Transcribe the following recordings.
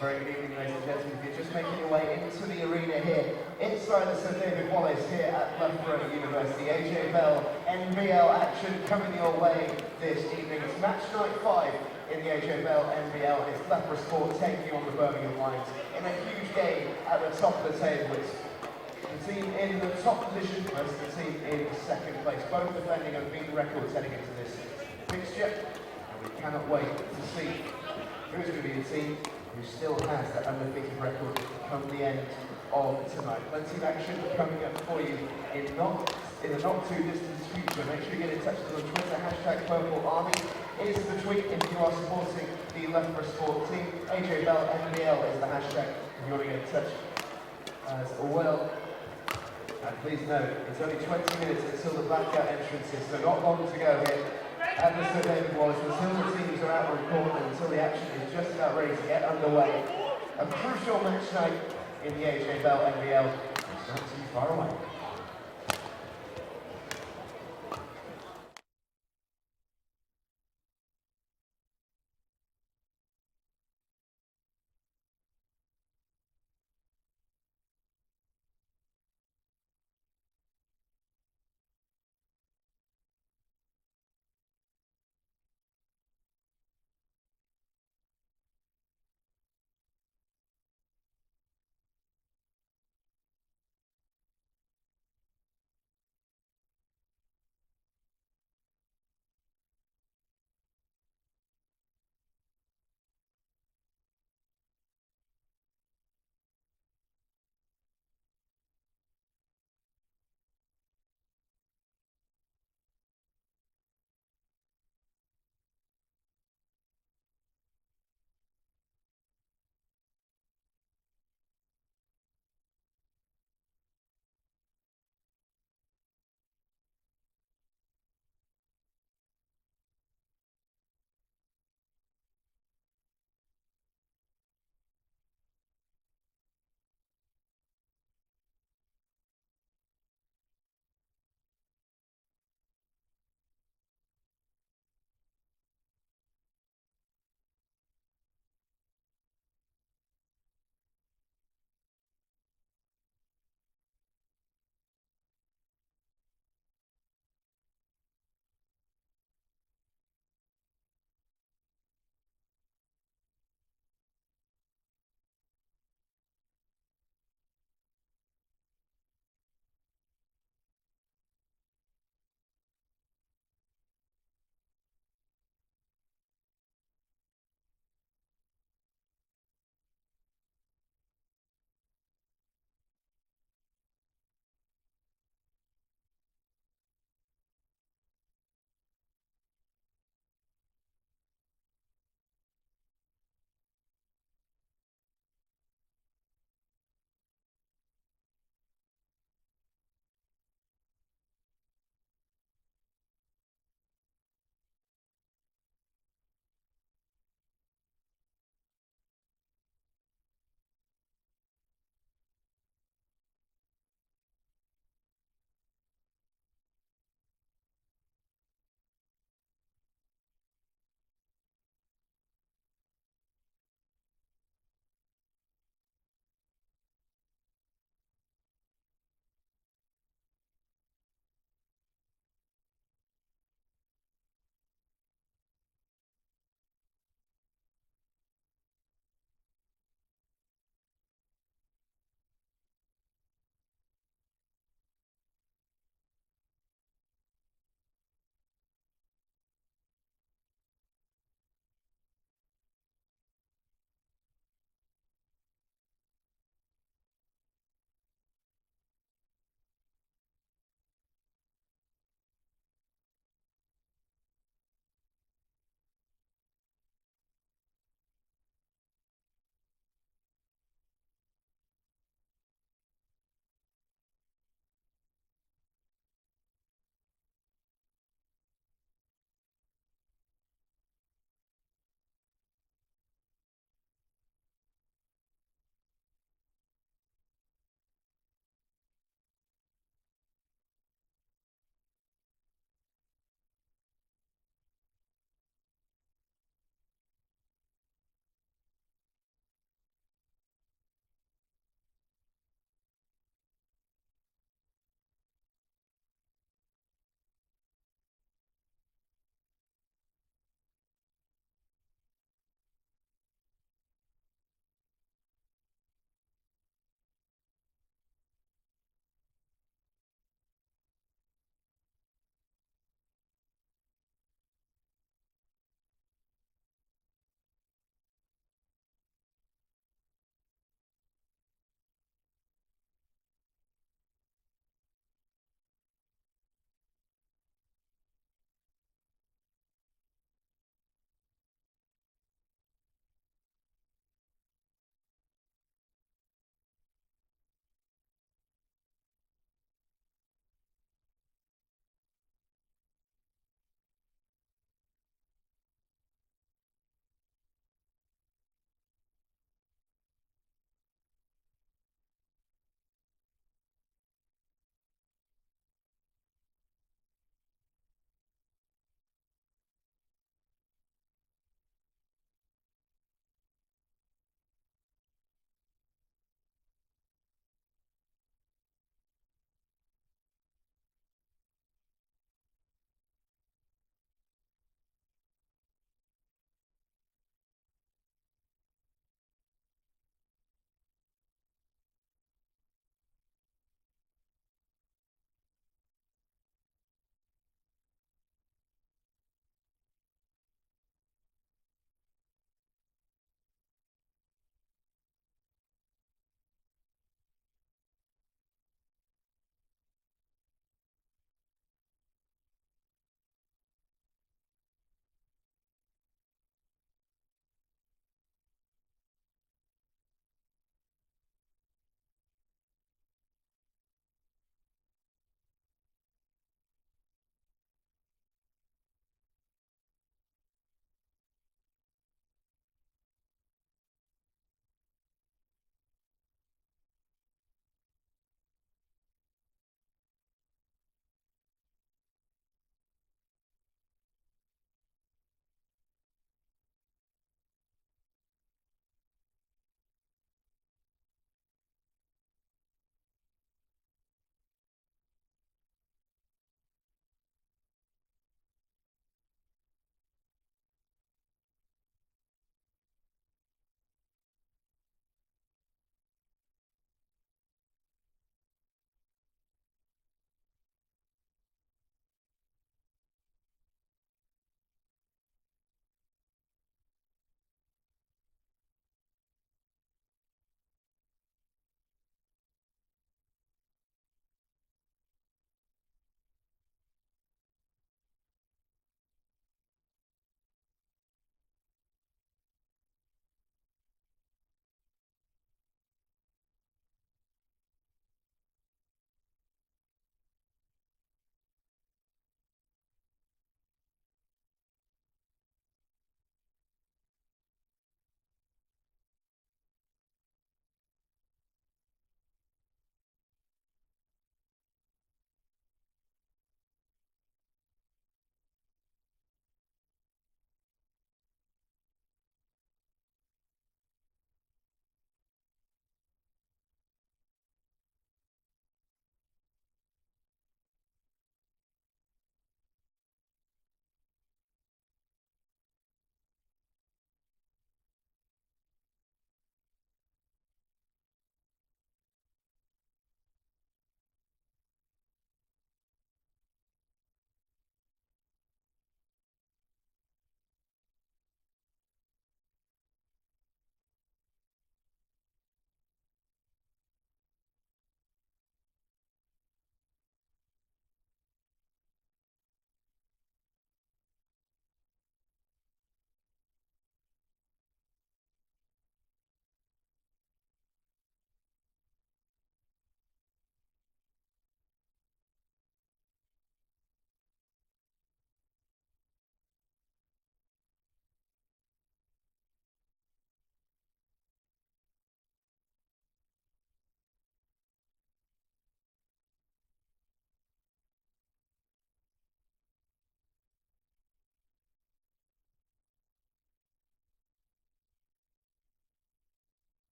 Very good evening, ladies and gentlemen. If you're just making your way into the arena here, inside the Sir David Wallace here at Loughborough University, AJ Bell NBL action coming your way this evening. It's match night 5 in the AJ Bell NBL, and it's Loughborough Sport taking on the Birmingham Lions in a huge game at the top of the table. It's the team in the top position versus the team in second place, both defending unbeaten records heading into this fixture, and we cannot wait to see who's going to be the team who still has that undefeated record come the end of tonight. Plenty of action coming up for you in the not too distant future. Make sure you get in touch with us on Twitter, #PurpleArmy is the tweet if you are supporting the Loughborough Sport team. AJ Bell NBL is the hashtag if you want to get in touch as well. And please note, it's only 20 minutes until the blackout entrances, so not long to go here at the Sir David Wallace, until the teams are out on court and until the action is just about ready to get underway. A crucial match night in the AJ Bell NBL. It's not too far away.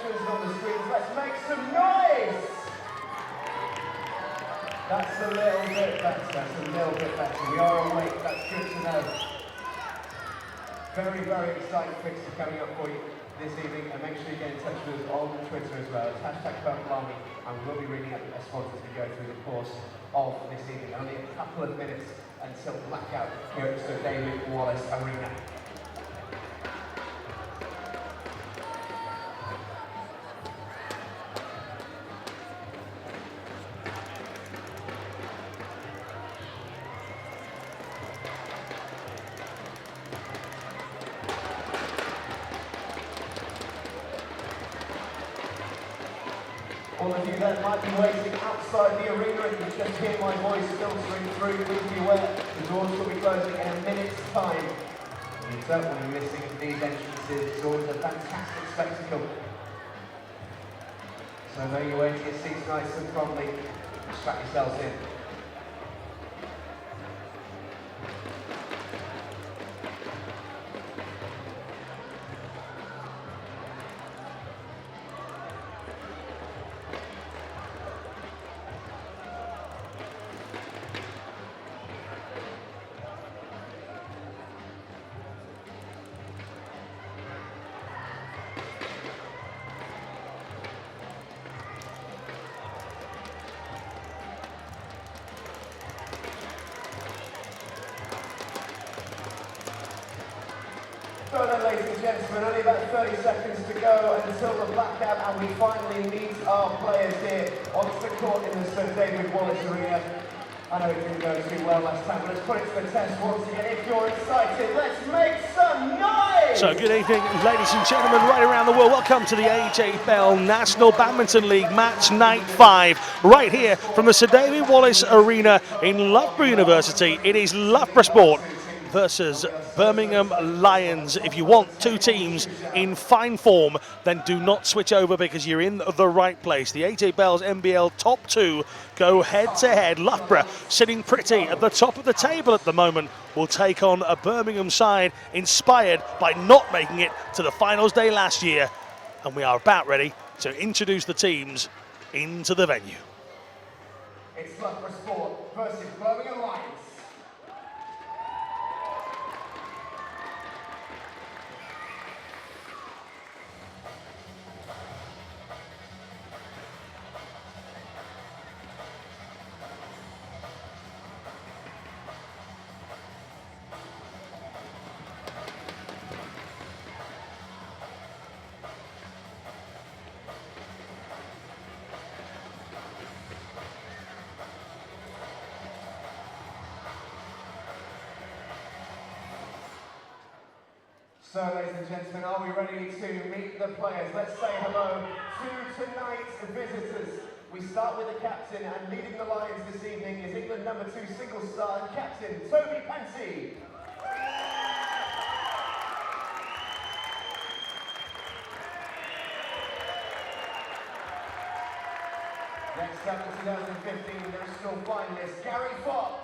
reactions on the screens. Let's make some noise! That's a little bit better, that's a little bit better. We are awake, that's good to know. Very, very exciting fixture coming up for you this evening, and make sure you get in touch with us on Twitter as well. It's #BirminghamArmy, and we'll be reading out the responses as we go through the course of this evening. Only a couple of minutes until blackout here at Sir David Wallace Arena. All of you that might be waiting outside the arena and you just hear my voice filtering through, please be aware the doors will be closing in a minute's time. And you don't want to be missing these entrances. It's always a fantastic spectacle. So though you're waiting your seats nice and promptly, strap yourselves in. So then, ladies and gentlemen, only about 30 seconds to go until the blackout, and we finally meet our players here onto the court in the Sir David Wallace Arena. I know it didn't go too well last time, but let's put it to the test once again. If you're excited, let's make some noise! So good evening, ladies and gentlemen, right around the world. Welcome to the AJ Bell National Badminton League Match Night 5, right here from the Sir David Wallace Arena in Loughborough University. It is Loughborough Sport versus Birmingham Lions. If you want two teams in fine form, then do not switch over because you're in the right place. The AJ Bell's NBL top two go head to head. Loughborough, sitting pretty at the top of the table at the moment, will take on a Birmingham side inspired by not making it to the finals day last year. And we are about ready to introduce the teams into the venue. It's Loughborough Sport versus Birmingham Lions. So, ladies and gentlemen, are we ready to meet the players? Let's say hello to tonight's visitors. We start with the captain, and leading the Lions this evening is England #2 single star and captain, Toby Pensy. Next up, the 2015 national finalist, Gary Fox.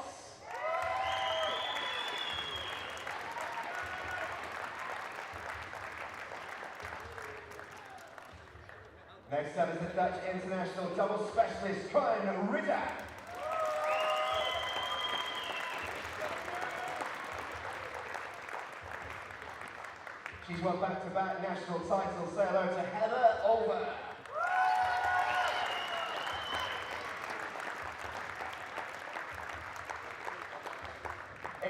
Next up is the Dutch international double specialist, Colin Ridder. She's won back-to-back national titles. Say hello to Heather Olver.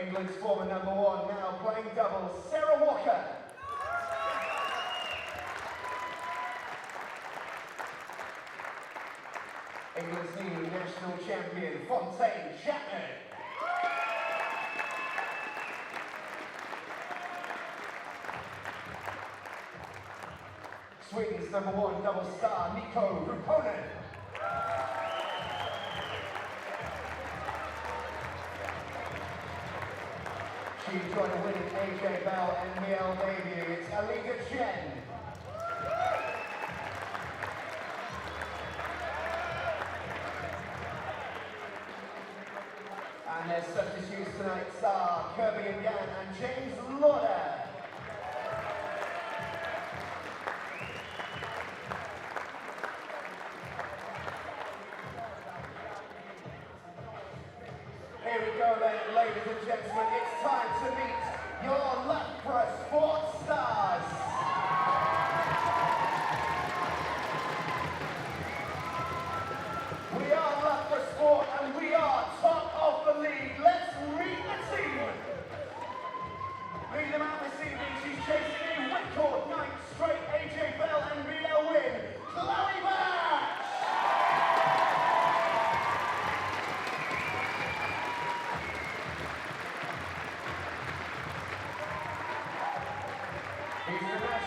England's former #1, now playing doubles, Sarah Walker. England's new national champion, Fontaine Chapman. Sweden's #1 double star, Nico Ruponen. She's trying to win an AJ Bell NBL debut. It's Aliga Chen. And their substitutes tonight are Kirby Again and James Lauder.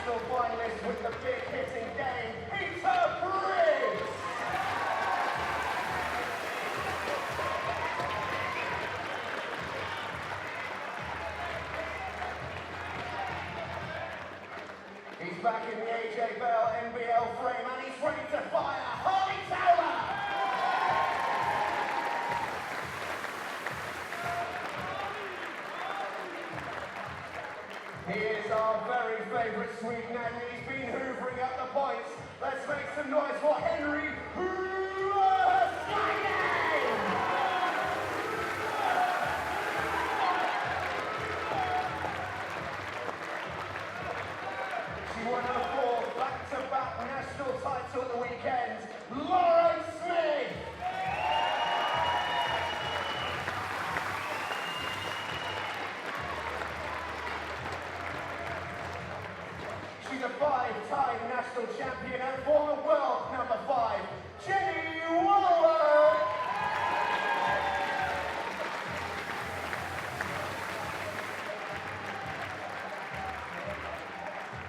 national finalist with the big hitting game, Peter Briggs. He's back in the AJ Bell NBL frame and he's ready to fire. Harley Taylor! He is our very favourite Swede now. He's been hoovering up the points. Let's make some noise for Henry She won her fourth back-to-back national title at the weekend. Lauren Smith! She's a five-time national champion and former world number 5, Jenny Waller.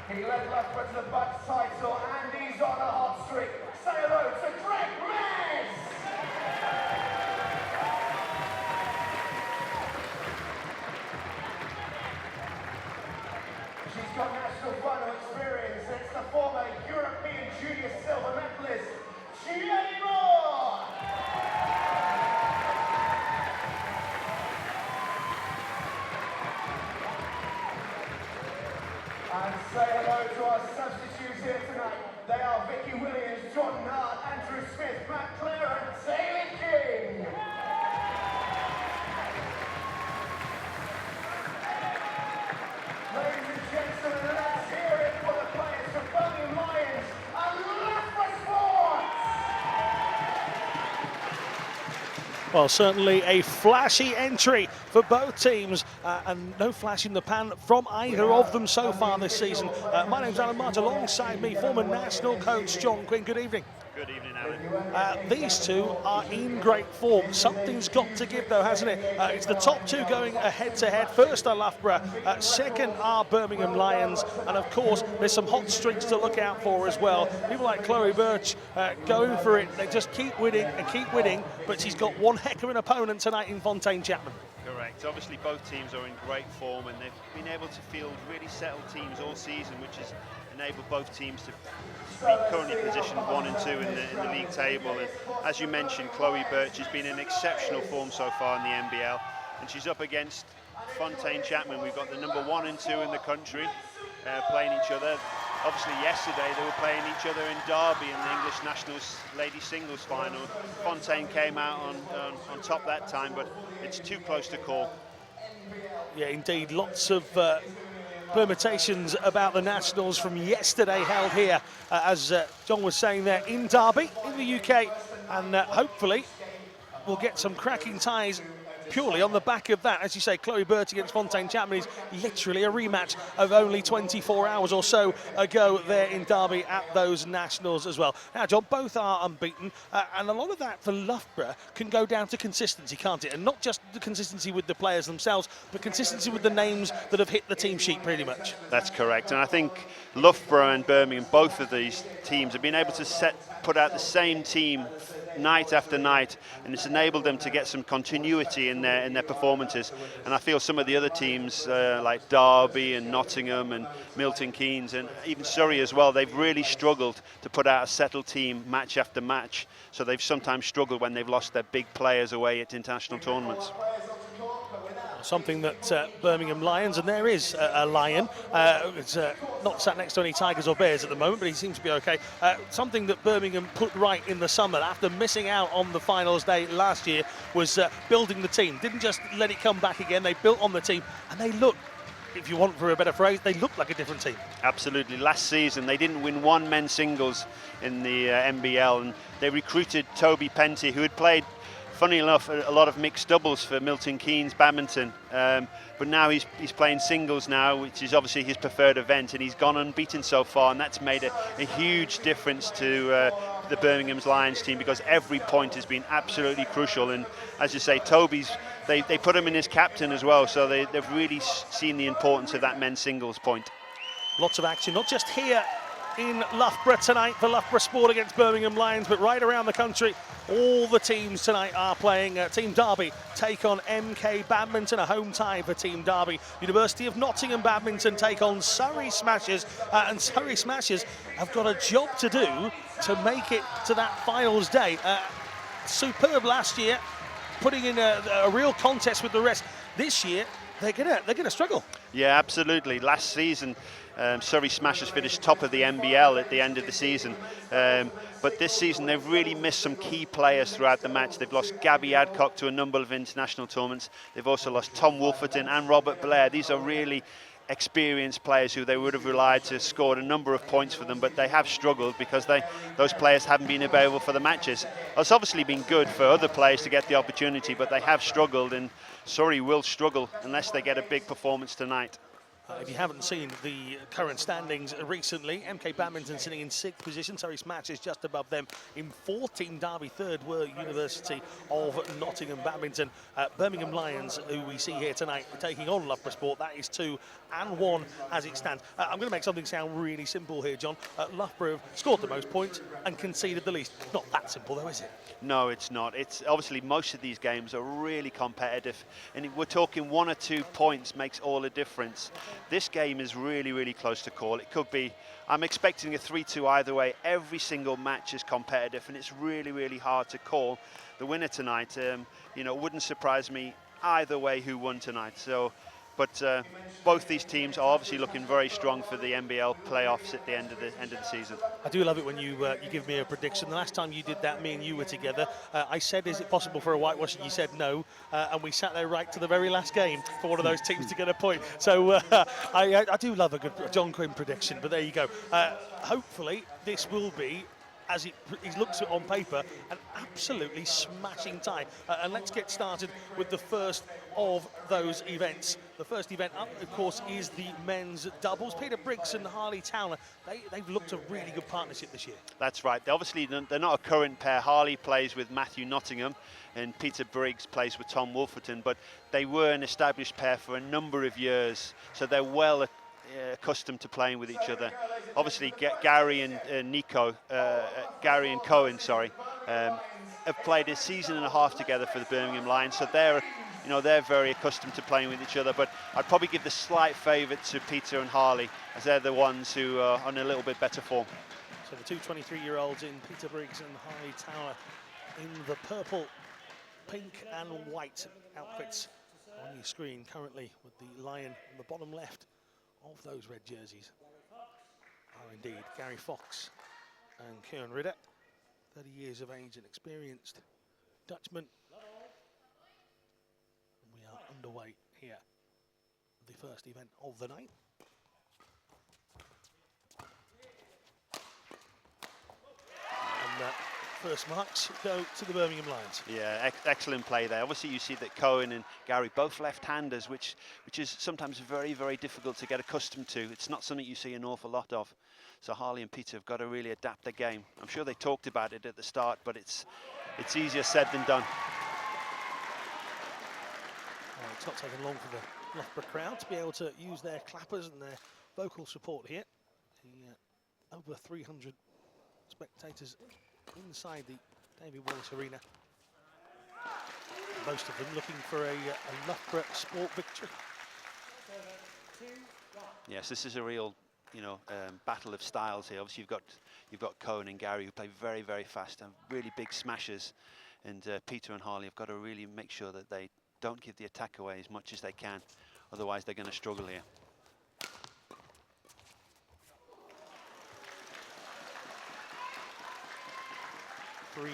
He led Loughborough to the Bucks title and he's on a hot streak. Say hello to Greg Mess! She's got national final experience. It's the former European Junior silver medalist, Jenny Moore! And say hello to our substitutes here tonight. They are Vicky Williams, Jordan Hart, Andrew Smith, Matt Clare and David King. Ladies and gentlemen, let's hear it for the players from Birmingham Lions and Loughborough Sports! Well, certainly a flashy entry for both teams, and no flash in the pan from either of them so far this season. My name's Alan March, alongside me, former national coach John Quinn. Good evening. Good evening, Alan. These two are in great form. Something's got to give, though, hasn't it? It's the top two going head-to-head. First are Loughborough, second are Birmingham Lions, and of course there's some hot streaks to look out for as well. People like Chloe Birch going for it. They just keep winning, but she's got one heck of an opponent tonight in Fontaine Chapman. Correct. Obviously, both teams are in great form, and they've been able to field really settled teams all season, which has enabled both teams to be currently positioned 1 and 2 in the league table. And as you mentioned, Chloe Birch has been in exceptional form so far in the NBL, and she's up against Fontaine Chapman. We've got the number 1 and 2 in the country playing each other. Obviously, yesterday they were playing each other in Derby in the English Nationals ladies singles final. Fontaine came out on top that time, but it's too close to call. Yeah, indeed, lots of permutations about the Nationals from yesterday held here, as John was saying there, in Derby, in the UK, and hopefully we'll get some cracking ties purely on the back of that. As you say, Chloe Birch against Fontaine Chapman is literally a rematch of only 24 hours or so ago there in Derby at those Nationals as well. Now, John, both are unbeaten, and a lot of that for Loughborough can go down to consistency, can't it? And not just the consistency with the players themselves, but consistency with the names that have hit the team sheet pretty much. That's correct, and I think Loughborough and Birmingham, both of these teams have been able to put out the same team night after night, and it's enabled them to get some continuity in their performances. And I feel some of the other teams like Derby and Nottingham and Milton Keynes and even Surrey as well, they've really struggled to put out a settled team match after match. So they've sometimes struggled when they've lost their big players away at international tournaments. Something that Birmingham Lions, and there is a lion, it's not sat next to any tigers or bears at the moment, but he seems to be okay. Something that Birmingham put right in the summer after missing out on the finals day last year was building the team. Didn't just let it come back again, they built on the team, and they look, if you want for a better phrase, they look like a different team. Absolutely. Last season they didn't win one men's singles in the NBL, and they recruited Toby Penty, who had played, funny enough, a lot of mixed doubles for Milton Keynes Badminton, but now he's playing singles now, which is obviously his preferred event, and he's gone unbeaten so far, and that's made a huge difference to the Birmingham's Lions team, because every point has been absolutely crucial. And as you say, Toby's, they put him in as captain as well, so they've really seen the importance of that men's singles point. Lots of action, not just here in Loughborough tonight for Loughborough Sport against Birmingham Lions, but right around the country. All the teams tonight are playing. Team Derby take on MK Badminton, a home tie for Team Derby. University of Nottingham Badminton take on Surrey Smashers, and Surrey Smashers have got a job to do to make it to that finals day. Superb last year, putting in a real contest with the rest. This year, they're gonna struggle. Yeah, absolutely. Last season, Surrey Smashers finished top of the NBL at the end of the season. But this season, they've really missed some key players throughout the match. They've lost Gabby Adcock to a number of international tournaments. They've also lost Tom Wolferton and Robert Blair. These are really experienced players who they would have relied to score a number of points for them, but they have struggled because those players haven't been available for the matches. It's obviously been good for other players to get the opportunity, but they have struggled, and Surrey will struggle unless they get a big performance tonight. If you haven't seen the current standings recently, MK Badminton sitting in 6th position, Surrey Smashers just above them in 4th. Team Derby 3rd were University of Nottingham Badminton. Birmingham Lions, who we see here tonight, taking on Loughborough Sport. That is 2-1 as it stands. I'm going to make something sound really simple here, John. Loughborough scored the most points and conceded the least. Not that simple, though, is it? No, it's not. It's obviously most of these games are really competitive, and we're talking 1 or 2 points makes all the difference. This game is really, really close to call. It could be, I'm expecting a 3-2 either way. Every single match is competitive, and it's really, really hard to call the winner tonight. You know, it wouldn't surprise me either way who won tonight. But both these teams are obviously looking very strong for the NBL playoffs at the end of the season. I do love it when you give me a prediction. The last time you did that, me and you were together. I said, is it possible for a whitewash? And you said no. And we sat there right to the very last game for one of those teams to get a point. So I do love a good John Quinn prediction. But there you go. Hopefully, this will be, as he looks at it on paper, an absolutely smashing tie. And let's get started with the first of those events. The first event up, of course, is the men's doubles. Peter Briggs and Harley Towner, they've looked a really good partnership this year. That's right. Obviously, they're not a current pair. Harley plays with Matthew Nottingham and Peter Briggs plays with Tom Wolferton, but they were an established pair for a number of years, so they're well accustomed to playing with each other. Obviously, Gary and Cohen, have played a season and a half together for the Birmingham Lions, so they're very accustomed to playing with each other. But I'd probably give the slight favourite to Peter and Harley, as they're the ones who are on a little bit better form. So the two 23-year-olds in Peter Briggs and Harley Towner in the purple, pink and white outfits on your screen currently, with the lion on the bottom left of those red jerseys are indeed Gary Fox and Kieran Ridder, 30 years of age and experienced Dutchman. And we are underway here, the first event of the night. And first marks go to the Birmingham Lions. Yeah, excellent play there. Obviously, you see that Cohen and Gary, both left-handers, which is sometimes very, very difficult to get accustomed to. It's not something you see an awful lot of. So Harley and Peter have got to really adapt their game. I'm sure they talked about it at the start, but it's easier said than done. It's not taken long for the Loughborough crowd to be able to use their clappers and their vocal support here. Over 300 spectators inside the David Wallace Arena. Most of them looking for a Loughborough Sport victory. Yes, this is a real, battle of styles here. Obviously, you've got Cohen and Gary who play very, very fast and really big smashers, and Peter and Harley have got to really make sure that they don't give the attack away as much as they can. Otherwise, they're going to struggle here. Three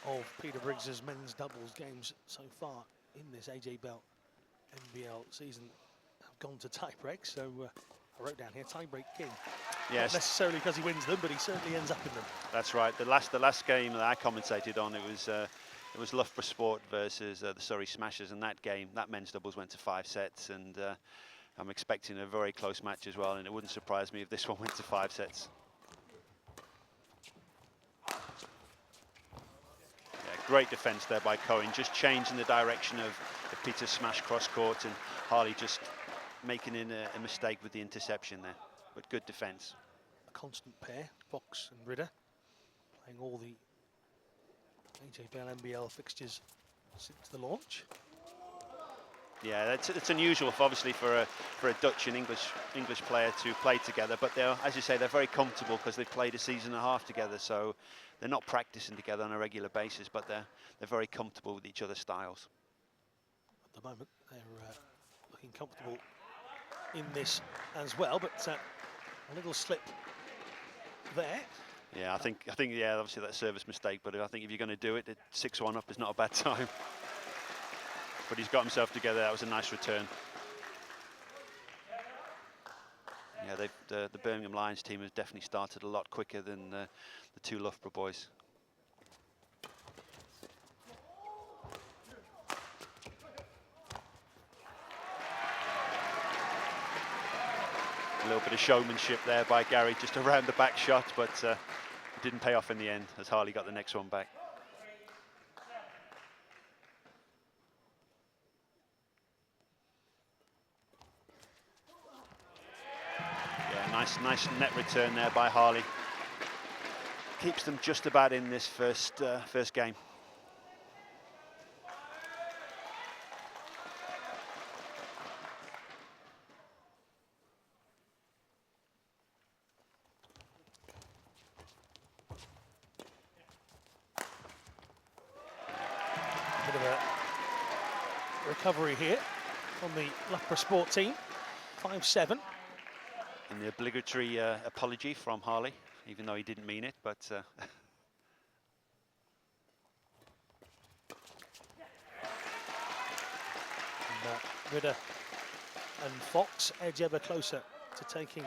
of Peter Briggs's men's doubles games so far in this AJ Bell NBL season have gone to tie breaks. So I wrote down here, tie break king. Yes. Not necessarily because he wins them, but he certainly ends up in them. That's right. The last game that I commentated on, it was Loughborough Sport versus the Surrey Smashers, and that men's doubles went to 5 sets, and I'm expecting a very close match as well, and it wouldn't surprise me if this one went to 5 sets. Great defence there by Cohen, just changing the direction of Peter's smash cross court, and Harley just making a mistake with the interception there. but good defence. A constant pair, Fox and Ritter, playing all the AJBL NBL fixtures since the launch. Yeah, it's unusual, obviously, for a Dutch and English player to play together. But they're, as you say, they're very comfortable because they've played a season and a half together. So they're not practicing together on a regular basis, but they're very comfortable with each other's styles. At the moment, they're looking comfortable in this as well. But a little slip there. Yeah, I think yeah, obviously that's a service mistake. But I think if you're going to do it, 6-1 up is not a bad time. But he's got himself together. That was a nice return. Yeah, the Birmingham Lions team has definitely started a lot quicker than the two Loughborough boys. A little bit of showmanship there by Gary, just around the back shot, but it didn't pay off in the end as Harley got the next one back. Nice net return there by Harley. Keeps them just about in this first game. Bit of a recovery here on the Loughborough Sport team. 5-7. And the obligatory apology from Harley, even though he didn't mean it, but Ritter and Fox edge ever closer to taking.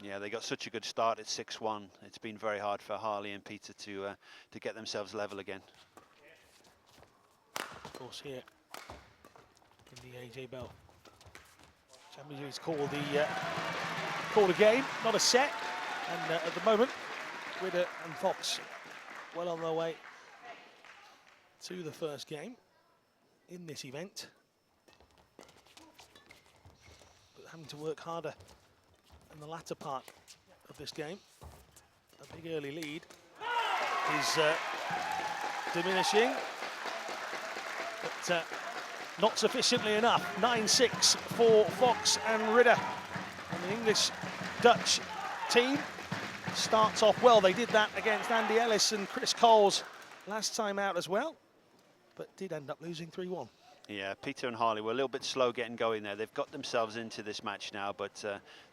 Yeah, they got such a good start at 6-1. It's been very hard for Harley and Peter to get themselves level again. Of course, here in the AJBL Championships, called a game, not a set. And at the moment, Ritter and Fox well on their way to the first game in this event, but having to work harder in the latter part of this game. A big early lead is diminishing, but not sufficiently enough. 9-6 for Fox and Ritter. And the English-Dutch team starts off well. They did that against Andy Ellis and Chris Coles last time out as well, but did end up losing 3-1. Yeah, Peter and Harley were a little bit slow getting going there. They've got themselves into this match now, but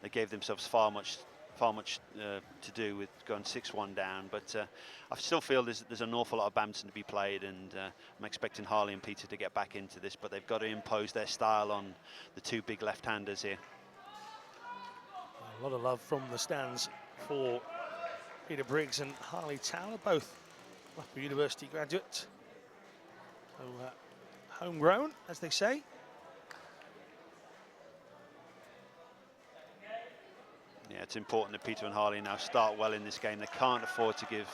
they gave themselves far much to do with going 6-1 down. But I still feel there's an awful lot of badminton to be played, and I'm expecting Harley and Peter to get back into this, but they've got to impose their style on the two big left-handers here. A lot of love from the stands for Peter Briggs and Harley Towler, both Loughborough University graduates. So homegrown, as they say. Yeah, it's important that Peter and Harley now start well in this game. They can't afford to give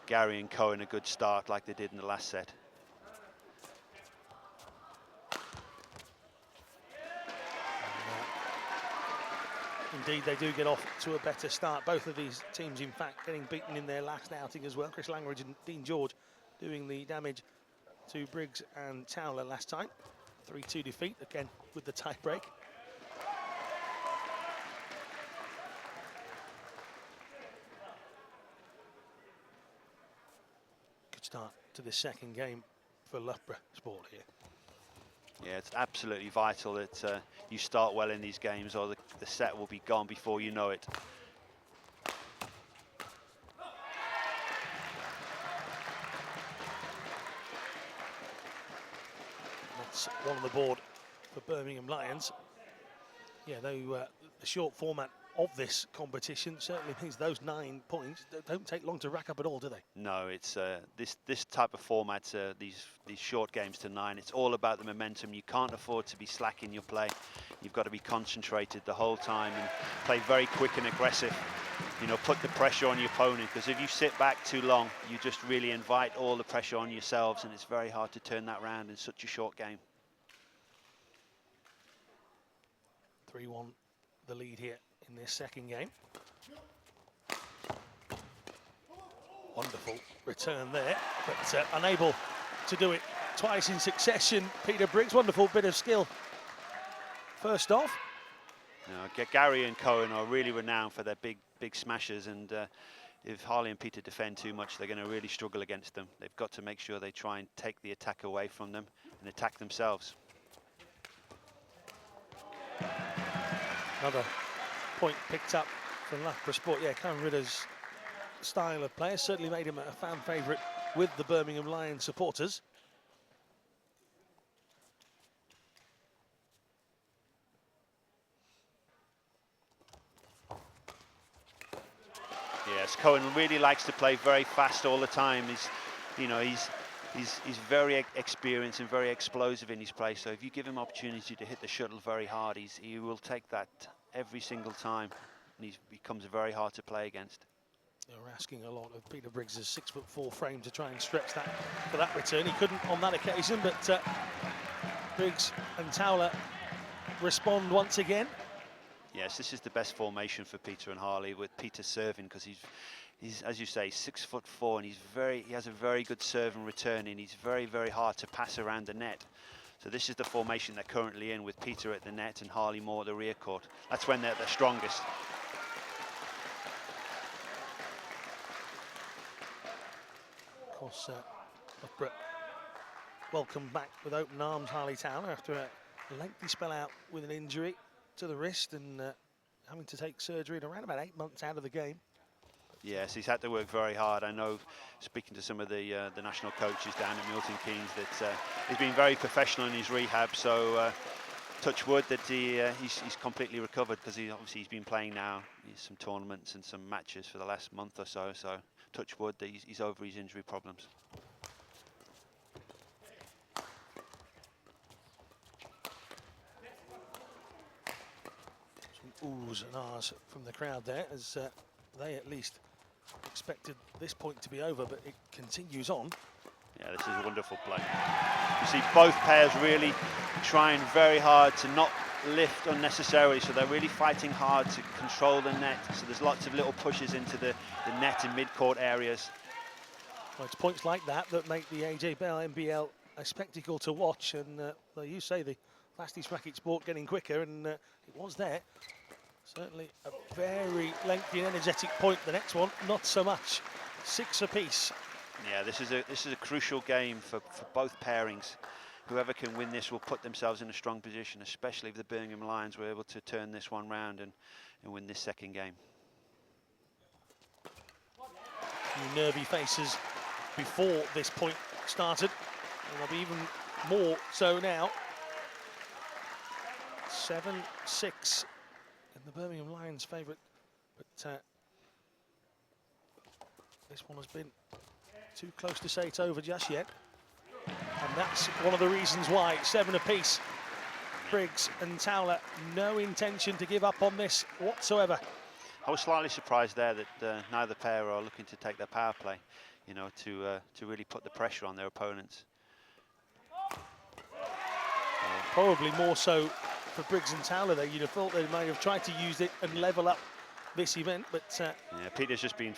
Gary and Cohen a good start like they did in the last set. Indeed, they do get off to a better start. Both of these teams, in fact, getting beaten in their last outing as well. Chris Langridge and Dean George doing the damage to Briggs and Towler last time. 3-2 defeat, again with the tie break. Good start to the second game for Loughborough Sport here. Yeah, it's absolutely vital that you start well in these games, or the set will be gone before you know it. That's one on the board for Birmingham Lions. Yeah, though the short format of this competition certainly means those 9 points don't take long to rack up at all, do they? No, it's this type of format, these short games to 9, it's all about the momentum. You can't afford to be slack in your play. You've got to be concentrated the whole time and play very quick and aggressive. You know, put the pressure on your opponent, because if you sit back too long, you just really invite all the pressure on yourselves, and it's very hard to turn that round in such a short game. 3-1 the lead here in this second game. Wonderful return there, but unable to do it twice in succession. Peter Briggs, wonderful bit of skill. First off. Gary and Cohen are really renowned for their big smashes, and if Harley and Peter defend too much, they're going to really struggle against them. They've got to make sure they try and take the attack away from them and attack themselves. Another point picked up from Loughborough Sport. Yeah, Cohen Ridder's style of play certainly made him a fan favourite with the Birmingham Lions supporters. Yes, Cohen really likes to play very fast all the time. He's very experienced and very explosive in his play. So if you give him opportunity to hit the shuttle very hard, he will take that every single time, and he becomes very hard to play against. They're asking a lot of Peter Briggs' 6'4" frame to try and stretch that for that return. He couldn't on that occasion, but Briggs and Towler respond once again. Yes, this is the best formation for Peter and Harley, with Peter serving, because he's, as you say, 6'4", and he has a very good serve and return, and he's very hard to pass around the net. So this is the formation they're currently in, with Peter at the net and Harley more at the rear court. That's when they're strongest. Of course, Loughborough welcome back with open arms Harley Towler after a lengthy spell out with an injury to the wrist and having to take surgery in around about 8 months out of the game. Yes, he's had to work very hard. I know, speaking to some of the national coaches down at Milton Keynes, that he's been very professional in his rehab. So touch wood that he's completely recovered, because he's been playing now some tournaments and some matches for the last month or so. So touch wood that he's over his injury problems. Some oohs and ahs from the crowd there, as they at least expected this point to be over, but it continues on. Yeah, this is a wonderful play. You see both pairs really trying very hard to not lift unnecessarily, so they're really fighting hard to control the net. So there's lots of little pushes into the net and mid-court areas. Well, it's points like that that make the AJ Bell NBL a spectacle to watch, and well, you say the fastest racket sport getting quicker, and it was there. Certainly a very lengthy and energetic point. The next one, not so much. 6 apiece. Yeah, this is a crucial game for both pairings. Whoever can win this will put themselves in a strong position, especially if the Birmingham Lions were able to turn this one round and win this second game. Few nervy faces before this point started, and there'll be even more so now. 7-6 in the Birmingham Lions' favourite, but this one has been too close to say it's over just yet, and that's one of the reasons why. 7 apiece. Briggs and Towler, no intention to give up on this whatsoever. I was slightly surprised there that neither pair are looking to take their power play, you know, to really put the pressure on their opponents. Probably more so for Briggs and Towler there. You'd have thought they might have tried to use it and level up this event, but yeah, Peter's just been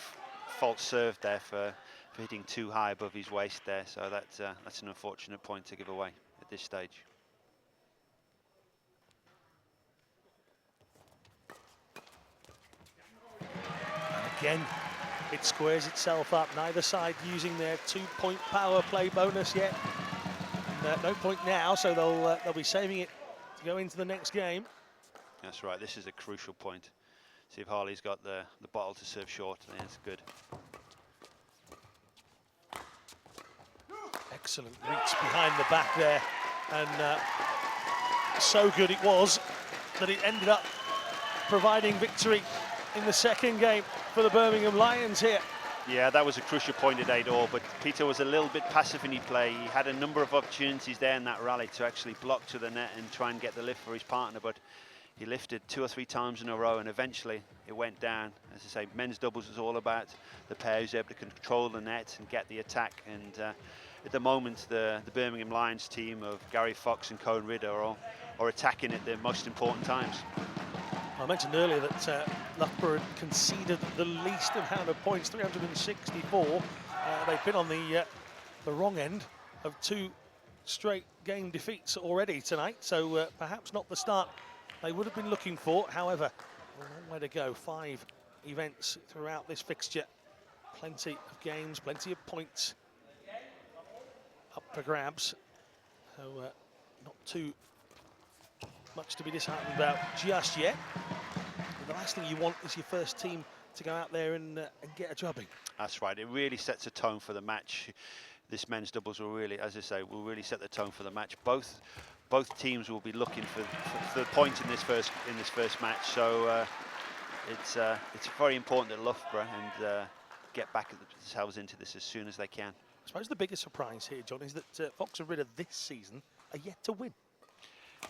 false served there for hitting too high above his waist there, so that's an unfortunate point to give away at this stage. And again, it squares itself up. Neither side using their 2-point power play bonus yet. And, no point now, so they'll be saving it to go into the next game. That's right. This is a crucial point. See if Harley's got the bottle to serve short. That's good. Excellent reach behind the back there, and so good it was that it ended up providing victory in the second game for the Birmingham Lions here. Yeah, that was a crucial point at 8-all, but Peter was a little bit passive in his play. He had a number of opportunities there in that rally to actually block to the net and try and get the lift for his partner, but he lifted 2 or 3 times in a row, and eventually it went down. As I say, men's doubles is all about the pair who's able to control the net and get the attack, and at the moment the Birmingham Lions team of Gary Fox and Cohen Ridder are or attacking at the most important times. I mentioned earlier that Loughborough had conceded the least amount of points, 364. They've been on the wrong end of 2 straight game defeats already tonight, so perhaps not the start they would have been looking for. However, a long way to go. 5 events throughout this fixture. Plenty of games, plenty of points up for grabs. So not too much to be disheartened about just yet. But the last thing you want is your first team to go out there and get a drubbing. That's right. It really sets a tone for the match. This men's doubles will really, as I say, will really set the tone for the match. Both teams will be looking for the points in this first match. So it's very important that Loughborough and get back themselves into this as soon as they can. I suppose the biggest surprise here, John, is that Fox and Ridder this season are yet to win.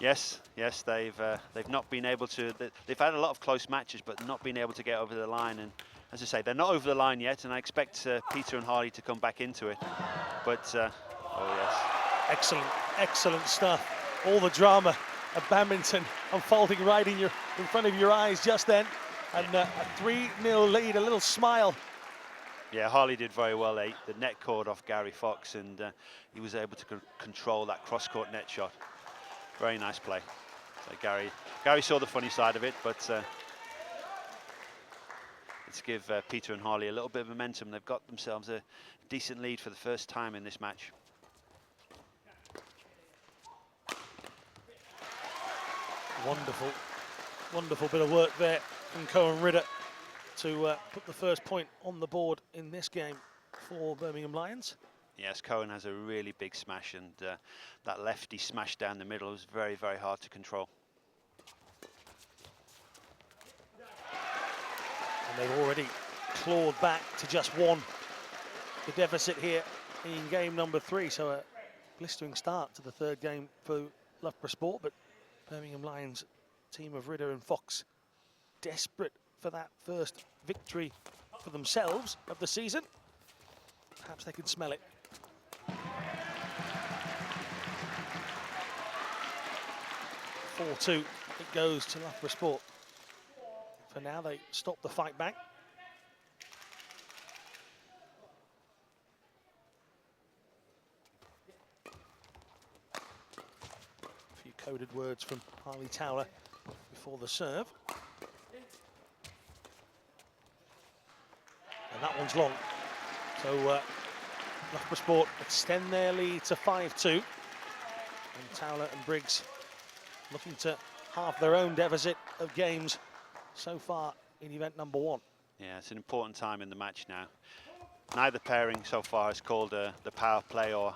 Yes, they've not been able to. They've had a lot of close matches, but not been able to get over the line. And as I say, they're not over the line yet, and I expect Peter and Harley to come back into it. But oh yes, excellent stuff. All the drama of badminton unfolding right in front of your eyes just then, and a 3-0 lead. A little smile. Yeah, Harley did very well. The net cord off Gary Fox, and he was able to control that cross-court net shot. Very nice play. So Gary saw the funny side of it, but let's give Peter and Harley a little bit of momentum. They've got themselves a decent lead for the first time in this match. Wonderful bit of work there from Cohen Ridder to put the first point on the board in this game for Birmingham Lions. Yes, Cohen has a really big smash, and that lefty smash down the middle was very, very hard to control. And they've already clawed back to just 1. The deficit here in game number 3, so a blistering start to the 3rd game for Loughborough Sport, but Birmingham Lions team of Ridder and Fox desperate for that first victory for themselves of the season. Perhaps they can smell it. 4-2, it goes to Loughborough Sport. For now, they stop the fight back. A few coded words from Harley Towler before the serve. And that one's long. So Loughborough Sport extend their lead to 5-2. And Towler and Briggs looking to halve their own deficit of games so far in event number 1. Yeah, it's an important time in the match now. Neither pairing so far has called the power play or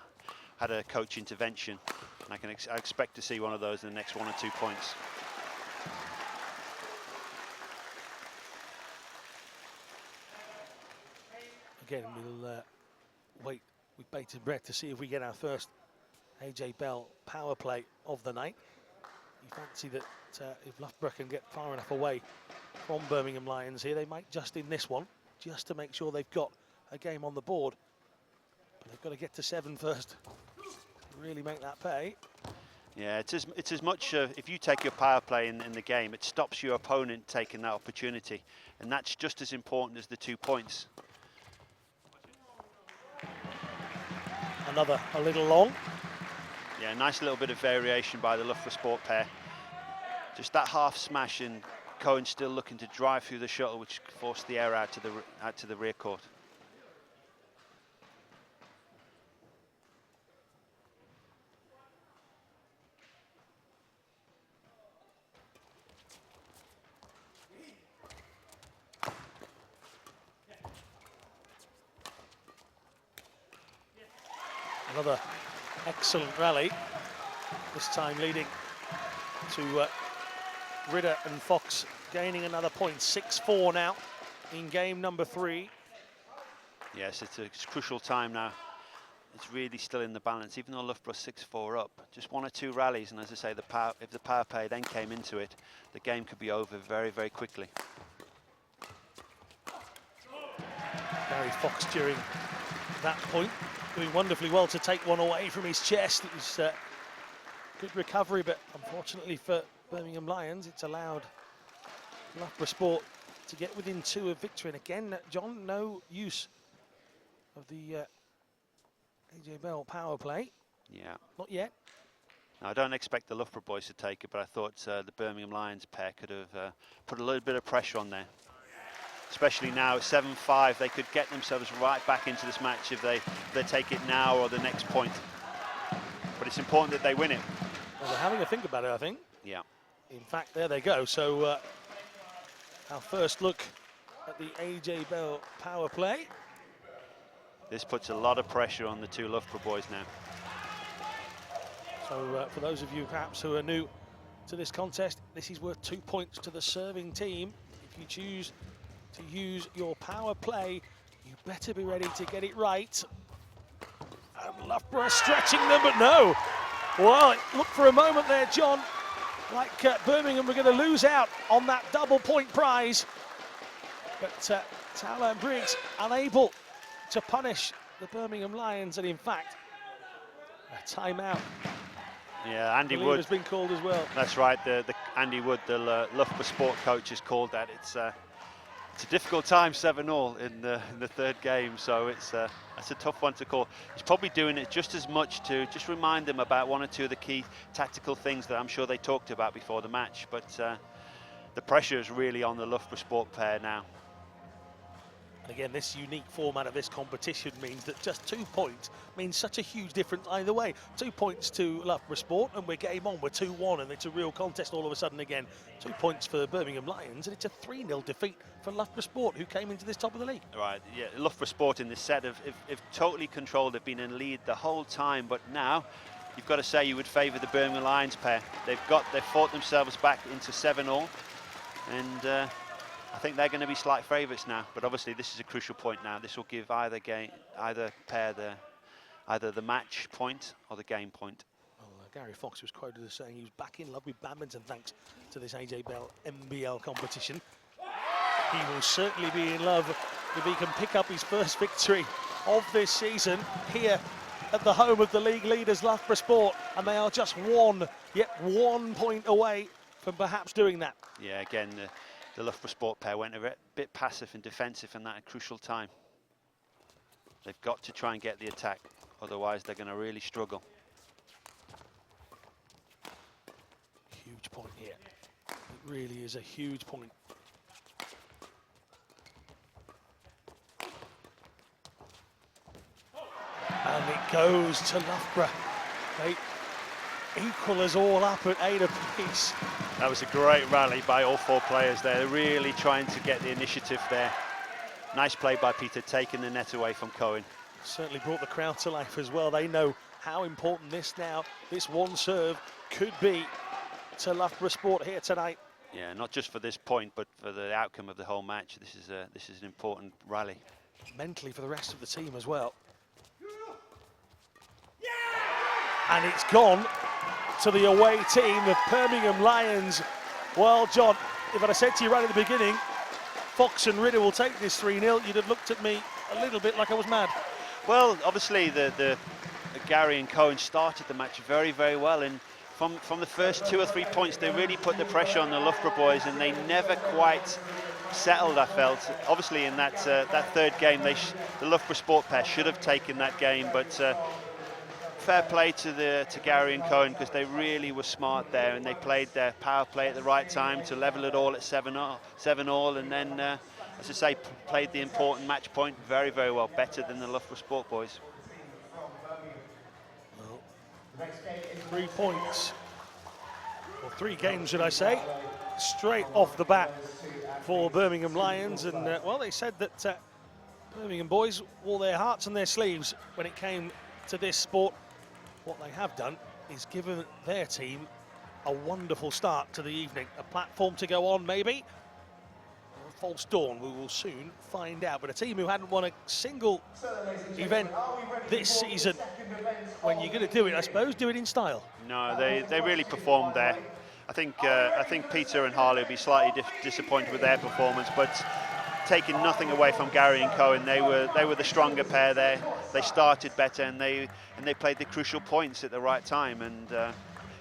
had a coach intervention. And I expect to see one of those in the next 1 or 2 points. Again, we'll wait with bated breath to see if we get our first AJ Bell power play of the night. You fancy that if Loughborough can get far enough away from Birmingham Lions here, they might just in this one, just to make sure they've got a game on the board. But they've got to get to 7 first to really make that pay. Yeah, it's as much, if you take your power play in the game, it stops your opponent taking that opportunity. And that's just as important as the 2 points. Another a little long. Yeah, nice little bit of variation by the Loughborough Sport pair. Just that half smash, and Cohen still looking to drive through the shuttle, which forced the air out to the rear court. Another excellent rally, this time leading to Ridder and Fox gaining another point. 6-4 now in game number 3. Yes, it's a crucial time now. It's really still in the balance, even though Loughborough 6-4 up. Just 1 or 2 rallies, and as I say, if the power play then came into it, the game could be over very, very quickly. Gary Fox during that point doing wonderfully well to take one away from his chest. It was Good recovery, but unfortunately for Birmingham Lions, it's allowed Loughborough Sport to get within 2 of victory. And again, John, no use of the AJ Bell power play. Yeah. Not yet. Now, I don't expect the Loughborough boys to take it, but I thought the Birmingham Lions pair could have put a little bit of pressure on there. Especially now at 7-5, they could get themselves right back into this match if they take it now or the next point. But it's important that they win it. Well, they're having a think about it, I think. Yeah. In fact, there they go. So our first look at the AJ Bell power play. This puts a lot of pressure on the 2 Loughborough boys now. So for those of you perhaps who are new to this contest, this is worth 2 points to the serving team. If you choose to use your power play, you better be ready to get it right. And Loughborough stretching them, but no. Well, it looked for a moment there, John, like Birmingham were going to lose out on that double-point prize. But Towler and Briggs unable to punish the Birmingham Lions, and in fact, a timeout. Yeah, Andy Wood has been called as well. That's right. The Andy Wood, the Loughborough Sport coach, has called that. It's a difficult time, 7-all in the third game, so that's a tough one to call. He's probably doing it just as much to just remind them about 1 or 2 of the key tactical things that I'm sure they talked about before the match. But the pressure is really on the Loughborough Sport pair now. And again, this unique format of this competition means that just 2 points means such a huge difference either way. 2 points to Loughborough Sport and we're game on, we're 2-1 and it's a real contest all of a sudden again. 2 points for Birmingham Lions and it's a 3-0 defeat for Loughborough Sport, who came into this top of the league. Right, yeah, Loughborough Sport in this set have totally controlled, they've been in lead the whole time, but now you've got to say you would favour the Birmingham Lions pair. They've fought themselves back into 7-all, and I think they're going to be slight favourites now, but obviously this is a crucial point now. This will give either pair either the match point or the game point. Well, Gary Fox was quoted as saying he was back in love with badminton thanks to this AJ Bell MBL competition. He will certainly be in love if he can pick up his first victory of this season here at the home of the league leaders, Loughborough Sport, and they are just 1 point away from perhaps doing that. Yeah, again, the Loughborough Sport pair went a bit passive and defensive in that crucial time. They've got to try and get the attack, otherwise they're going to really struggle. Huge point here. It really is a huge point. And it goes to Loughborough. They equal us all up at 8 apiece. That was a great rally by all 4 players there. They're really trying to get the initiative there. Nice play by Peter, taking the net away from Cohen. Certainly brought the crowd to life as well. They know how important this one serve could be to Loughborough Sport here tonight. Yeah, not just for this point, but for the outcome of the whole match. This is an important rally. Mentally for the rest of the team as well. And it's gone to the away team, the Birmingham Lions. Well, John, if I'd have said to you right at the beginning, Fox and Ritter will take this 3-0, you'd have looked at me a little bit like I was mad. Well, obviously, the Gary and Cohen started the match very, very well, and from the first 2 or 3 points, they really put the pressure on the Loughborough boys, and they never quite settled, I felt. Obviously, in that third game, the Loughborough Sport pair should have taken that game, but fair play to Gary and Cohen, because they really were smart there and they played their power play at the right time to level it all at 7-all, and then, as I say, played the important match point very, very well, better than the Loughborough Sport boys. Well, 3 points, or 3 games, should I say, straight off the bat for Birmingham Lions, and well, they said that Birmingham boys wore their hearts on their sleeves when it came to this sport. What they have done is given their team a wonderful start to the evening. A platform to go on, maybe, or a false dawn, we will soon find out. But a team who hadn't won a single event this season, when you're going to do it, I suppose, do it in style. No, they really performed there. I think Peter and Harley will be slightly disappointed with their performance, but taking nothing away from Gary and Cohen, they were the stronger pair there. They started better and they played the crucial points at the right time, and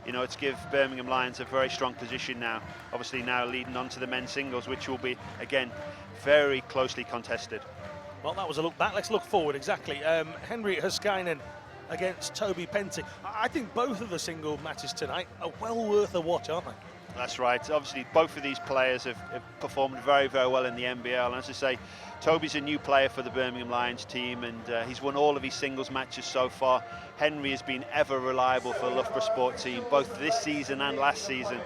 you know, it's give Birmingham Lions a very strong position now. Obviously now leading on to the men's singles, which will be, again, very closely contested. Well, that was a look back. Let's look forward, exactly. Henry Huskainen against Toby Penty. I think both of the single matches tonight are well worth a watch, aren't they? That's right. Obviously, both of these players have performed very, very well in the NBL. And as I say, Toby's a new player for the Birmingham Lions team, and he's won all of his singles matches so far. Henry has been ever reliable for the Loughborough Sport team, both this season and last season.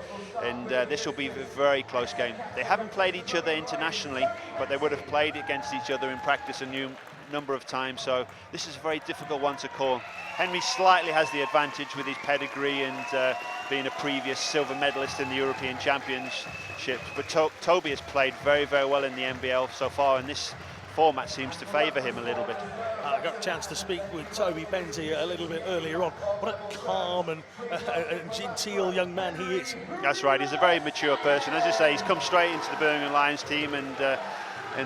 And this will be a very close game. They haven't played each other internationally, but they would have played against each other in practice a number of times. So this is a very difficult one to call. Henry slightly has the advantage with his pedigree and being a previous silver medalist in the European Championships, but Toby has played very, very well in the NBL so far, and this format seems to favour him a little bit. I got a chance to speak with Toby Penty a little bit earlier on. What a calm and genteel young man he is. That's right, he's a very mature person. As I say, he's come straight into the Birmingham Lions team, and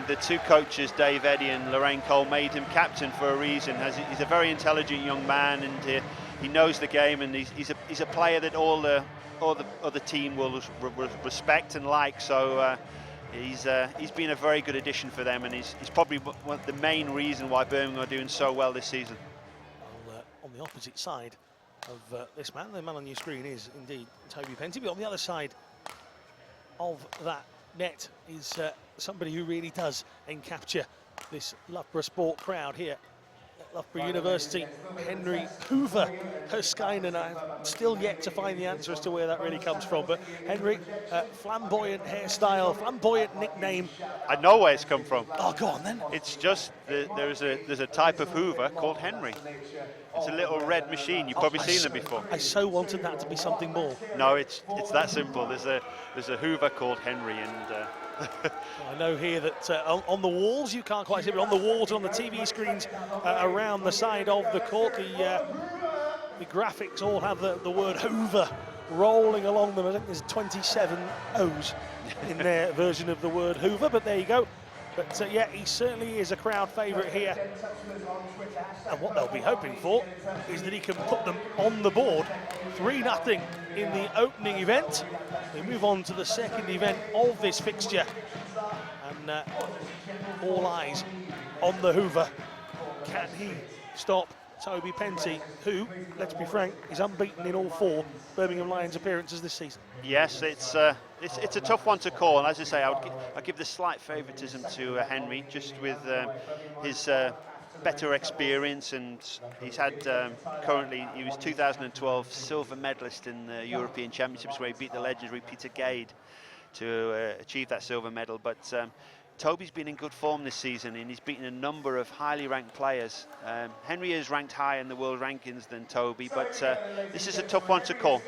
the two coaches, Dave Eddy and Lorraine Cole, made him captain for a reason. He's a very intelligent young man, and he knows the game, and he's a player that all the other team will respect and like. So he's been a very good addition for them, and he's probably the main reason why Birmingham are doing so well this season. Well, on the opposite side of this man, the man on your screen is indeed Toby Penty, but on the other side of that net is somebody who really does encapture this Loughborough sport crowd here at Loughborough University. Henry Hoover Huskainen. I'm still yet to find the answer as to where that really comes from, but Henry, flamboyant hairstyle, flamboyant nickname. I know where it's come from. Oh, go on then. It's just there's a type of Hoover called Henry. It's a little red machine. You've probably seen them before. I so wanted that to be something more. No, it's that simple. There's a Hoover called Henry, and I know here that on the walls, you can't quite see it, but on the walls and on the TV screens around the side of the court, the graphics all have the word Hoover rolling along them. I think there's 27 O's in their version of the word Hoover, but there you go. But yeah, he certainly is a crowd favourite here. And what they'll be hoping for is that he can put them on the board. 3-0 in the opening event. We move on to the second event of this fixture. And all eyes on the Hoover. Can he stop Toby Penty, who, let's be frank, is unbeaten in all 4 Birmingham Lions appearances this season? Yes, it's a tough one to call. And as I say, I'll give the slight favouritism to Henry, just with his better experience, and he's had currently, he was 2012 silver medalist in the European Championships, where he beat the legendary Peter Gade to achieve that silver medal. But Toby's been in good form this season, and he's beaten a number of highly ranked players. Henry is ranked higher in the world rankings than Toby, but this is a tough one to call.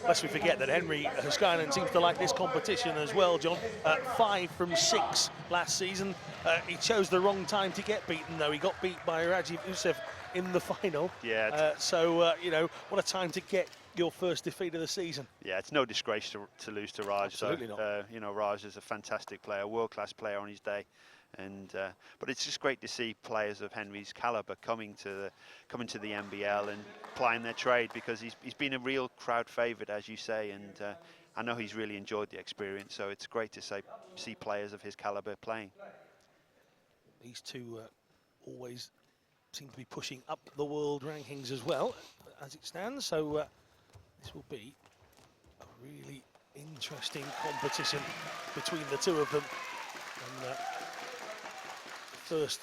Lest we forget that Henry Huskainen seems to like this competition as well, John. 5 from 6 last season. He chose the wrong time to get beaten, though. He got beat by Rajiv Usev in the final. Yeah. You know, what a time to get your first defeat of the season. Yeah, it's no disgrace to lose to Raj. Absolutely not. You know, Raj is a fantastic player, world-class player on his day, and but it's just great to see players of Henry's calibre coming to the NBL and plying their trade, because he's been a real crowd favourite, as you say, and I know he's really enjoyed the experience. So it's great to see players of his calibre playing. These two always seem to be pushing up the world rankings as well, as it stands. So this will be a really interesting competition between the two of them. And first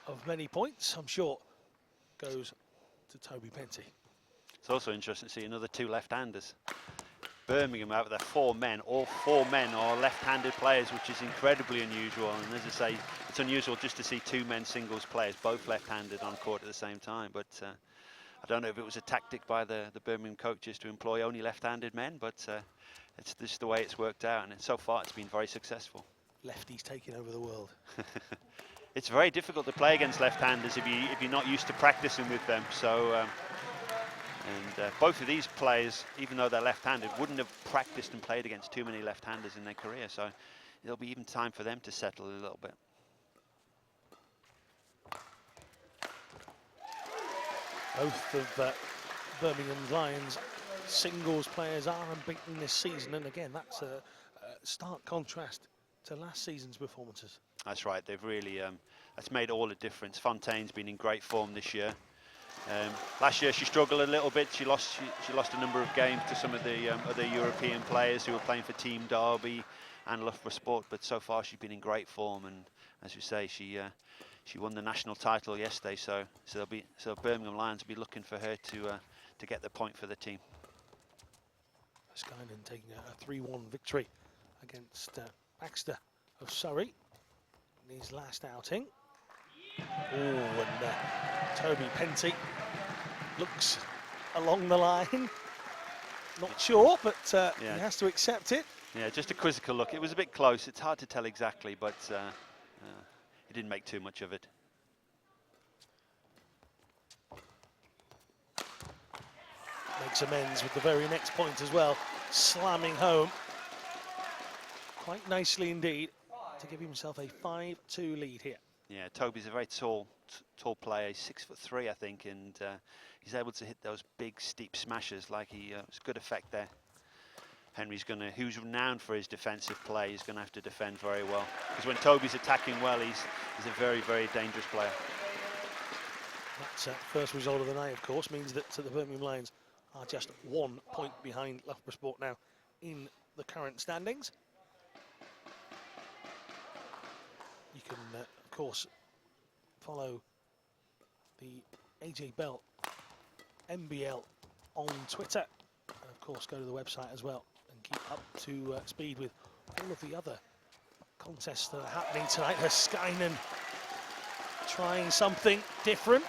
of many points, I'm sure, goes to Toby Penty. It's also interesting to see another 2 left-handers. Birmingham, out of their 4 men, all 4 men are left-handed players, which is incredibly unusual. And as I say, it's unusual just to see 2 men singles players, both left-handed on court at the same time. But I don't know if it was a tactic by the Birmingham coaches to employ only left-handed men, but it's just the way it's worked out, and so far it's been very successful. Lefties taking over the world. It's very difficult to play against left-handers if you're not used to practicing with them. So, both of these players, even though they're left-handed, wouldn't have practiced and played against too many left-handers in their career. So it'll be even time for them to settle a little bit. Both of Birmingham Lions singles players are unbeaten this season, and again, that's a stark contrast to last season's performances. That's right. They've really that's made all the difference. Fontaine's been in great form this year. Last year she struggled a little bit. She lost a number of games to some of the other European players who were playing for Team Derby and Loughborough Sport. But so far she's been in great form, and as you say, she won the national title yesterday. So Birmingham Lions will be looking for her to get the point for the team. Skynan taking a 3-1 victory against Baxter of Surrey in his last outing. Oh, and Toby Penty looks along the line. Not sure, but yeah. he has to accept it. Yeah, just a quizzical look. It was a bit close. It's hard to tell exactly, but he didn't make too much of it. Makes amends with the very next point as well, slamming home quite nicely indeed to give himself a 5-2 lead here. Yeah, Toby's a very tall player. He's 6'3", I think, and he's able to hit those big, steep smashes. Like it's good effect there. Henry's who's renowned for his defensive play, he's gonna have to defend very well, because when Toby's attacking well, he's a very, very dangerous player. That first result of the night, of course, means that the Birmingham Lions are just 1 point behind Loughborough Sport now in the current standings. You can, of course, follow the AJ Bell MBL on Twitter, and of course go to the website as well and keep up to speed with all of the other contests that are happening tonight. Skynan trying something different,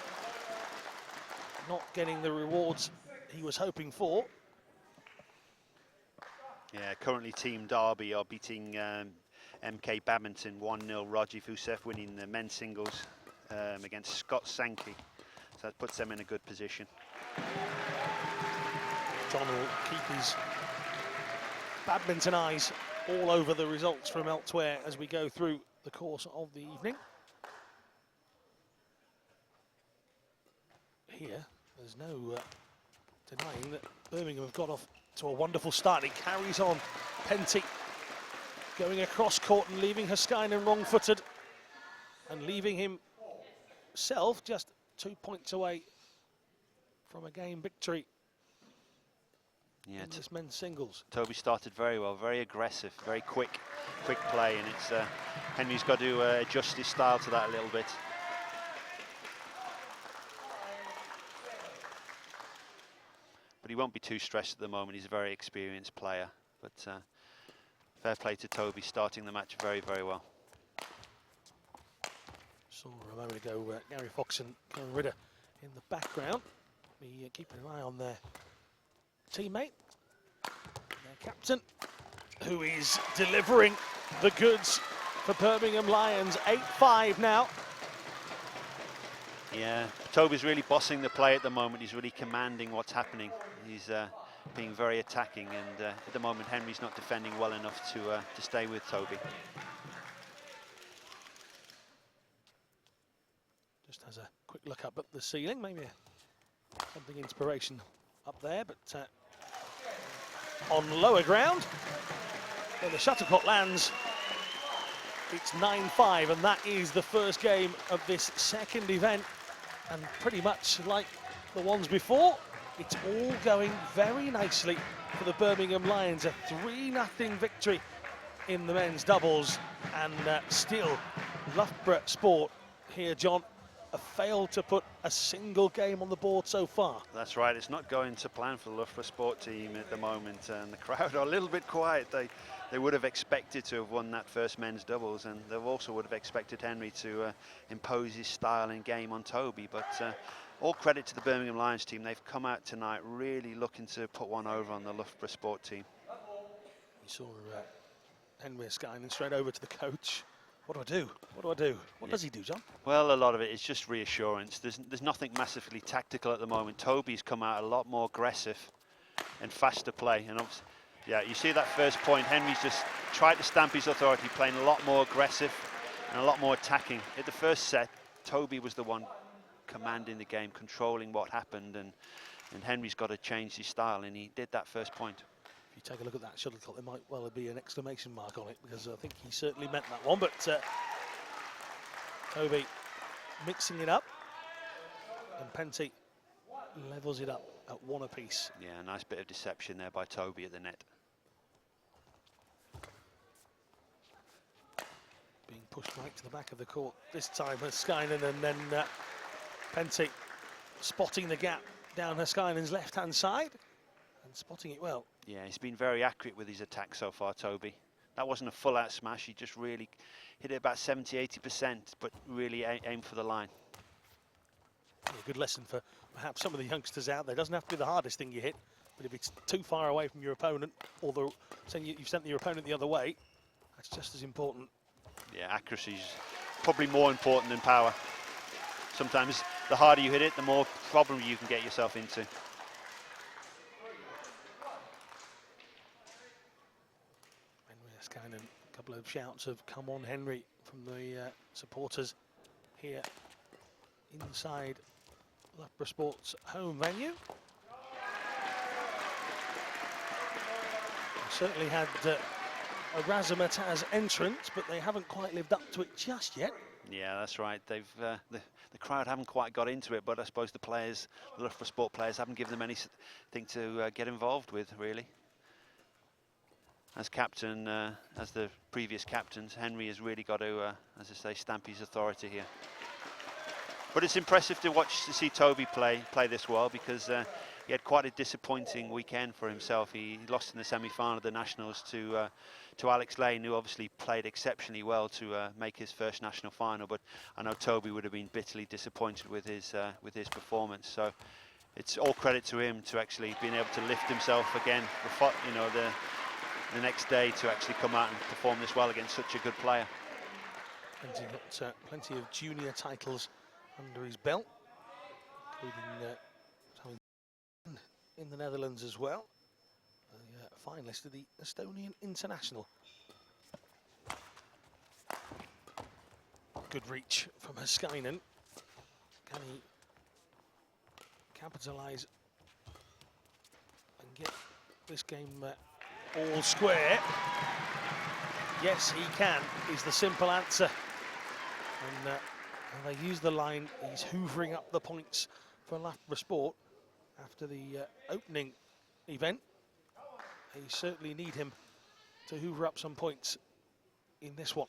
not getting the rewards he was hoping for. Yeah, currently Team Derby are beating MK Badminton 1-0. Rajiv Husef winning the men's singles against Scott Sankey. So that puts them in a good position. John will keep his badminton eyes all over the results from elsewhere as we go through the course of the evening. Here, there's no denying that Birmingham have got off to a wonderful start. It carries on. Penty going across court and leaving Haskainen wrong-footed and leaving himself just 2 points away from a game victory. Yeah, in this men's singles. Toby started very well, very aggressive, very quick play, and it's Henry's got to adjust his style to that a little bit. But he won't be too stressed at the moment. He's a very experienced player. But fair play to Toby, starting the match very, very well. Saw a moment ago Gary Fox and Karen Ridder in the background. Be keeping an eye on their teammate, their captain, who is delivering the goods for Birmingham Lions. 8-5 now. Yeah, Toby's really bossing the play at the moment. He's really commanding what's happening. He's being very attacking, and at the moment Henry's not defending well enough to stay with Toby. Just has a quick look up at the ceiling, maybe something inspiration up there, but on lower ground, when the shuttlecock lands, it's 9-5, and that is the first game of this second event. And pretty much like the ones before, it's all going very nicely for the Birmingham Lions. A 3-0 victory in the men's doubles, and still Loughborough Sport here, John, have failed to put a single game on the board so far. That's right, it's not going to plan for the Loughborough Sport team at the moment, and the crowd are a little bit quiet. They would have expected to have won that first men's doubles, and they also would have expected Henry to impose his style and game on Toby. But all credit to the Birmingham Lions team. They've come out tonight really looking to put one over on the Loughborough Sport team. You saw Henry Skynan straight over to the coach. What do I do? What do I do? What does he do, John? Well, a lot of it is just reassurance. There's nothing massively tactical at the moment. Toby's come out a lot more aggressive and faster play. And obviously, yeah, you see that first point, Henry's just tried to stamp his authority, playing a lot more aggressive and a lot more attacking. At the first set, Toby was the one commanding the game, controlling what happened, and And Henry's got to change his style, and he did that first point. If you take a look at that shuttlecock, there might well be an exclamation mark on it, because I think he certainly meant that one. But Toby mixing it up, and Penty levels it up at 1 apiece. Yeah, a nice bit of deception there by Toby at the net. Being pushed right to the back of the court this time, Herskainen, and then Penty spotting the gap down Herskainen's left-hand side and spotting it well. Yeah, he's been very accurate with his attack so far, Toby. That wasn't a full-out smash, he just really hit it about 70–80%, but really aimed for the line. A good lesson for perhaps some of the youngsters out there. It doesn't have to be the hardest thing you hit, but if it's too far away from your opponent, or you've sent your opponent the other way, that's just as important. Yeah, accuracy is probably more important than power. Sometimes the harder you hit it, the more problem you can get yourself into. Henry Herskainen, a couple of shouts of "Come on, Henry" from the supporters here inside Loughborough Sports' home venue. Certainly had a razzmatazz entrance, but they haven't quite lived up to it just yet. Yeah, that's right. They've the crowd haven't quite got into it, but I suppose the players, the Loughborough Sport players, haven't given them anything to get involved with, really. As captain, as the previous captains, Henry has really got to, as I say, stamp his authority here. But it's impressive to see Toby play this well, because he had quite a disappointing weekend for himself. He lost in the semi-final of the Nationals to Alex Lane, who obviously played exceptionally well to make his first national final. But I know Toby would have been bitterly disappointed with his performance. So it's all credit to him to actually being able to lift himself again. You know, the next day to actually come out and perform this well against such a good player. And he's got plenty of junior titles under his belt, including in the Netherlands as well. A finalist of the Estonian International. Good reach from Herskainen. Can he capitalise and get this game all square? Yes, he can, is the simple answer. And they use the line, he's hoovering up the points for Loughborough Sport after the opening event. They certainly need him to hoover up some points in this one.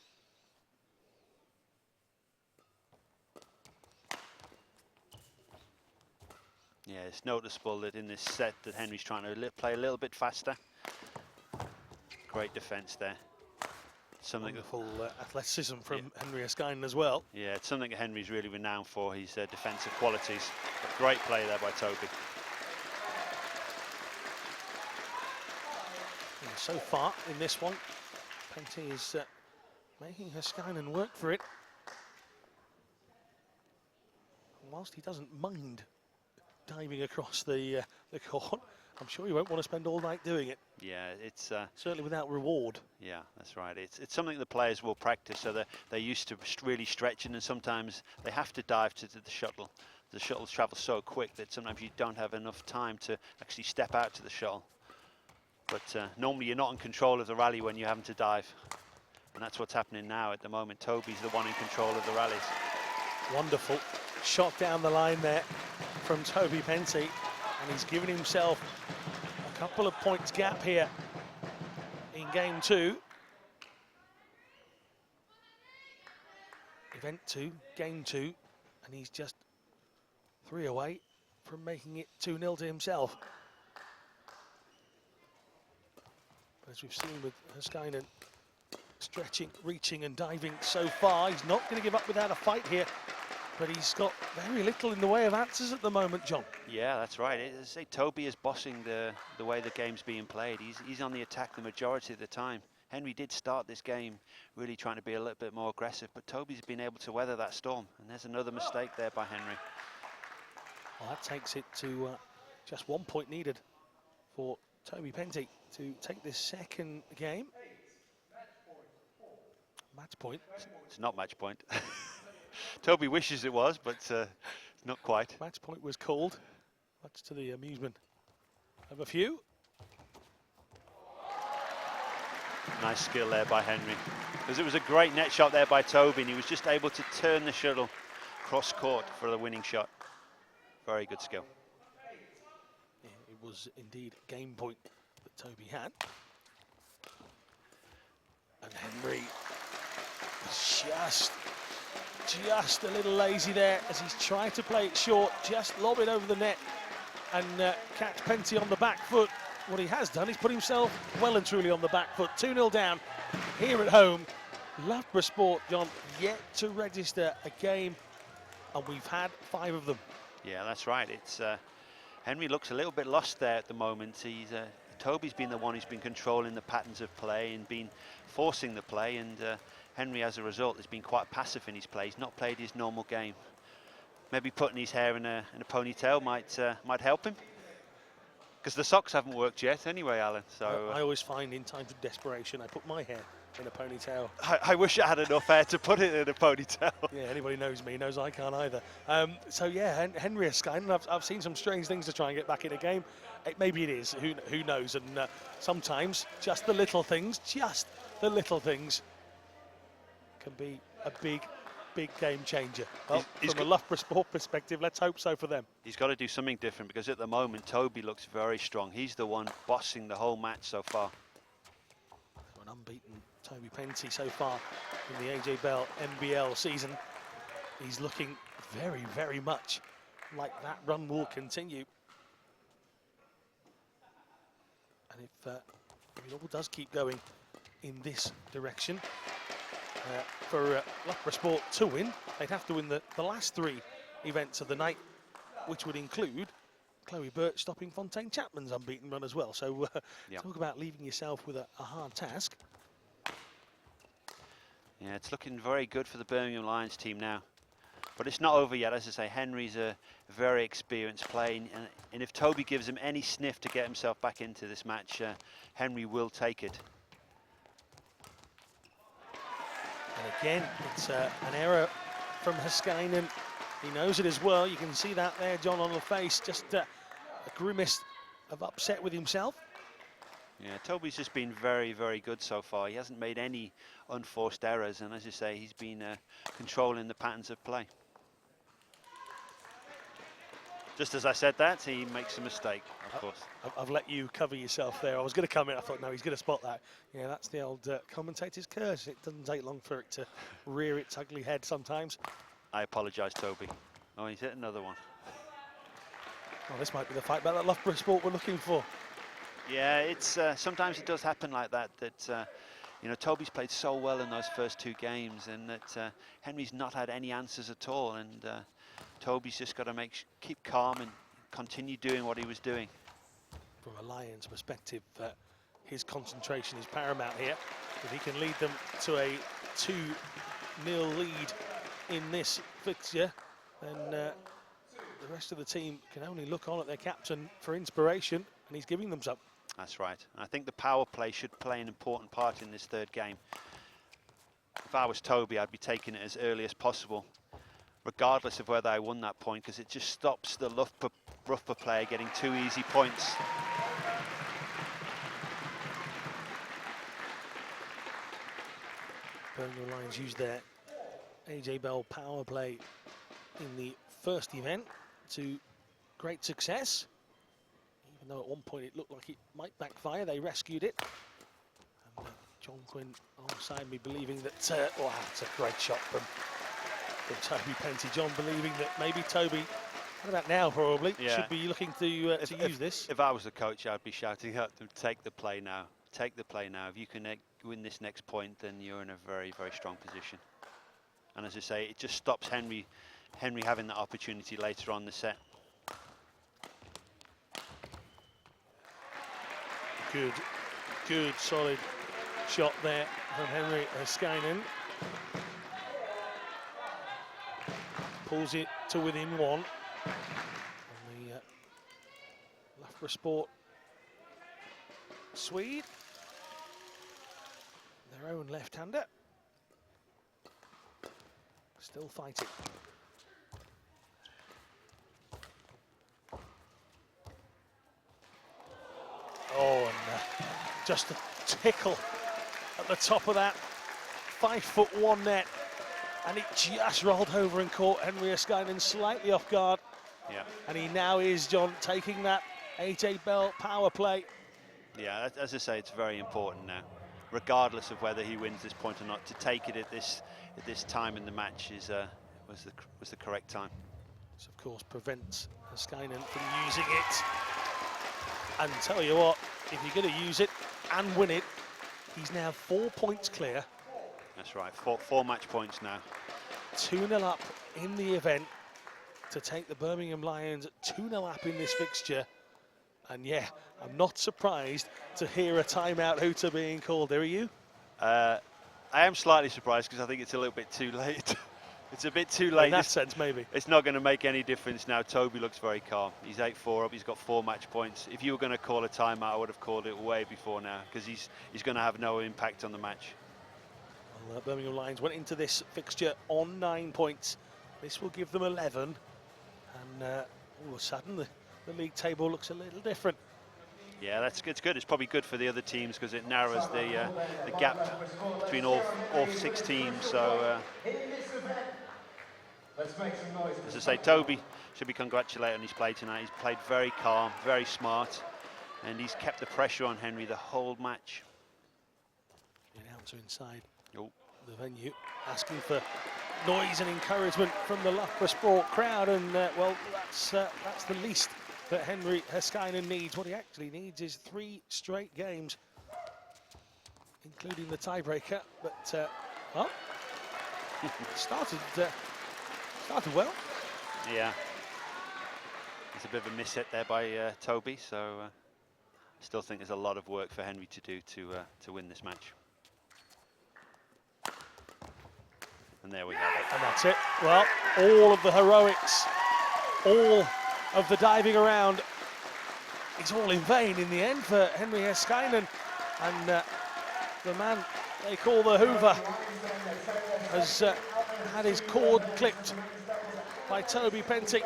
Yeah, it's noticeable that in this set that Henry's trying to play a little bit faster. Great defence there. Something wonderful athleticism from Henry Herskainen as well. Yeah, it's something that Henry's really renowned for, his defensive qualities. But great play there by Toby. And so far in this one, Penty is making Herskainen work for it. And whilst he doesn't mind diving across the court, I'm sure he won't want to spend all night doing it. Yeah, it's certainly without reward. Yeah, that's right. It's something the players will practice, so they're used to really stretching, and sometimes they have to dive to the shuttle. The shuttle travels so quick that sometimes you don't have enough time to actually step out to the shuttle. But normally you're not in control of the rally when you're having to dive, and that's what's happening now at the moment. Toby's the one in control of the rallies. Wonderful shot down the line there from Toby Penty. And he's given himself a couple of points gap here in game 2. Event 2, game 2, and he's just 3 away from making it 2-0 to himself. As we've seen with Herskainen stretching, reaching and diving so far, he's not going to give up without a fight here. But he's got very little in the way of answers at the moment, John. Yeah, that's right. As I say, Toby is bossing the way the game's being played. He's on the attack the majority of the time. Henry did start this game really trying to be a little bit more aggressive, but Toby's been able to weather that storm. And there's another mistake there by Henry. Well, that takes it to just 1 point needed for Toby Penty to take this second game. Match point. It's not match point. Toby wishes it was, but not quite. Match point was called. much to the amusement of a few. Nice skill there by Henry, because it was a great net shot there by Toby, and he was just able to turn the shuttle cross court for the winning shot. Very good skill. Yeah, it was indeed a game point that Toby had. And Henry was just a little lazy there as he's tried to play it short, just lob it over the net and catch Penty on the back foot. What he has done is put himself well and truly on the back foot. 2-0 down here at home. Loughborough Sport, John, yet to register a game, and we've had 5 of them. Yeah, that's right. It's Henry looks a little bit lost there at the moment. He's Toby's been the one who's been controlling the patterns of play and been forcing the play, and Henry, as a result, has been quite passive in his play. He's not played his normal game. Maybe putting his hair in a ponytail might help him, because the socks haven't worked yet anyway, Alan. So I always find in times of desperation I put my hair in a ponytail. I wish I had enough hair to put it in a ponytail. Yeah, anybody knows me knows I can't either. So yeah, Henry Escainen, I've seen some strange things to try and get back in a game. Maybe it is, who knows? And sometimes just the little things can be a big game changer. Well, from a Loughborough Sport perspective, let's hope so for them. He's got to do something different, because at the moment Toby looks very strong. He's the one bossing the whole match so far. An unbeaten Toby Penty so far in the AJ Bell NBL season. He's looking very much like that run will continue. And if it all does keep going in this direction, for Loughborough Sport to win, they'd have to win the last 3 events of the night, which would include Chloe Birch stopping Fontaine Chapman's unbeaten run as well. So talk about leaving yourself with a hard task. Yeah, it's looking very good for the Birmingham Lions team now. But it's not over yet. As I say, Henry's a very experienced player, and if Toby gives him any sniff to get himself back into this match, Henry will take it. And again, it's an error from Escainen. He knows it as well. You can see that there, John, on the face. Just a grimace of upset with himself. Yeah, Toby's just been very good so far. He hasn't made any unforced errors, and as you say, he's been controlling the patterns of play. Just as I said that, he makes a mistake, of course. I've let you cover yourself there. I was going to come in, I thought, no, he's going to spot that. Yeah, that's the old commentator's curse. It doesn't take long for it to rear its ugly head sometimes. I apologise, Toby. Oh, he's hit another one. Well, this might be the fight back that Loughborough Sport were looking for. Yeah, it's sometimes it does happen like that. You know, Toby's played so well in those first 2 games, and that Henry's not had any answers at all. And Toby's just got to keep calm and continue doing what he was doing. From a Lions perspective, his concentration is paramount here. If he can lead them to a 2-0 lead in this fixture, then the rest of the team can only look on at their captain for inspiration, and he's giving them some. That's right. I think the power play should play an important part in this 3rd game. If I was Toby, I'd be taking it as early as possible, regardless of whether I won that point, because it just stops the Loughborough player getting 2 easy points. Birmingham Lions used their AJ Bell power play in the first event to great success. Even though at one point it looked like it might backfire, they rescued it. And John Quinn alongside me believing that, wow, it's a great shot from Toby Penty. John believing that maybe Toby, what about now probably, should be looking to use this. If I was the coach, I'd be shouting at them, take the play now. Take the play now. If you can win this next point, then you're in a very strong position. And as I say, it just stops Henry having that opportunity later on in the set. Good solid shot there from Henry Escainen. Pulls it to within 1. And the Loughborough Sport Swede, their own left-hander, still fighting. just a tickle at the top of that 5'1" net, and it just rolled over and caught Henry Heiskainen slightly off guard. Yeah. And he now is, John, taking that AJ Bell power play. Yeah, as I say, it's very important now, regardless of whether he wins this point or not. To take it at this time in the match was the correct time. This, of course, prevents Heiskainen from using it. And tell you what, if you're going to use it and win it, he's now 4 points clear. That's right, four match points now. 2-0 up in the event to take the Birmingham Lions 2-0 up in this fixture. And yeah, I'm not surprised to hear a timeout hooter being called. Are you? I am slightly surprised because I think it's a little bit too late. It's a bit too late. In that sense, maybe. It's not going to make any difference now. Toby looks very calm. He's 8-4 up. He's got 4 match points. If you were going to call a timeout, I would have called it way before now because he's going to have no impact on the match. Well, Birmingham Lions went into this fixture on 9 points. This will give them 11. And all of a sudden, the league table looks a little different. Yeah, it's good. It's probably good for the other teams because it narrows the gap between all 6 teams. So, as I say, Toby should be congratulated on his play tonight. He's played very calm, very smart, and he's kept the pressure on Henry the whole match. The announcer inside Oh. the venue asking for noise and encouragement from the Loughborough Sport crowd, and well, that's the least that Henry Heiskainen needs. What he actually needs is 3 straight games, including the tiebreaker. But well, started well. Yeah. There's a bit of a miss hit there by Toby, so I still think there's a lot of work for Henry to do to win this match. And there we have it. And that's it. Well, all of the heroics, all of the diving around, it's all in vain in the end for Henry Heiskainen. And the man they call the Hoover has had his cord clipped by Toby Penty.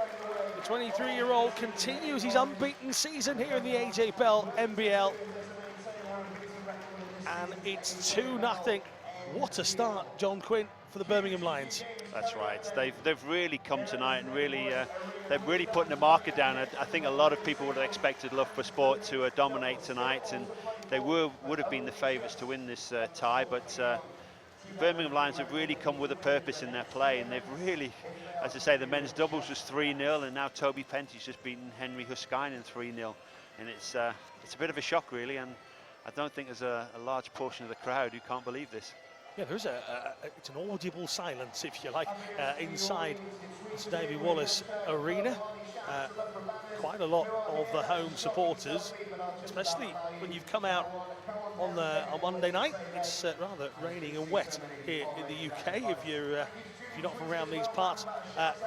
The 23-year-old continues his unbeaten season here in the AJ Bell NBL. And it's 2-0. What a start, John Quinn, for the Birmingham Lions. That's right. They've really come tonight and really they've really put the marker down. I think a lot of people would have expected Loughborough Sport to dominate tonight, and they would have been the favourites to win this tie. But Birmingham Lions have really come with a purpose in their play, and they've really, as I say, the men's doubles was 3-0, and now Toby Penty's just beaten Henry Heiskainen 3-0, and it's a bit of a shock really, and I don't think there's a large portion of the crowd who can't believe this. Yeah, there's it's an audible silence, if you like, inside this Davy Wallace arena. Quite a lot of the home supporters, especially when you've come out on Monday night. It's rather raining and wet here in the UK. If you're not from around these parts,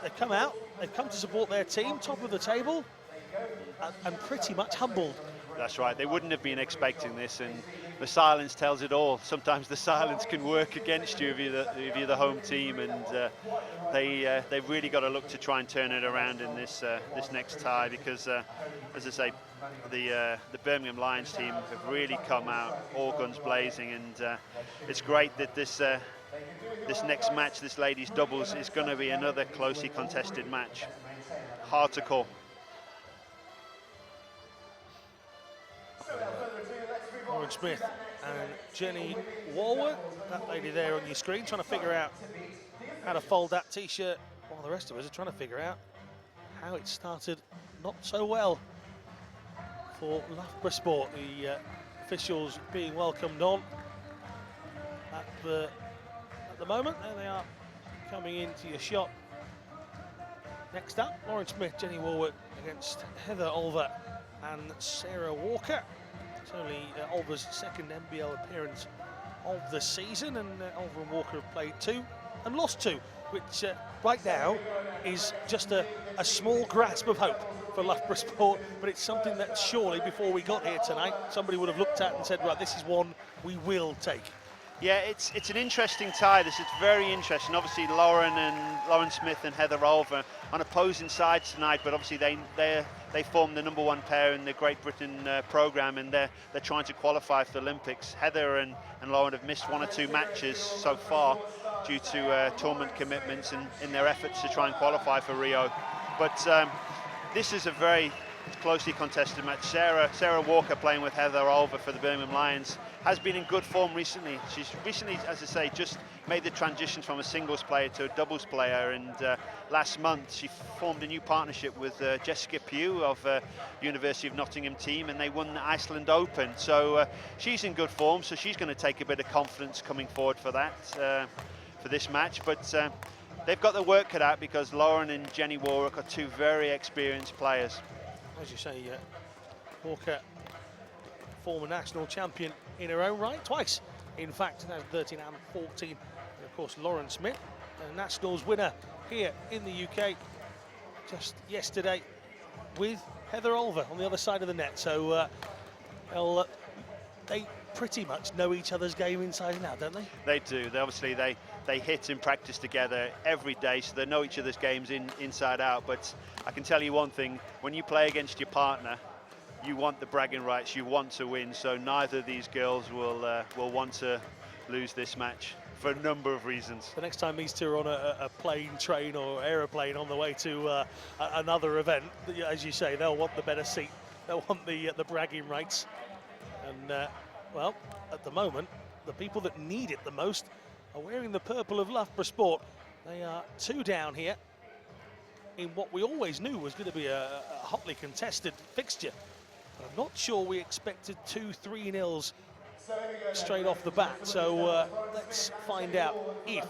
they've come out. They've come to support their team, top of the table, and pretty much humbled. That's right. They wouldn't have been expecting this, and the silence tells it all. Sometimes the silence can work against you if you're the home team, and they've really got to look to try and turn it around in this next tie, because as I say, the Birmingham Lions team have really come out all guns blazing, and it's great that this next match, this ladies doubles, is going to be another closely contested match. Hard to call. Lauren Smith and Jenny Walworth, that lady there on your screen, trying to figure out how to fold that t-shirt, while the rest of us are trying to figure out how it started not so well for Loughborough Sport. The officials being welcomed on at the moment. There they are, coming into your shot. Next up, Lauren Smith, Jenny Walworth against Heather Olver and Sarah Walker. It's only Olver's second NBL appearance of the season, and Olver and Walker have played 2 and lost 2, which right now is just a small grasp of hope for Loughborough Sport, but it's something that surely before we got here tonight somebody would have looked at and said, right, this is one we will take. Yeah, it's an interesting tie. This is very interesting. Obviously, Lauren Smith and Heather Olver on opposing sides tonight, but obviously they're they form the #1 pair in the Great Britain programme, and they're trying to qualify for the Olympics. Heather and Lauren have missed 1 or 2 matches so far due to tournament commitments and in their efforts to try and qualify for Rio. But this is a very closely contested match. Sarah Walker, playing with Heather Olver for the Birmingham Lions, has been in good form recently. She's recently, as I say, just made the transition from a singles player to a doubles player, and last month she formed a new partnership with Jessica Pugh of University of Nottingham team, and they won the Iceland Open. So she's in good form, so she's going to take a bit of confidence coming forward for that, for this match. But they've got their work cut out, because Lauren and Jenny Warwick are 2 very experienced players. As you say, Walker, former national champion in her own right, twice. In fact, 2013 and 14. And of course, Lauren Smith, the Nationals winner here in the UK just yesterday, with Heather Olver on the other side of the net. So they pretty much know each other's game inside and out, don't they? They do. They hit and practice together every day, so they know each other's games inside out. But I can tell you one thing: when you play against your partner, you want the bragging rights, you want to win. So neither of these girls will want to lose this match for a number of reasons. The next time these two are on a plane, train or aeroplane on the way to another event, as you say, they'll want the better seat. They'll want the bragging rights. And well, at the moment, the people that need it the most are wearing the purple of Loughborough Sport. They are 2 down here in what we always knew was going to be a hotly contested fixture. But I'm not sure we expected 2-3-0s straight off the bat. So let's find out if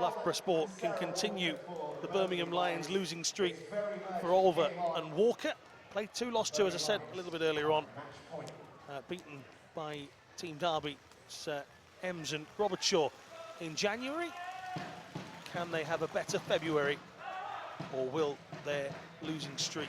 Loughborough Sport can continue the Birmingham Lions losing streak for Olver and Walker. Played 2, lost 2, as I said a little bit earlier on. Beaten by Team Derby, Ems and Robertshaw in January. Can they have a better February, or will their losing streak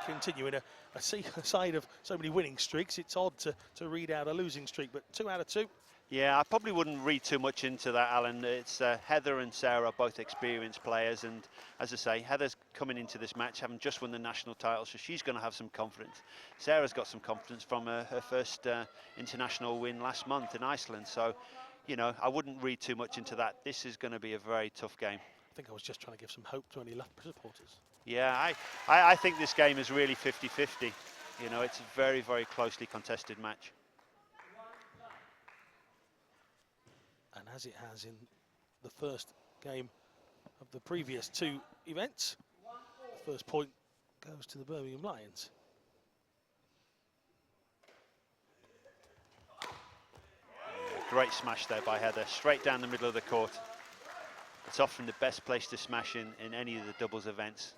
continue? In a side of so many winning streaks, it's odd to read out a losing streak, but 2 out of 2. Yeah, I probably wouldn't read too much into that, Alan. It's Heather and Sarah are both experienced players, and as I say, Heather's coming into this match having just won the national title, so she's going to have some confidence. Sarah's got some confidence from her first international win last month in Iceland, so, you know, I wouldn't read too much into that. This is going to be a very tough game. I think I was just trying to give some hope to any Loughborough supporters. Yeah, I think this game is really 50-50. You know, it's a very, very closely contested match. And as it has in the first game of the previous 2 events, the first point goes to the Birmingham Lions. Great smash there by Heather, straight down the middle of the court. It's often the best place to smash in any of the doubles events.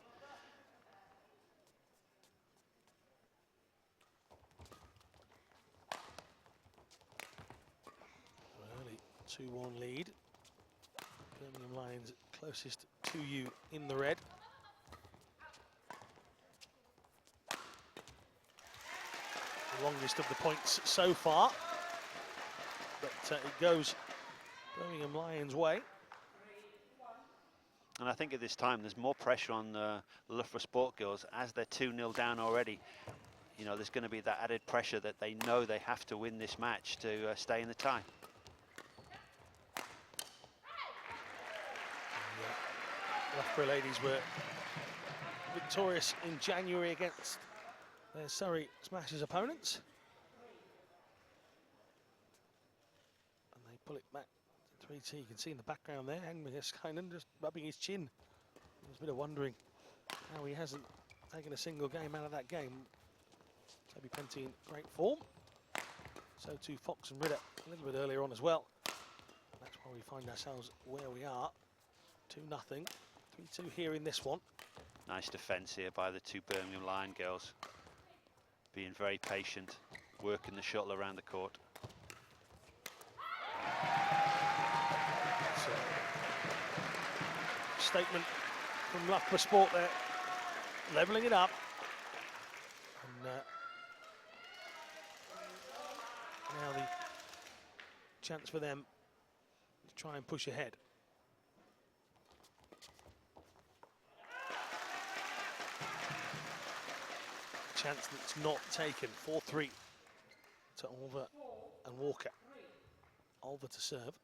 Early 2-1 lead. Birmingham Lions closest to you in the red. The longest of the points so far, but it goes Birmingham Lions' way. And I think at this time there's more pressure on the Loughborough Sport girls as they're 2-0 down already. You know, there's going to be that added pressure that they know they have to win this match to stay in the tie. Loughborough ladies were victorious in January against their Surrey Smashers opponents. And they pull it back to 3-2. You can see in the background there, Henry Heskainen just rubbing his chin. There's a bit of wondering how he hasn't taken a single game out of that game. Toby Penty in great form. So too Fox and Ridder a little bit earlier on as well. That's why we find ourselves where we are. 2-0. 3-2 here in this one. Nice defence here by the 2 Birmingham Lion girls. Being very patient, working the shuttle around the court. So, statement from Loughborough Sport there, levelling it up. And now the chance for them to try and push ahead. chance that's not taken. 4-3 to Olver and Walker. Olver to serve.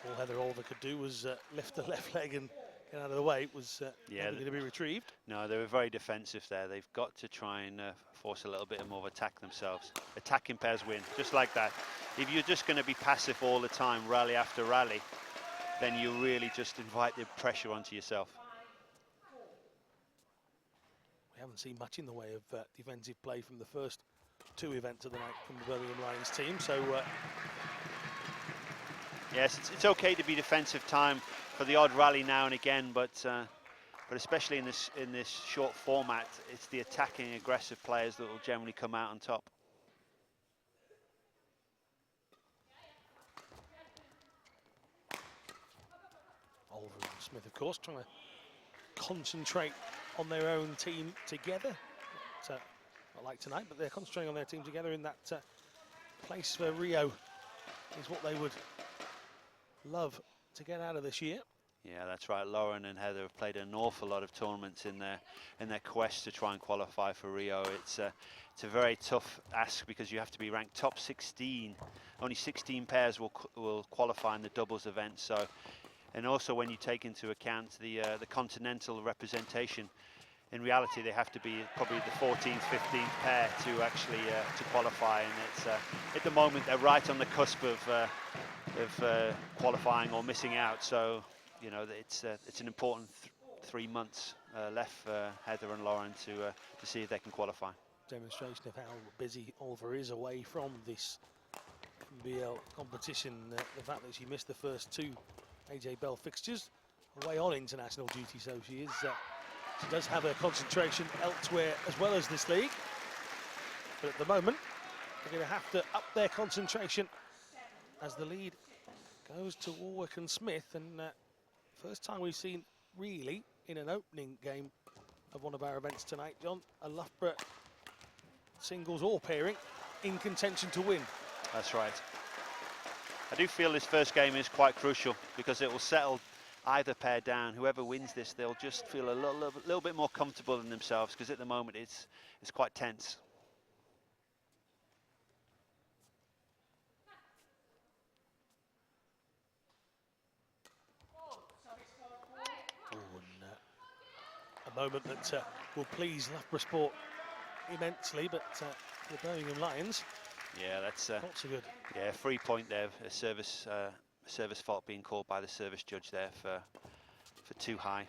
All Heather Olver could do was lift the left leg and get out of the way. It was never going to be retrieved. No, they were very defensive there. They've got to try and force a little bit more of attack themselves. Attacking pairs win, just like that. If you're just going to be passive all the time, rally after rally, then you really just invite the pressure onto yourself. We haven't seen much in the way of defensive play from the first two events of the night from the Birmingham Lions team. So. Yes, it's okay to be defensive time for the odd rally now and again, but especially in this short format, it's the attacking, aggressive players that will generally come out on top. Olver and Smith, of course, trying to concentrate on their own team together. Not like tonight, but they're concentrating on their team together in that place for Rio is what they would love to get out of this year. Yeah, that's right. Lauren and Heather have played an awful lot of tournaments in their quest to try and qualify for Rio. It's a very tough ask because you have to be ranked top 16. Only 16 pairs will qualify in the doubles event. So, and also when you take into account the continental representation, in reality they have to be probably the 14th, 15th pair to actually to qualify. And it's at the moment they're right on the cusp of qualifying or missing out, so you know it's an important 3 months left for Heather and Lauren to see if they can qualify. Demonstration of how busy Olver is away from this BL competition. The fact that she missed the first two AJ Bell fixtures, away on international duty, so she does have her concentration elsewhere as well as this league. But at the moment, they're going to have to up their concentration as the lead goes to Warwick and Smith, and first time we've seen really in an opening game of one of our events tonight, John, a Loughborough singles or pairing in contention to win. That's right. I do feel this first game is quite crucial because it will settle either pair down. Whoever wins this, they'll just feel a little bit more comfortable in themselves, because at the moment it's quite tense. A moment that will please Loughborough Sport immensely, but the Birmingham Lions, yeah, that's not so good. Yeah, 3 point there, a service fault being called by the service judge there for too high.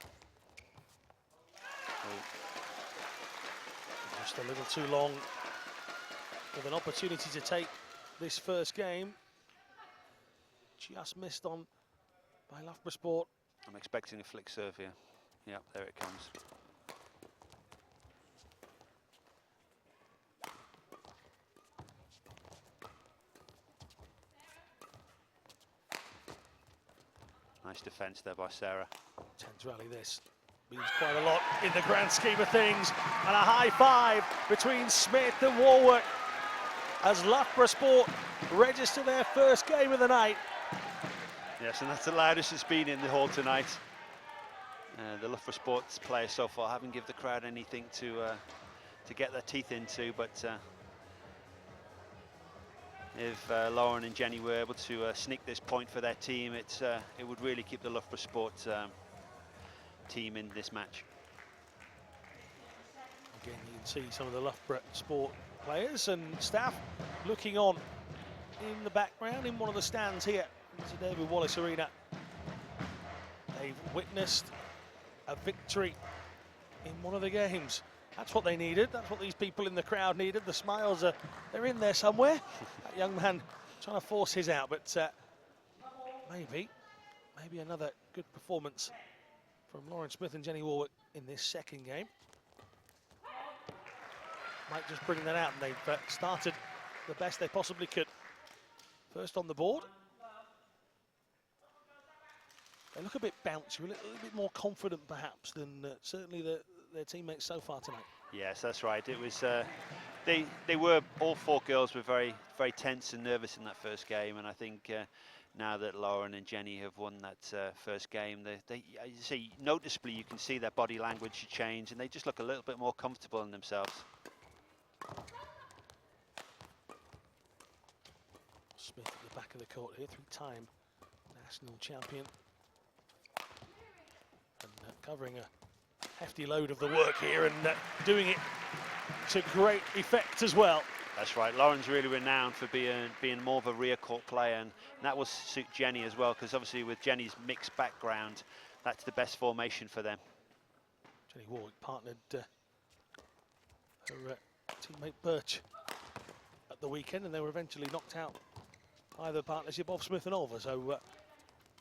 Just a little too long with an opportunity to take this first game. Just missed on by Loughborough Sport. I'm expecting a flick serve here. Yeah, there it comes. Nice defence there by Sarah. Tense rally this. Means quite a lot in the grand scheme of things. And a high five between Smith and Warwick as Loughborough Sport register their first game of the night. Yes, and that's the loudest it's been in the hall tonight. The Loughborough Sports players so far haven't given the crowd anything to get their teeth into, but if Lauren and Jenny were able to sneak this point for their team, it would really keep the Loughborough Sports team in this match. Again, you can see some of the Loughborough Sport players and staff looking on in the background in one of the stands here in Sir David Wallace Arena. They've witnessed a victory in one of the games. That's what they needed. That's what these people in the crowd needed. The smiles they're in there somewhere. That young man trying to force his out, but maybe another good performance from Lauren Smith and Jenny Warwick in this second game. Might just bring that out, and they've started the best they possibly could. First on the board. They look a bit bouncy, a little bit more confident perhaps than certainly their teammates so far tonight. Yes, that's right. It was They were, all four girls were very tense and nervous in that first game, and I think now that Lauren and Jenny have won that first game, you see, noticeably you can see their body language change, and they just look a little bit more comfortable in themselves. Smith at the back of the court here, three-time national champion, and covering a hefty load of the work here, and doing it to great effect as well. That's right. Lauren's really renowned for being more of a rear court player, and that will suit Jenny as well, because obviously with Jenny's mixed background, that's the best formation for them. Jenny Warwick partnered her teammate Birch at the weekend, and they were eventually knocked out by the partnership of Smith and Oliver, so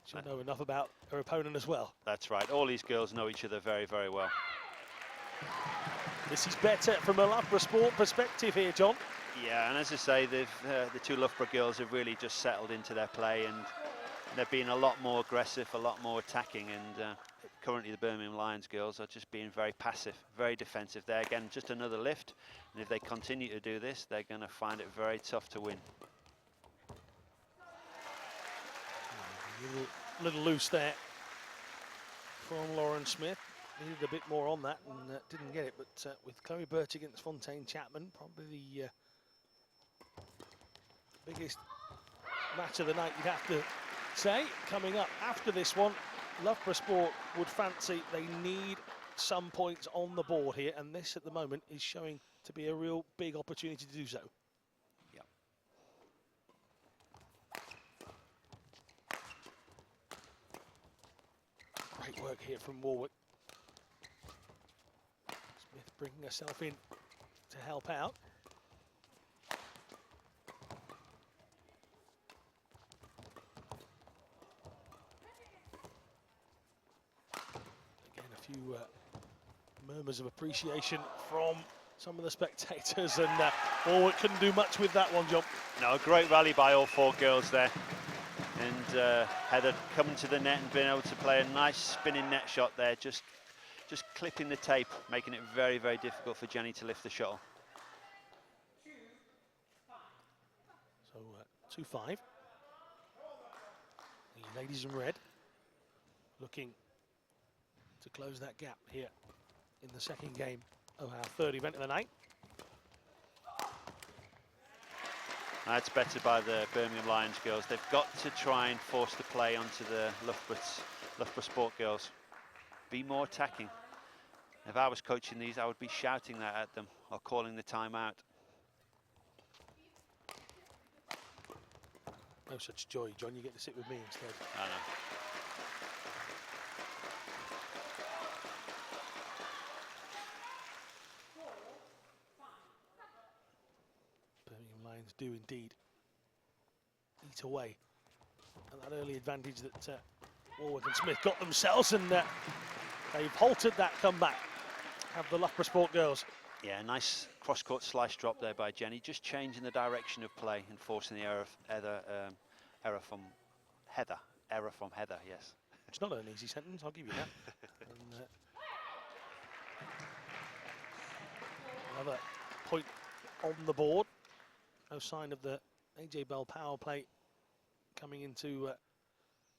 she'll know enough about her opponent as well. That's right. All these girls know each other very, very well. This is better from a Loughborough sport perspective here, John. Yeah, and as I say, the two Loughborough girls have really just settled into their play, and they're being a lot more aggressive, a lot more attacking, and currently the Birmingham Lions girls are just being very passive, very defensive. There again, just another lift, and if they continue to do this, they're going to find it very tough to win. Little loose there from Lauren Smith. Needed a bit more on that and didn't get it, but with Chloe Birch against Fontaine Chapman, probably the biggest match of the night, you'd have to say. Coming up after this one, Loughborough Sport would fancy they need some points on the board here, and this at the moment is showing to be a real big opportunity to do so. Yeah. Great work here from Warwick. Smith bringing herself in to help out. Again, a few murmurs of appreciation from some of the spectators, and Warwick couldn't do much with that one, John. No, a great rally by all four girls there. And Heather coming to the net and being able to play a nice spinning net shot there, just clipping the tape, making it very, very difficult for Jenny to lift the shuttle. So 2-5. The ladies in red looking to close that gap here in the second game of our third event of the night. That's better by the Birmingham Lions girls. They've got to try and force the play onto the Loughborough Sport girls. Be more attacking. If I was coaching these, I would be shouting that at them or calling the timeout. No such joy, John. You get to sit with me instead. I know. Birmingham Lions do indeed eat away at that early advantage that Warwick and Smith got themselves, and they've halted that comeback, have the Loughborough Sport girls. Yeah, nice cross-court slice drop there by Jenny, just changing the direction of play and forcing the error from Heather. Error from Heather, yes. It's not an easy sentence, I'll give you that. And, another point on the board. No sign of the AJ Bell power play coming into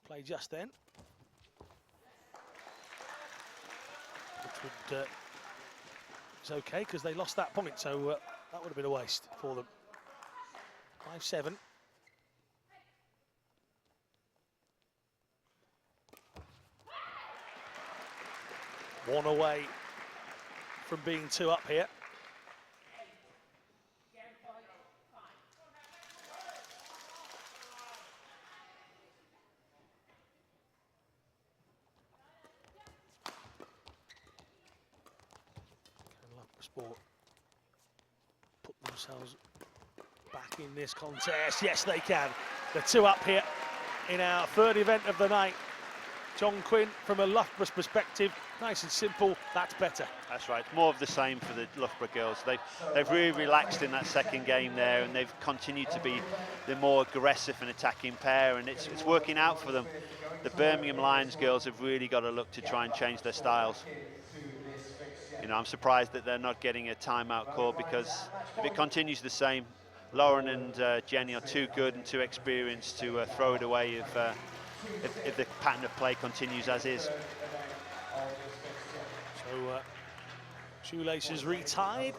play just then. Which would is okay, because they lost that point, so that would have been a waste for them. 5-7. One away from being two up here. Sport put themselves back in this contest. Yes, they can. The two up here in our third event of the night. John Quinn, from a Loughborough perspective, nice and simple, that's better. That's right, more of the same for the Loughborough girls. They've really relaxed in that second game there, and they've continued to be the more aggressive and attacking pair, and it's working out for them. The Birmingham Lions girls have really got to look to try and change their styles. you know, I'm surprised that they're not getting a timeout call, because if it continues the same, Lauren and Jenny are too good and too experienced to throw it away if the pattern of play continues as is. So shoelaces retied,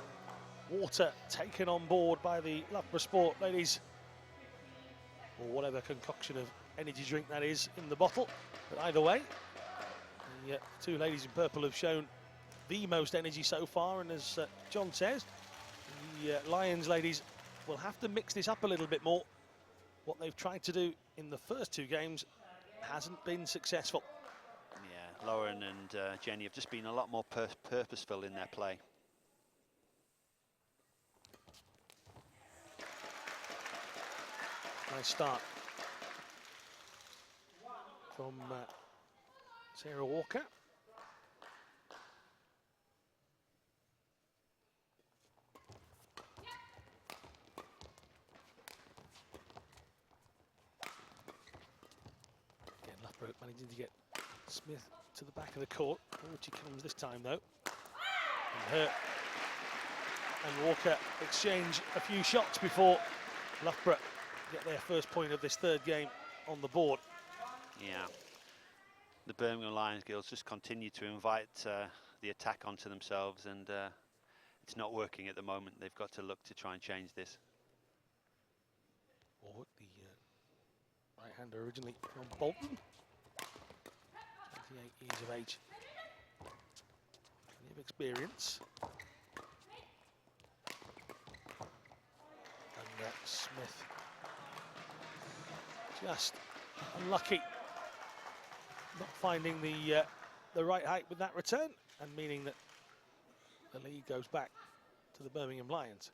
water taken on board by the Loughborough Sport ladies, or whatever concoction of energy drink that is in the bottle. But either way, the two ladies in purple have shown the most energy so far, and as John says, the Lions ladies will have to mix this up a little bit more. What they've tried to do in the first two games hasn't been successful. Yeah, Lauren and Jenny have just been a lot more purposeful in their play. Nice start from Sarah Walker. Again, Loughborough managing to get Smith to the back of the court. Oh, she comes this time though. And her and Walker exchange a few shots before Loughborough get their first point of this third game on the board. Yeah, the Birmingham Lions girls just continue to invite the attack onto themselves, and it's not working at the moment. They've got to look to try and change this. Or the right-hander originally from Bolton, 28 years of age, plenty of experience. And Smith just unlucky, not finding the right height with that return, and meaning that the lead goes back to the Birmingham Lions.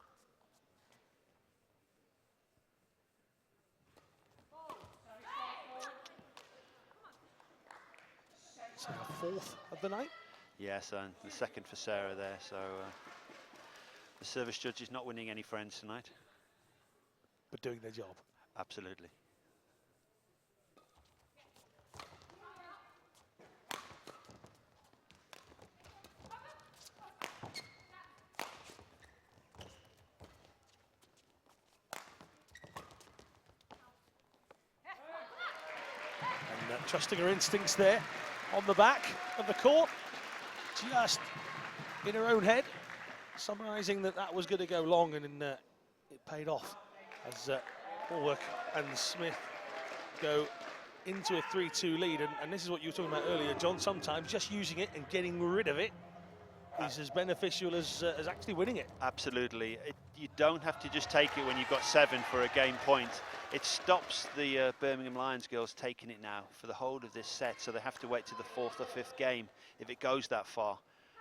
So the fourth of the night. Yes, and the second for Sarah there. So the service judge is not winning any friends tonight. But doing their job. Absolutely. And trusting her instincts there on the back of the court, just in her own head, summarising that was going to go long, and it paid off as Bulwark and Smith go into a 3-2 lead. And this is what you were talking about earlier, John. Sometimes just using it and getting rid of it is as beneficial as actually winning it. Absolutely. You don't have to just take it when you've got 7 for a game point. It stops the Birmingham Lions girls taking it now for the whole of this set, so they have to wait to the 4th or 5th game if it goes that far.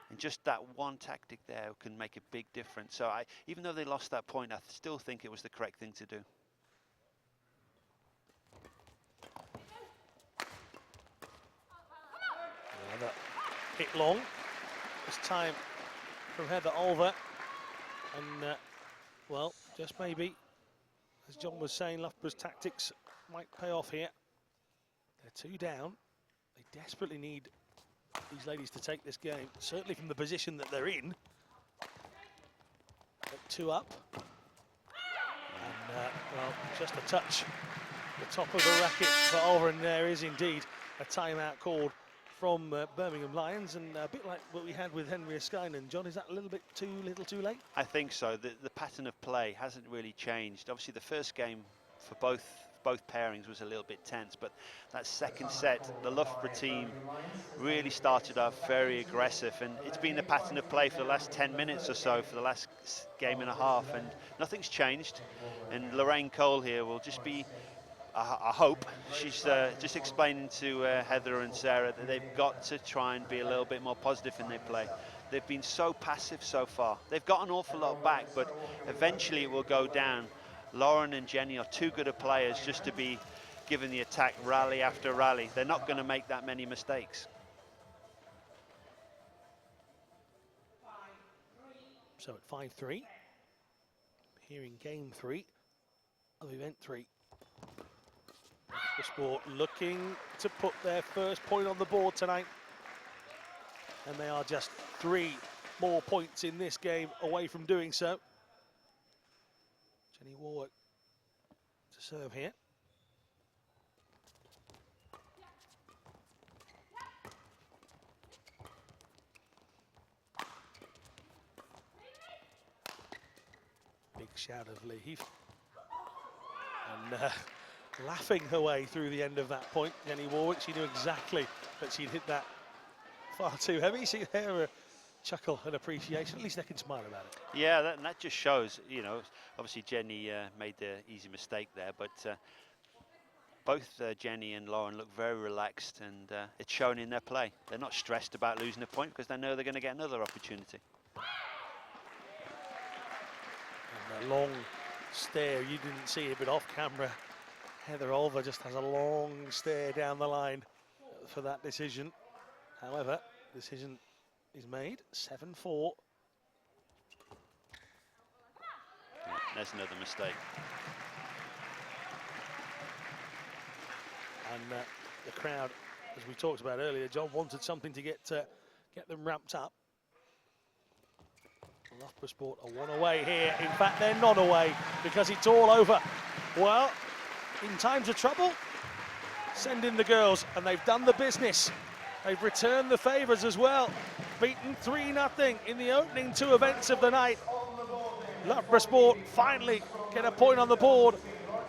And just that one tactic there can make a big difference. So even though they lost that point, I still think it was the correct thing to do. Another hit long. This time from Heather Olver. And, well, just maybe, as John was saying, Loughborough's tactics might pay off here. They're 2 down. They desperately need these ladies to take this game, certainly from the position that they're in. But 2 up. And, well, just a touch. The top of the racket for Olver, and there is indeed a timeout called from Birmingham Lions, and a bit like what we had with Henry Askainen. John, is that a little bit too too late? I think so. The pattern of play hasn't really changed. Obviously, the first game for both pairings was a little bit tense, but that second set, the Loughborough team really started off very aggressive, and it's been a pattern of play for the last 10 minutes or so, for the last game and a half, and nothing's changed. And Lorraine Cole here will just be, I hope, she's just explaining to Heather and Sarah that they've got to try and be a little bit more positive in their play. They've been so passive so far. They've got an awful lot back, but eventually it will go down. Lauren and Jenny are too good of players just to be giving the attack rally after rally. They're not going to make that many mistakes. So at 5-3, here in game 3 of event 3. The Sport looking to put their first point on the board tonight. And they are just 3 more points in this game away from doing so. Jenny Warwick to serve here. Big shout of Leaf. And laughing her way through the end of that point, Jenny Warwick. She knew exactly that she'd hit that far too heavy. See her chuckle and appreciation. At least they can smile about it. Yeah, that just shows, you know, obviously Jenny made the easy mistake there, but both Jenny and Lauren look very relaxed, and it's shown in their play. They're not stressed about losing a point because they know they're going to get another opportunity. And a long stare, you didn't see it, but off camera, Heather Olver just has a long stare down the line for that decision. However, decision is made, 7-4. There's another mistake. And the crowd, as we talked about earlier, John wanted something to get them ramped up. Loughborough Sport are one away here. In fact, they're not away because it's all over. Well, in times of trouble, send in the girls, and they've done the business. They've returned the favours as well. Beaten 3-0 in the opening 2 events of the night. Loughborough Sport finally get a point on the board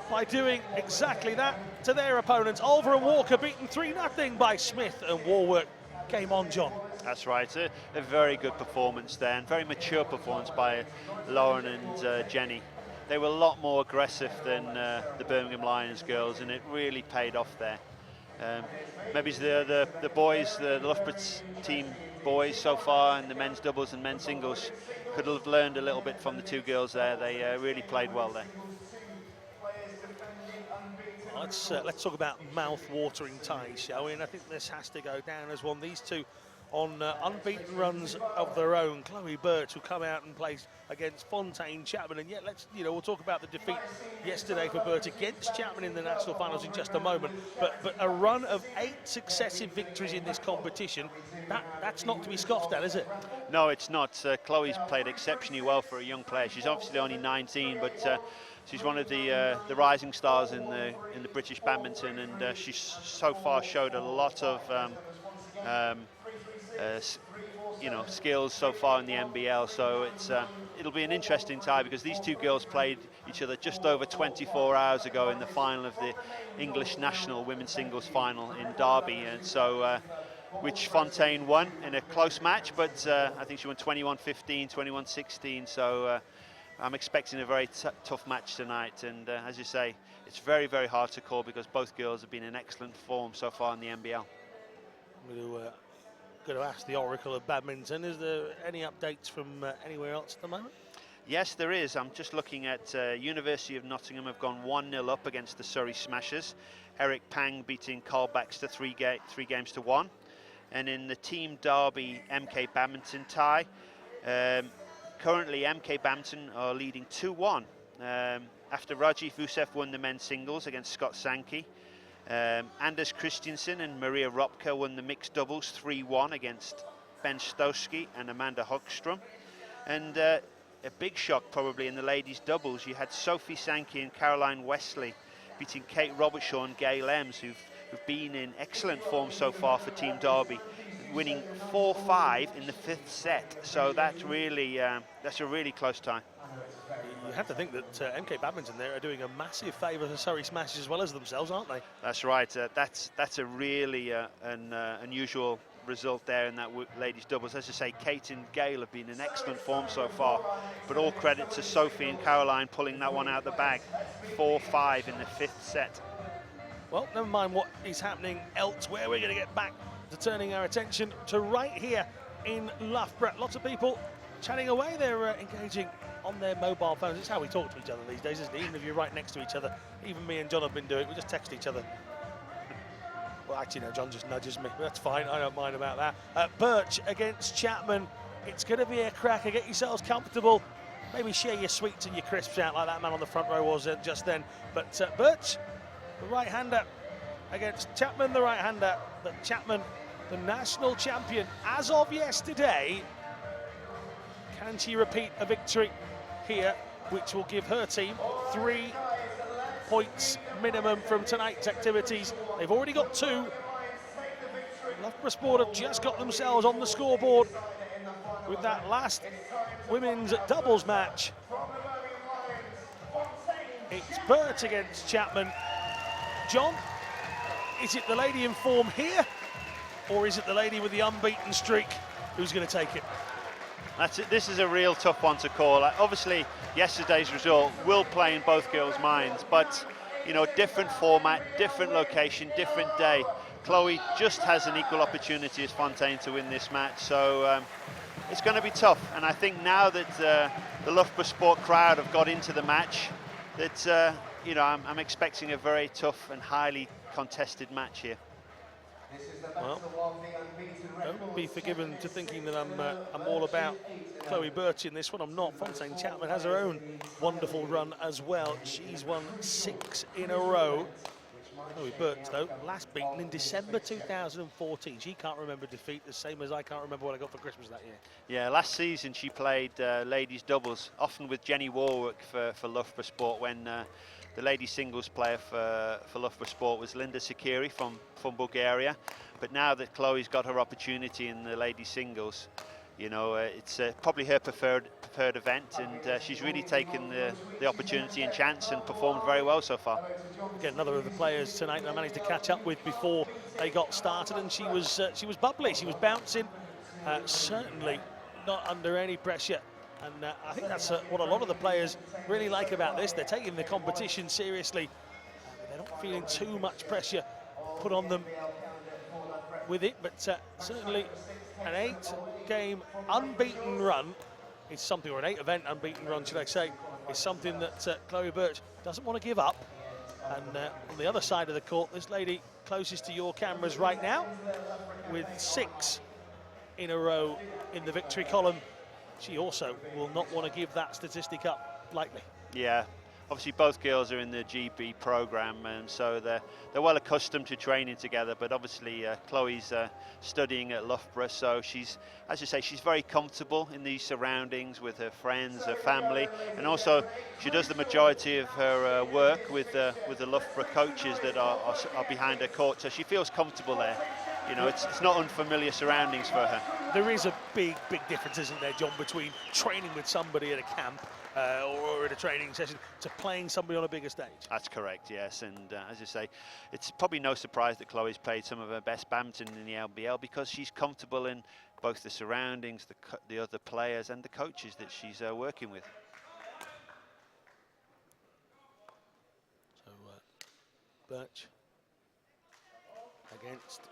by doing exactly that to their opponents. Olver and Walker beaten 3-0 by Smith and Warwick. Game on, John. That's right, a very good performance there, and very mature performance by Lauren and Jenny. They were a lot more aggressive than the Birmingham Lions girls, and it really paid off there. Maybe the boys, the Loughborough team boys so far, and the men's doubles and men's singles could have learned a little bit from the two girls there. They really played well there. Let's talk about mouth-watering ties, shall we? And I think this has to go down as one. These two on unbeaten runs of their own. Chloe Birch will come out and play against Fontaine Chapman, and yet we'll talk about the defeat yesterday for Birch against Chapman in the national finals in just a moment. But a run of 8 successive victories in this competition, that's not to be scoffed at, is it? No, it's not. Chloe's played exceptionally well for a young player. She's obviously only 19, but she's one of the rising stars in the British badminton, and she's so far showed a lot of skills so far in the NBL. So it'll be an interesting tie, because these two girls played each other just over 24 hours ago in the final of the English national women's singles final in Derby, and so which Fontaine won in a close match, but I think she won 21-15, 21-16. So I'm expecting a very tough match tonight, and as you say, it's very, very hard to call because both girls have been in excellent form so far in the NBL. We're going to ask the Oracle of Badminton, is there any updates from anywhere else at the moment? Yes, there is. I'm just looking at University of Nottingham have gone 1-0 up against the Surrey Smashers. Eric Pang beating Carl Baxter 3 games to 1. And in the Team Derby MK Badminton tie, currently MK Badminton are leading 2-1 after Rajiv Vusev won the men's singles against Scott Sankey. Anders Christiansen and Maria Ropka won the mixed doubles 3-1 against Ben Stowski and Amanda Hogstrom. And a big shock probably in the ladies doubles, you had Sophie Sankey and Caroline Wesley beating Kate Robertshaw and Gail Ems, who've been in excellent form so far for Team Derby, winning 4-5 in the 5th set. So that's a really close tie. You have to think that MK Badminton there are doing a massive favour to Surrey Smashers as well as themselves, aren't they? That's right. That's a really unusual result there in that ladies doubles. As I say, Kate and Gail have been in excellent form so far, but all credit to Sophie and Caroline pulling that one out of the bag. 4-5 in the 5th set. Well, never mind what is happening elsewhere. We're going to get back to turning our attention to right here in Loughborough. Lots of people chatting away. They're engaging on their mobile phones. It's how we talk to each other these days, isn't it? Even if you're right next to each other. Even me and John have been doing it. We just text each other. Well, actually, no, John just nudges me. That's fine. I don't mind about that. Birch against Chapman. It's going to be a cracker. Get yourselves comfortable. Maybe share your sweets and your crisps out like that man on the front row was just then. But Birch, the right-hander, against Chapman, the right-hander. But Chapman, the national champion, as of yesterday, Can she repeat a victory here, which will give her team 3 points minimum from tonight's activities? They've already got 2. Loughborough Sport have just got themselves on the scoreboard with that last women's doubles match. It's Burt against Chapman. John, is it the lady in form here, or is it the lady with the unbeaten streak who's going to take it? This is a real tough one to call. Obviously, yesterday's result will play in both girls' minds, but you know, different format, different location, different day. Chloe just has an equal opportunity as Fontaine to win this match, so it's going to be tough. And I think now that the Loughborough Sport crowd have got into the match, that you know, I'm expecting a very tough and highly contested match here. Well, don't be forgiven to thinking that I'm all about Chloe Birch in this one. I'm not. Fontaine Chapman has her own wonderful run as well. She's won 6 in a row. Chloe Birch, though, last beaten in December 2014. She can't remember defeat, the same as I can't remember what I got for Christmas that year. Yeah, last season she played ladies doubles, often with Jenny Warwick for Loughborough Sport, when the ladies singles player for Loughborough Sport was Linda Sakiri from Bulgaria. But now that Chloe's got her opportunity in the ladies singles, you know, it's probably her preferred event, and she's really taken the opportunity and chance and performed very well so far. Again, another of the players tonight I managed to catch up with before they got started, and she was bubbly, she was bouncing, certainly not under any pressure. And I think that's what a lot of the players really like about this. They're taking the competition seriously. They're not feeling too much pressure put on them with it, but certainly an 8-game unbeaten run is something, or an 8-event unbeaten run, should I say, is something that Chloe Birch doesn't want to give up. And on the other side of the court, this lady closest to your cameras right now, with 6 in a row in the victory column, she also will not want to give that statistic up lightly. Yeah, obviously both girls are in the GB program, and so they're well accustomed to training together. But obviously Chloe's studying at Loughborough, so she's, as you say, she's very comfortable in these surroundings with her friends, her family, and also she does the majority of her work with the Loughborough coaches that are behind her court, so she feels comfortable there. You know, it's not unfamiliar surroundings for her. There is a big difference, isn't there, John, between training with somebody at a camp or at a training session to playing somebody on a bigger stage? That's correct, yes. And as you say, it's probably no surprise that Chloe's played some of her best badminton in the LBL, because she's comfortable in both the surroundings, the other players, and the coaches that she's working with. So Birch against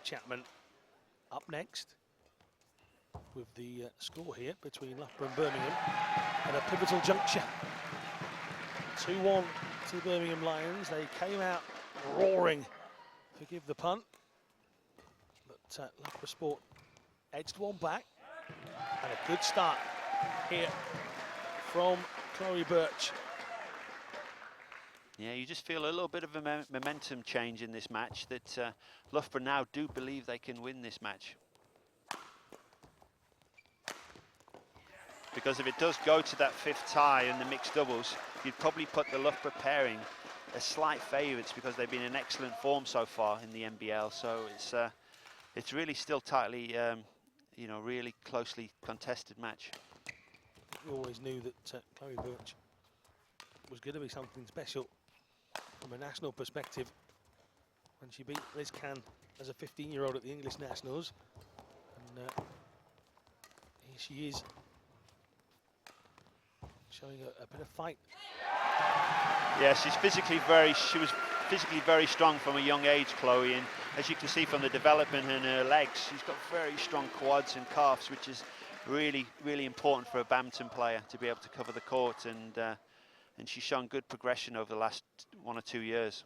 Chapman up next, with the score here between Loughborough and Birmingham at a pivotal juncture. 2-1 to the Birmingham Lions. They came out roaring, forgive the pun, but Loughborough Sport edged one back, and a good start here from Chloe Birch. Yeah, you just feel a little bit of a momentum change in this match, that Loughborough now do believe they can win this match. Because if it does go to that 5th tie in the mixed doubles, you'd probably put the Loughborough pairing as slight favourites, because they've been in excellent form so far in the NBL. So it's really still tightly, you know, really closely contested match. We always knew that Chloe Birch was going to be something special from a national perspective when she beat Liz Can as a 15-year-old at the English Nationals. And here she is, showing a bit of fight. Yeah, she was physically very strong from a young age, Chloe, and as you can see from the development in her legs, she's got very strong quads and calves, which is really important for a badminton player to be able to cover the court, and she's shown good progression over the last 1 or 2 years.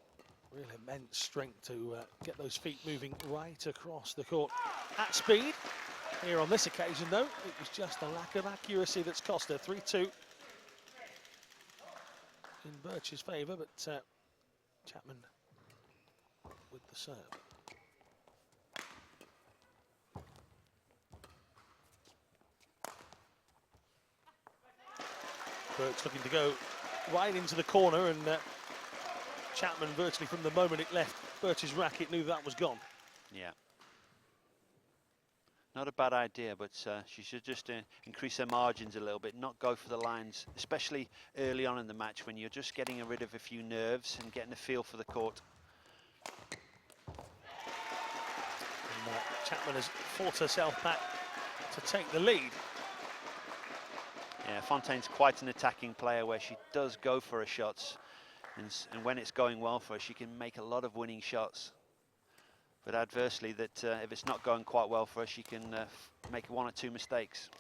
Real immense strength to get those feet moving right across the court at speed. Here on this occasion, though, it was just a lack of accuracy that's cost her. 3-2 in Birch's favour, but Chapman with the serve. Birch looking to go right into the corner, and Chapman virtually from the moment it left Birch's racket knew that was gone. Yeah. Not a bad idea, but she should just increase her margins a little bit, not go for the lines, especially early on in the match when you're just getting rid of a few nerves and getting a feel for the court. And, Chapman has fought herself back to take the lead. Yeah, Fontaine's quite an attacking player where she does go for her shots, and when it's going well for her, she can make a lot of winning shots. But adversely, that if it's not going quite well for her, she can make one or two mistakes.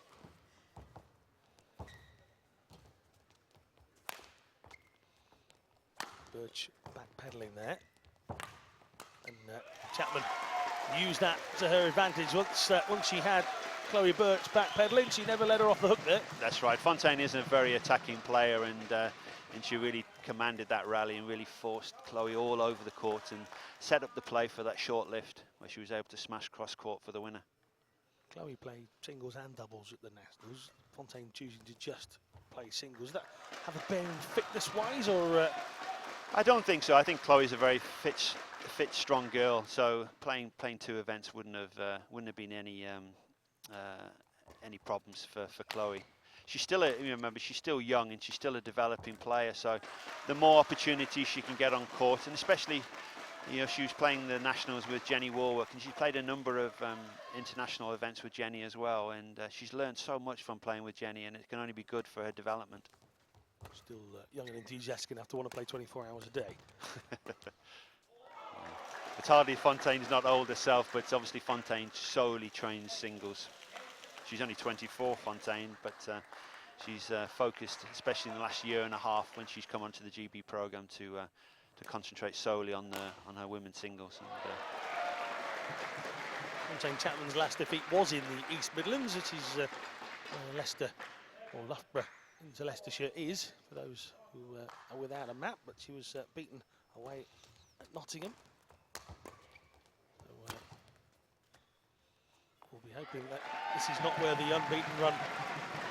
Birch backpedaling there, and Chapman used that to her advantage. Once she had Chloe Birch backpedaling, she never let her off the hook there. That's right. Fontaine is a very attacking player, and she really commanded that rally and really forced Chloe all over the court and set up the play for that short lift where she was able to smash cross court for the winner. Chloe played singles and doubles at the Nationals. Fontaine choosing to just play singles. Does that have a bearing fitness-wise, or? I don't think so. I think Chloe's a very fit, strong girl. So playing two events wouldn't have been any problems for Chloe. She's still remember she's still young and she's still a developing player. So the more opportunities she can get on court, and especially, she was playing the Nationals with Jenny Warwick, and she played a number of international events with Jenny as well. And she's learned so much from playing with Jenny, and it can only be good for her development. Still young and enthusiastic enough to want to play 24 hours a day. It's hardly Fontaine's not old herself, but obviously Fontaine solely trains singles. She's only 24, Fontaine, but she's focused, especially in the last year and a half when she's come onto the GB program to concentrate solely on her women's singles. Fontaine Chapman's last defeat was in the East Midlands, which is Leicester, or Loughborough into Leicestershire is, for those who are without a map, but she was beaten away at Nottingham. So we'll be hoping that this is not where the unbeaten run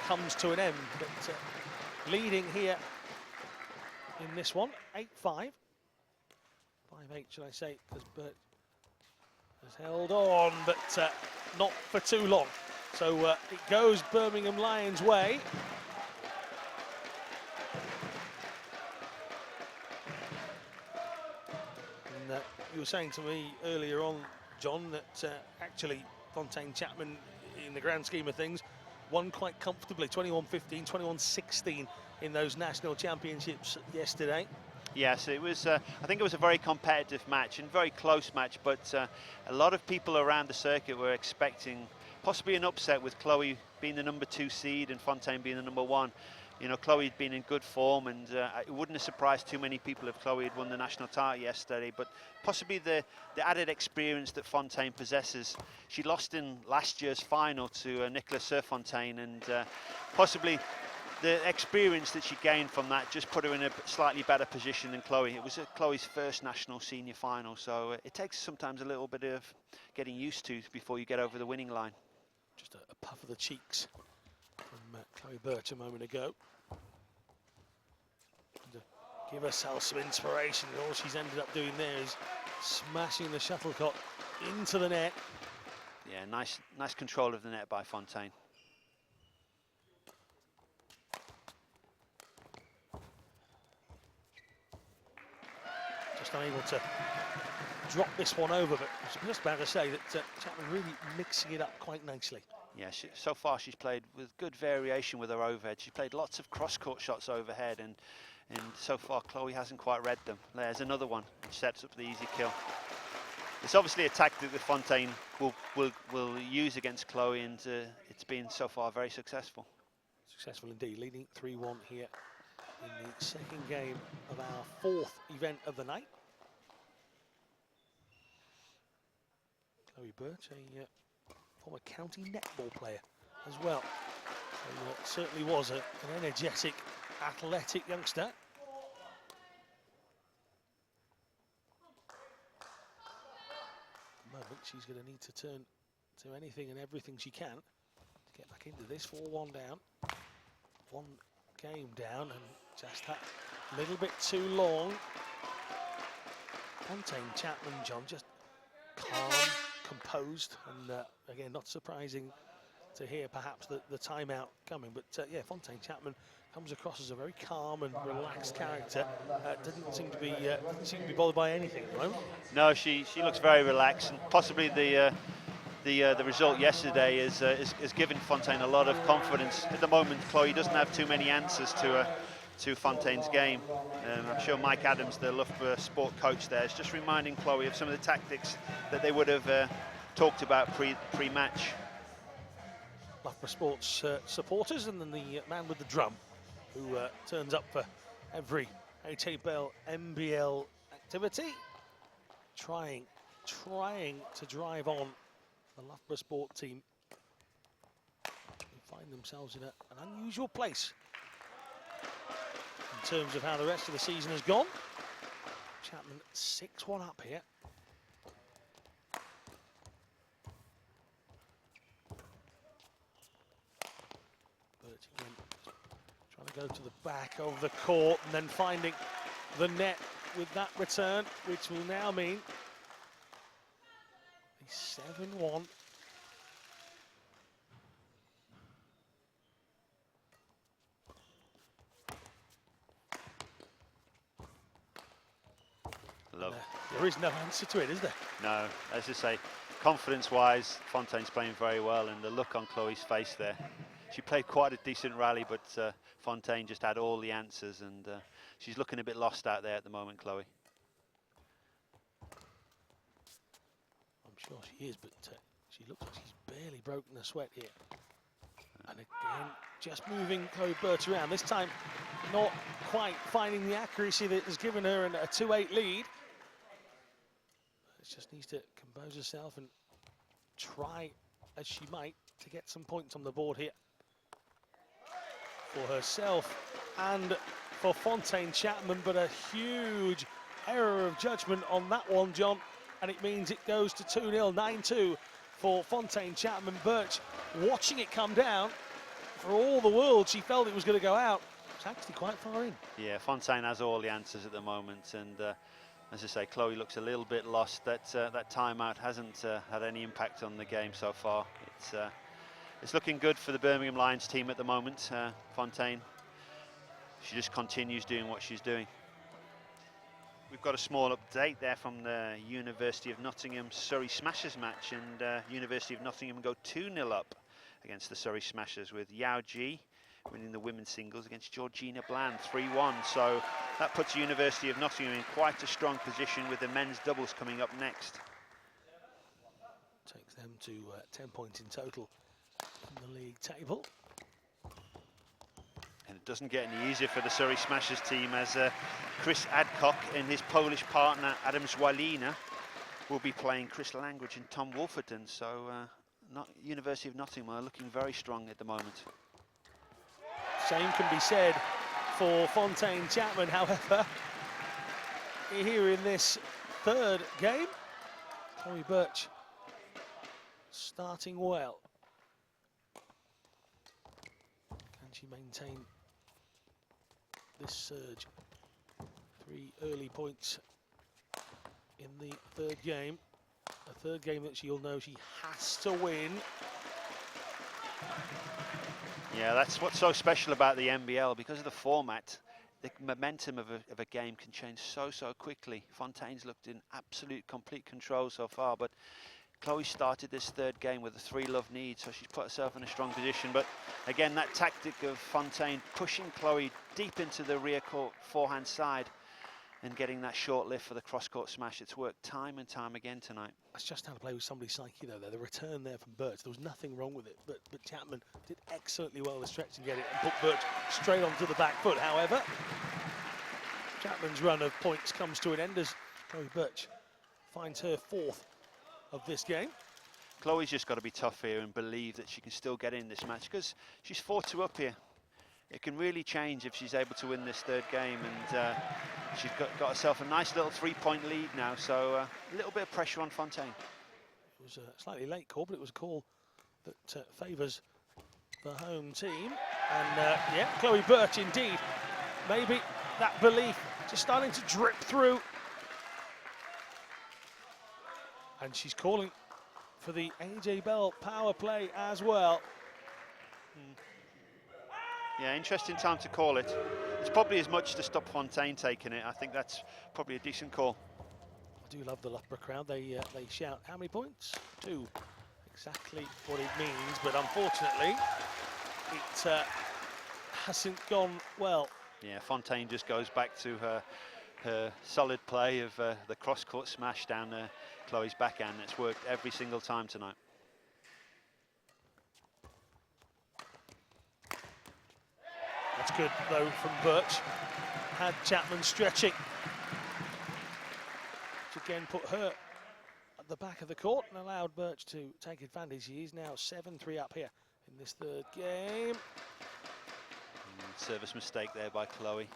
comes to an end, but leading here in this one, 8-5. 5-8, should I say, because Bert has held on, but not for too long. So it goes Birmingham Lions' way. And you were saying to me earlier on, John, that actually Fontaine Chapman, in the grand scheme of things, won quite comfortably, 21-15, 21-16 in those national championships yesterday. Yes, it was. I think it was a very competitive match and very close match, but a lot of people around the circuit were expecting possibly an upset with Chloe being the number 2 seed and Fontaine being the number 1. Chloe had been in good form, and it wouldn't have surprised too many people if Chloe had won the national title yesterday, but possibly the added experience that Fontaine possesses. She lost in last year's final to Nicola Serfontaine, and possibly the experience that she gained from that just put her in a slightly better position than Chloe. It was Chloe's first national senior final, so it takes sometimes a little bit of getting used to before you get over the winning line. Just a puff of the cheeks from Chloe Birch a moment ago. To give herself some inspiration, all she's ended up doing there is smashing the shuttlecock into the net. Yeah, nice control of the net by Fontaine. Just unable to drop this one over, but I was just about to say that Chapman really mixing it up quite nicely. Yeah, so far she's played with good variation with her overhead. She played lots of cross-court shots overhead, and so far Chloe hasn't quite read them. There's another one, which sets up the easy kill. It's obviously a tactic that Fontaine will use against Chloe, and it's been so far very successful. Successful indeed, leading 3-1 here in the second game of our 4th event of the night. Chloe Birch, a former county netball player as well. So, certainly was an energetic, athletic youngster. At the moment, she's going to need to turn to anything and everything she can to get back into this. 4-1 down. 1 game down, and just that little bit too long. Fontaine Chapman, John, just calm, composed, and again, not surprising to hear perhaps the timeout coming, but yeah, Fontaine Chapman comes across as a very calm and relaxed character. Doesn't seem to be bothered by anything at the moment. No, she looks very relaxed, and possibly the result yesterday is given Fontaine a lot of confidence. At the moment, Chloe doesn't have too many answers to Fontaine's game. I'm sure Mike Adams, the Loughborough sport coach there, is just reminding Chloe of some of the tactics that they would have talked about pre-match. Loughborough Sports supporters, and then the man with the drum who turns up for every HABL MBL activity, trying to drive on the Loughborough Sport team, who find themselves in an unusual place in terms of how the rest of the season has gone. Chapman 6-1 up here. Birch again, trying to go to the back of the court and then finding the net with that return, which will now mean a 7-1. There is no answer to it, is there? No, as I say, confidence-wise, Fontaine's playing very well, and the look on Chloe's face there. She played quite a decent rally, but Fontaine just had all the answers, and she's looking a bit lost out there at the moment, Chloe. I'm sure she is, but she looks like she's barely broken a sweat here. And again, just moving Chloe Birch around. This time, not quite finding the accuracy that has given her a 2-8 lead. She just needs to compose herself and try as she might to get some points on the board here for herself and for Fontaine Chapman, but a huge error of judgment on that one, John, and it means it goes to 2-0, 9-2 for Fontaine Chapman. Birch watching it come down. For all the world, she felt it was going to go out. It's actually quite far in. Yeah, Fontaine has all the answers at the moment, and as I say, Chloe looks a little bit lost. That timeout hasn't had any impact on the game so far. It's looking good for the Birmingham Lions team at the moment. Fontaine, she just continues doing what she's doing. We've got a small update there from the University of Nottingham Surrey Smashers match, and University of Nottingham go 2-0 up against the Surrey Smashers, with Yao Ji winning the women's singles against Georgina Bland 3-1. So that puts University of Nottingham in quite a strong position, with the men's doubles coming up next. Takes them to 10 points in total in the league table. And it doesn't get any easier for the Surrey Smashers team, as Chris Adcock and his Polish partner Adam Zwalina will be playing Chris Langridge and Tom Wolferton. So University of Nottingham are looking very strong at the moment. Same can be said for Fontaine Chapman, however, here in this third game, Chloe Birch starting well. Can she maintain this surge? 3 early points in the third game. A third game that she'll know she has to win. Yeah, that's what's so special about the NBL. Because of the format, the momentum of a game can change so quickly. Fontaine's looked in absolute complete control so far, but Chloe started this third game with a 3-love lead, so she's put herself in a strong position. But again, that tactic of Fontaine pushing Chloe deep into the rear court forehand side and getting that short lift for the cross-court smash, it's worked time and time again tonight. That's just how to play with somebody's psyche, though. The return there from Birch, there was nothing wrong with it, but Chapman did excellently well to stretch and get it and put Birch straight onto the back foot. However, Chapman's run of points comes to an end as Chloe Birch finds her 4th of this game. Chloe's just got to be tough here and believe that she can still get in this match, because she's 4-2 up here. It can really change if she's able to win this third game, and she's got herself a nice little 3-point lead now, so a little bit of pressure on Fontaine. It was a slightly late call, but it was a call that favours the home team. And yeah, Chloe Birch indeed. Maybe that belief just starting to drip through. And she's calling for the AJ Bell power play as well. Yeah, interesting time to call it. It's probably as much to stop Fontaine taking it. I think that's probably a decent call. I do love the Loughborough crowd. They shout, how many points? 2. Exactly what it means, but unfortunately, it hasn't gone well. Yeah, Fontaine just goes back to her solid play of the cross-court smash down Chloe's backhand. It's worked every single time tonight. That's good, though, from Birch. Had Chapman stretching. Which again put her at the back of the court and allowed Birch to take advantage. He is now 7-3 up here in this third game. Service mistake there by Chloe.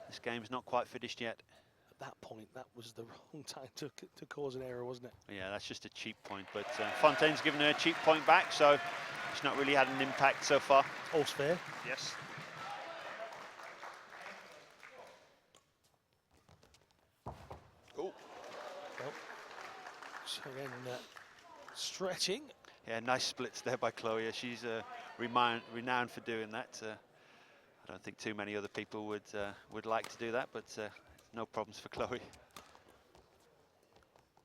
This game's not quite finished yet. At that point, that was the wrong time to cause an error, wasn't it? Yeah, that's just a cheap point, but Fontaine's given her a cheap point back, so it's not really had an impact so far. All's fair. Yes. Oh. Well, so again, stretching. Yeah, nice splits there by Chloe. She's renowned for doing that. I don't think too many other people would like to do that, but no problems for Chloe.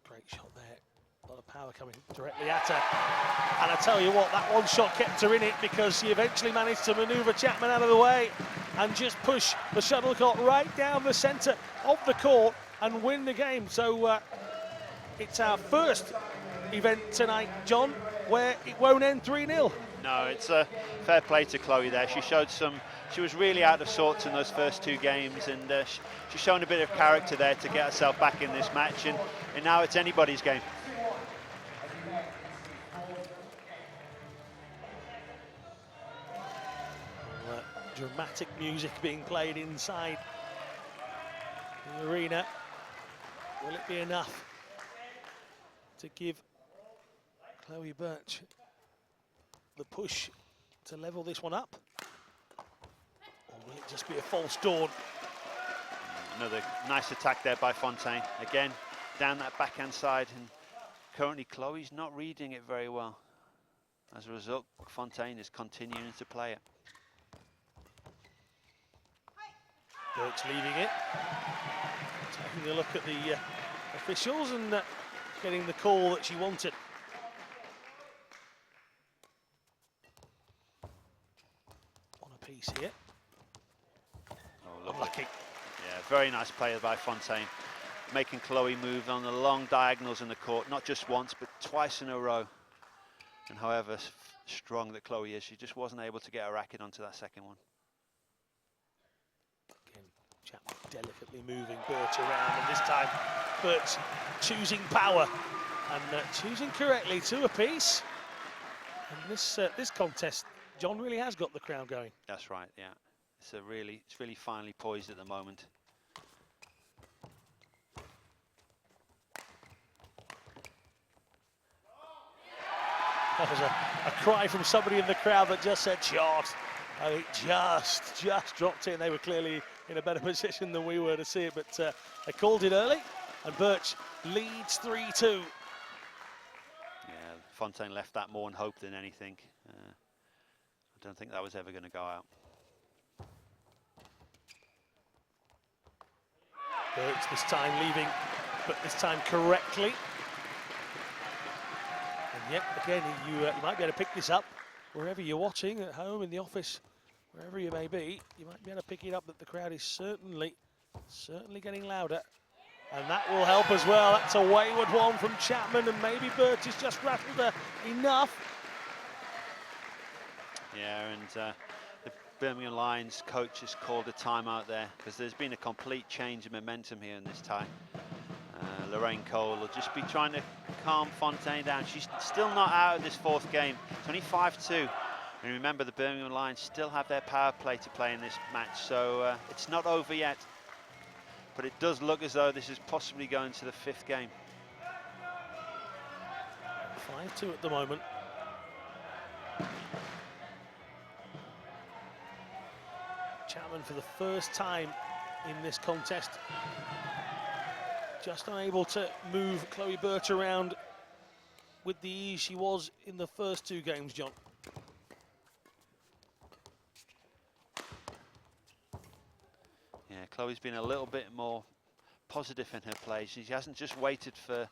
Great shot there. A lot of power coming directly at her. And I tell you what, that one shot kept her in it because she eventually managed to manoeuvre Chapman out of the way and just push the shuttlecock right down the centre of the court and win the game. So it's our first event tonight, John, where it won't end 3-0. No, it's a fair play to Chloe there. She was really out of sorts in those first 2 games, and she's shown a bit of character there to get herself back in this match, and now it's anybody's game. Dramatic music being played inside the arena. Will it be enough to give Chloe Birch the push to level this one up? Or will it just be a false dawn? Another nice attack there by Fontaine. Again, down that backhand side, and currently Chloe's not reading it very well. As a result, Fontaine is continuing to play it. Birch leaving it. Taking a look at the officials and getting the call that she wanted. On a piece here. Oh, lovely. Unlucky. Yeah, very nice play by Fontaine, making Chloe move on the long diagonals in the court, not just once, but twice in a row. And however strong that Chloe is, she just wasn't able to get her racket onto that second one. Again, Chapman delicately moving Birch around, and this time Birch choosing power and choosing correctly to a piece. And this contest, John, really has got the crowd going. That's right, yeah. It's really finely poised at the moment. That was a cry from somebody in the crowd that just said shot. I think just dropped it, and they were clearly in a better position than we were to see it, but they called it early, and Birch leads 3-2. Yeah, Fontaine left that more in hope than anything. I don't think that was ever going to go out. Birch this time leaving, but this time correctly. And yet again, you might be able to pick this up wherever you're watching, at home, in the office, wherever you may be. You might be able to pick it up that the crowd is certainly getting louder. And that will help as well. That's a wayward one from Chapman, and maybe Birch has just rattled her enough. Yeah, and the Birmingham Lions coach has called a timeout there because there's been a complete change in momentum here in this tie. Lorraine Cole will just be trying to calm Fontaine down. She's still not out of this 4th game. It's only 5-2. And remember, the Birmingham Lions still have their power play to play in this match, so it's not over yet. But it does look as though this is possibly going to the 5th game. 5-2 at the moment. Chapman for the first time in this contest. Just unable to move Chloe Birch around with the ease she was in the first two games, John. Yeah, Chloe's been a little bit more positive in her play. She hasn't just waited for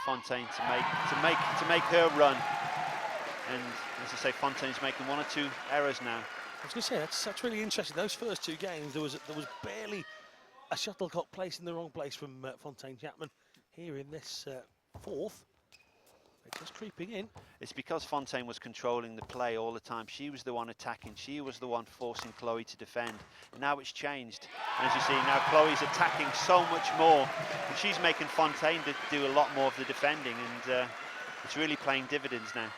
Fontaine to make her run. And as I say, Fontaine's making one or two errors now. I was going to say, that's really interesting. Those first two games, there was barely a shuttlecock placed in the wrong place from Fontaine Chapman. Here in this fourth, they're just creeping in. It's because Fontaine was controlling the play all the time. She was the one attacking. She was the one forcing Chloe to defend. And now it's changed. And as you see, now Chloe's attacking so much more. And she's making Fontaine do a lot more of the defending. And it's really playing dividends now.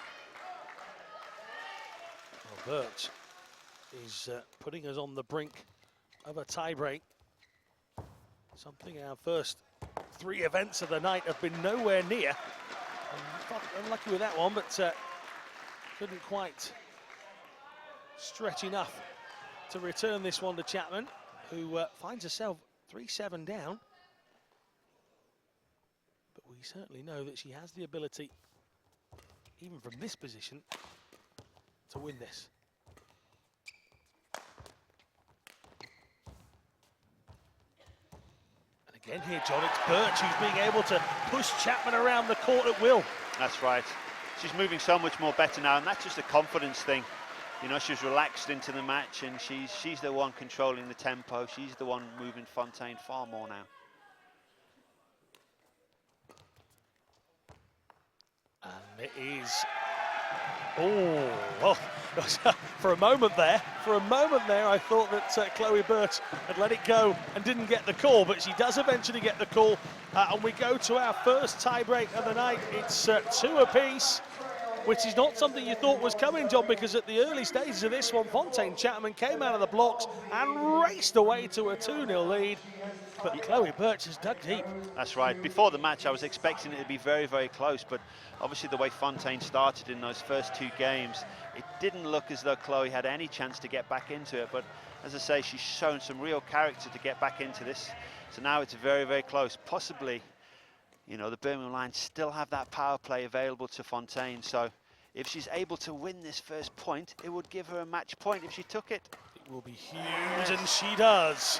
Well, Birch is putting us on the brink of a tie-break. Something our first three events of the night have been nowhere near. Unlucky with that one, but couldn't quite stretch enough to return this one to Chapman, who finds herself 3-7 down. But we certainly know that she has the ability, even from this position, to win this. And again here, John, it's Birch who's being able to push Chapman around the court at will. That's right. She's moving so much more better now, and that's just a confidence thing. You know, she's relaxed into the match, and she's the one controlling the tempo. She's the one moving Fontaine far more now. And it is, oh, well, for a moment there, I thought that Chloe Birch had let it go and didn't get the call, but she does eventually get the call. And we go to our first tie-break of the night. It's two apiece, which is not something you thought was coming, John, because at the early stages of this one, Fontaine Chapman came out of the blocks and raced away to a 2-0 lead. But Chloe Birch has dug deep. That's right. Before the match, I was expecting it to be very, very close, but obviously the way Fontaine started in those first two games, it didn't look as though Chloe had any chance to get back into it. But as I say, she's shown some real character to get back into this. So now it's very, very close. Possibly, you know, the Birmingham Lions still have that power play available to Fontaine. So if she's able to win this first point, it would give her a match point if she took it. It will be huge, and she does.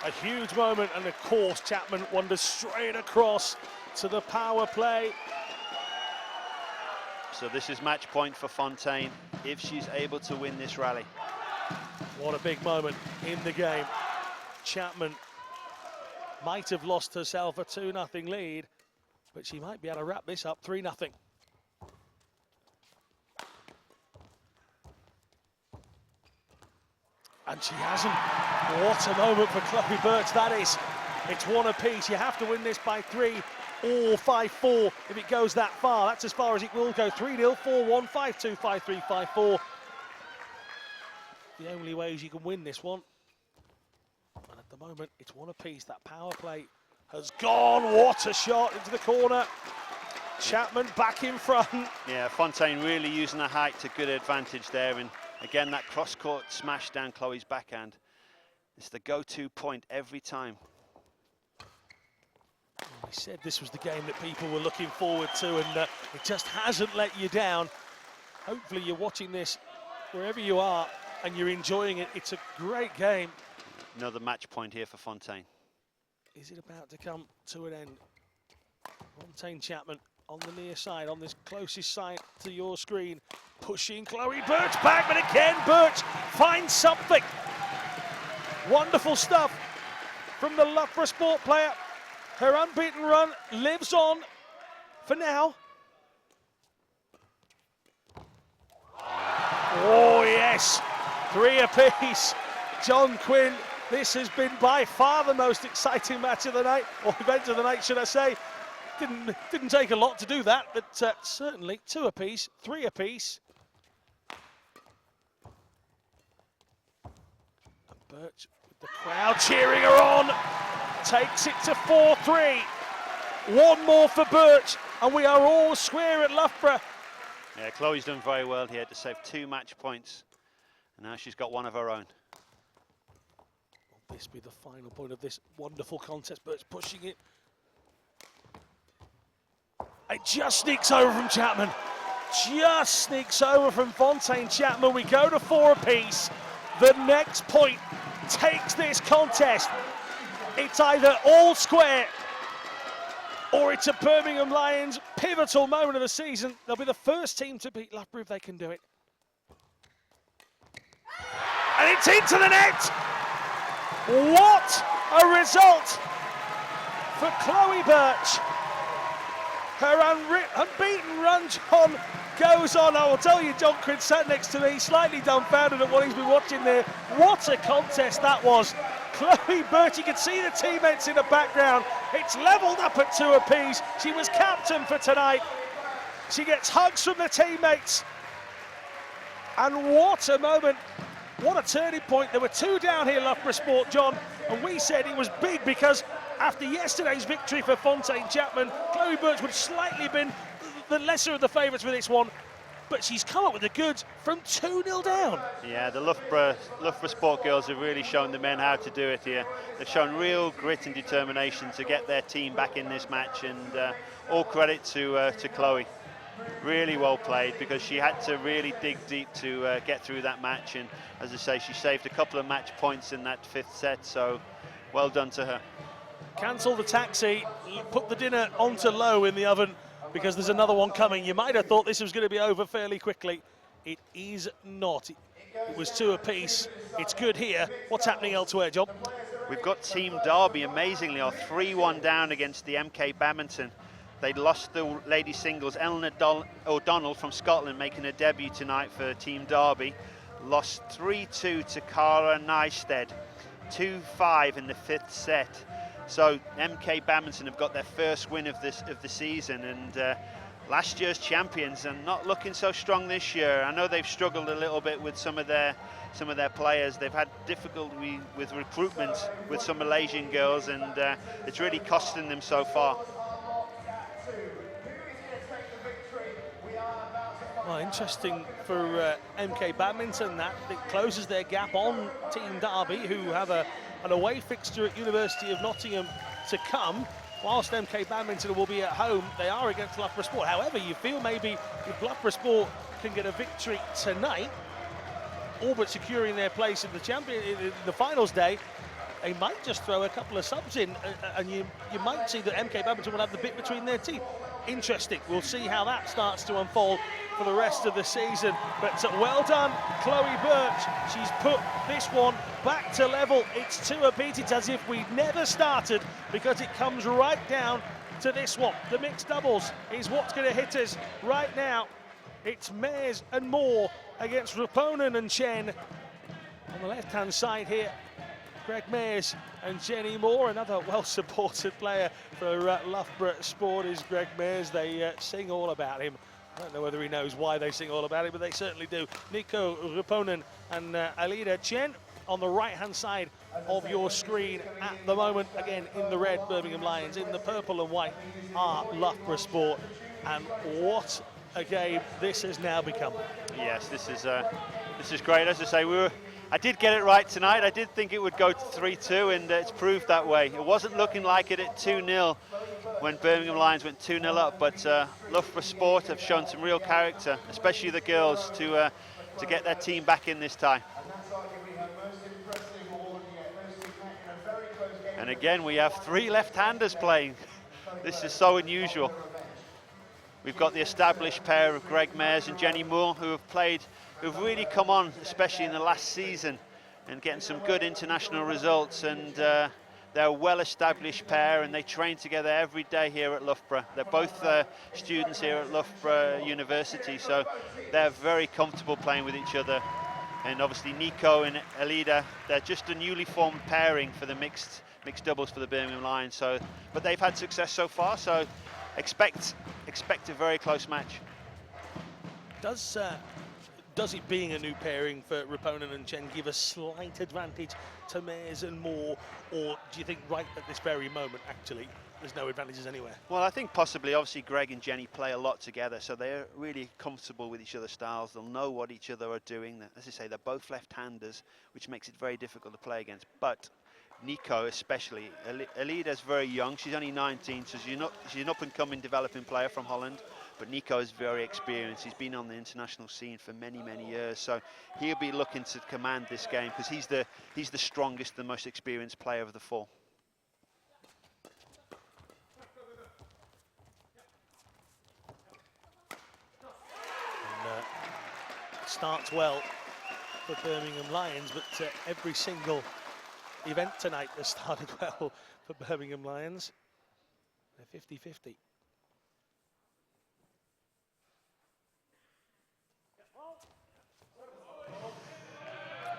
A huge moment, and of course Chapman wanders straight across to the power play. So this is match point for Fontaine if she's able to win this rally. What a big moment in the game. Chapman might have lost herself a 2-0 lead, but she might be able to wrap this up 3-0. And she hasn't. What a moment for Chloe Birch that is. It's one apiece. You have to win this by 3 or 5-4 if it goes that far. That's as far as it will go. 3-0, 4-1, 5-2, 5-3, 5-4. The only ways you can win this one. And at the moment, it's one apiece. That power play has gone. What a shot into the corner. Chapman back in front. Yeah, Fontaine really using her height to good advantage there. And again, that cross-court smash down Chloe's backhand. It's the go-to point every time. We said this was the game that people were looking forward to, and it just hasn't let you down. Hopefully you're watching this wherever you are and you're enjoying it. It's a great game. Another match point here for Fontaine. Is it about to come to an end? Fontaine Chapman on the near side, on this closest side to your screen, pushing Chloe Birch back, but again Birch finds something. Wonderful stuff from the Loughborough sport player. Her unbeaten run lives on for now. Oh yes, 3 apiece. John Quinn, this has been by far the most exciting match of the night, or event of the night, should I say. Didn't take a lot to do that, but certainly 2 apiece, 3 apiece. And Birch, with the crowd cheering her on, takes it to 4-3. One more for Birch, and we are all square at Loughborough. Yeah, Chloe's done very well here to save 2 match points. And now she's got one of her own. this be the final point of this wonderful contest? But it's pushing it. It just sneaks over from Chapman. Just sneaks over from Fontaine Chapman. We go to 4 apiece. The next point takes this contest. It's either all square or it's a Birmingham Lions pivotal moment of the season. They'll be the first team to beat Loughborough if they can do it. And it's into the net! What a result for Chloe Birch. Her unbeaten run, John, goes on. I will tell you, John Cridd sat next to me, slightly dumbfounded at what he's been watching there. What a contest that was. Chloe Birch, you can see the teammates in the background. It's levelled up at 2 apiece. She was captain for tonight. She gets hugs from the teammates. And what a moment. What a turning point. There were 2 down here, Loughborough Sport, John, and we said it was big because after yesterday's victory for Fontaine Chapman, Chloe Birch would slightly been the lesser of the favourites for this one, but she's come up with the goods from 2-0 down. Yeah, the Loughborough Sport girls have really shown the men how to do it here. They've shown real grit and determination to get their team back in this match, and all credit to Chloe. Really well played, because she had to really dig deep to get through that match, and as I say, she saved a couple of match points in that 5th set, so well done to her. Cancel the taxi, put the dinner onto low in the oven because there's another one coming. You might have thought this was going to be over fairly quickly. It is not. It was 2 apiece. It's good here. What's happening elsewhere, John? We've got Team Derby, amazingly, are 3-1 down against the MK Badminton. They lost the ladies singles. Eleanor O'Donnell from Scotland making a debut tonight for Team Derby. Lost 3-2 to Cara Nysted. 2-5 in the 5th set. So MK Badminton have got their first win of the season, and last year's champions are not looking so strong this year. I know they've struggled a little bit with some of their players. They've had difficulty with recruitment with some Malaysian girls, and it's really costing them so far. Well, interesting for MK Badminton that it closes their gap on Team Derby, who have an away fixture at University of Nottingham to come. Whilst MK Badminton will be at home, they are against Loughborough Sport. However, you feel maybe if Loughborough Sport can get a victory tonight, all but securing their place in the finals day, they might just throw a couple of subs in, and you might see that MK Badminton will have the bit between their teeth. Interesting. We'll see how that starts to unfold for the rest of the season. But well done, Chloe Birch. She's put this one back to level. It's 2 apiece. It's as if we'd never started, because it comes right down to this one. The mixed doubles is what's going to hit us right now. It's Mares and Moore against Raponen and Chen. On the left-hand side here, Greg Mares and Jenny Moore. Another well-supported player for Loughborough Sport is Greg Mares. They sing all about him. I don't know whether he knows why they sing all about it, but they certainly do. Nico Raponen and Alida Chen on the right-hand side of your screen at the moment. Again, in the red, Birmingham Lions. In the purple and white are Loughborough Sport. And what a game this has now become. Yes, this is great. As I say, I did get it right tonight. I did think it would go to 3-2, and it's proved that way. It wasn't looking like it at 2-0 when Birmingham Lions went 2-0 up, but Loughborough Sport have shown some real character, especially the girls, to get their team back in this tie. And again, we have 3 left-handers playing. This is so unusual. We've got the established pair of Greg Mares and Jenny Moore, who've really come on, especially in the last season, and getting some good international results. And they're a well-established pair, and they train together every day here at Loughborough. They're both students here at Loughborough University, so they're very comfortable playing with each other. And obviously Nico and Alida, they're just a newly formed pairing for the mixed doubles for the Birmingham Lions. But they've had success so far, so expect a very close match. Does it being a new pairing for Raponen and Chen give a slight advantage to Mares and Moore, or do you think right at this very moment, actually, there's no advantages anywhere? Well, I think possibly. Obviously, Greg and Jenny play a lot together, so they're really comfortable with each other's styles. They'll know what each other are doing. As I say, they're both left-handers, which makes it very difficult to play against. But Nico especially. Alida's very young, she's only 19, so she's an up-and-coming developing player from Holland, but Nico is very experienced. He's been on the international scene for many, many years, so he'll be looking to command this game because he's the strongest, the most experienced player of the four. And, starts well for Birmingham Lions, but every single event tonight has started well for Birmingham Lions. They're 50-50.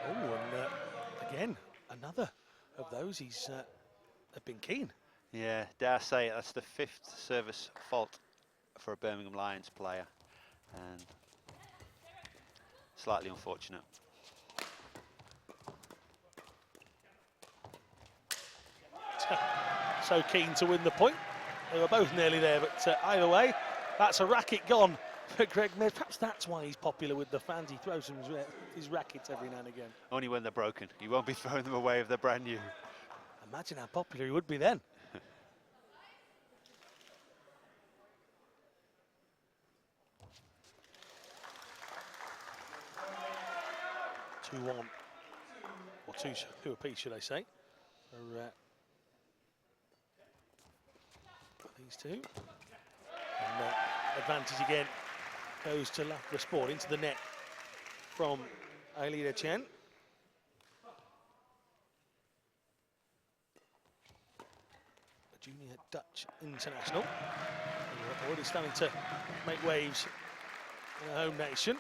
Oh, and again, another of those. He's have been keen. Yeah, dare I say it, that's the 5th service fault for a Birmingham Lions player, and slightly unfortunate. So keen to win the point. They were both nearly there, but either way, that's a racket gone for Greg Mears. Perhaps that's why he's popular with the fans. He throws his rackets every now and again. Only when they're broken. He won't be throwing them away if they're brand new. Imagine how popular he would be then. 2-1, or two apiece, should I say, for these two. And advantage again goes to Loughborough Sport, into the net from Ailida Chen. A junior Dutch international. They're already starting to make waves in their home nation.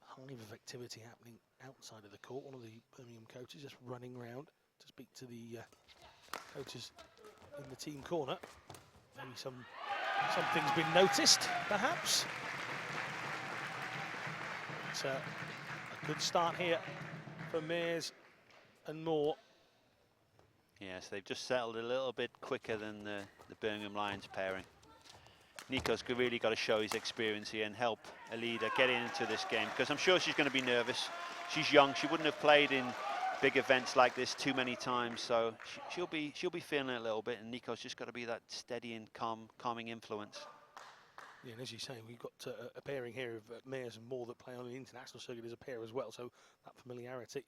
Hive of activity happening outside of the court. One of the Birmingham coaches just running around to speak to the coaches in the team corner. Maybe something's been noticed, perhaps. It's a good start here for Mears and Moore. Yes, they've just settled a little bit quicker than the Birmingham Lions pairing. Nico's really got to show his experience here and help Ailida get into this game, because I'm sure she's going to be nervous. She's young, she wouldn't have played in big events like this too many times, so she'll be feeling it a little bit, and Nico's just got to be that steady and calming influence. Yeah, and as you say, we've got a pairing here of Mears and Moore that play on the international circuit as a pair as well, so that familiarity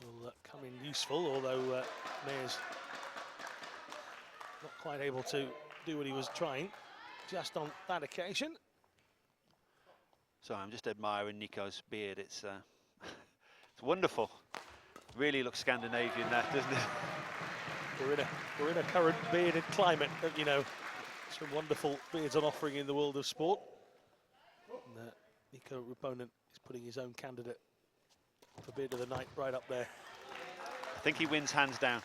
will come in useful, although Mears not quite able to do what he was trying just on that occasion. So I'm just admiring Nico's beard. It's wonderful. Really looks Scandinavian, that, doesn't it? We're in a current bearded climate, you know. Some wonderful beards on offering in the world of sport. And, Nico Ruponen is putting his own candidate for beard of the night right up there. I think he wins hands down.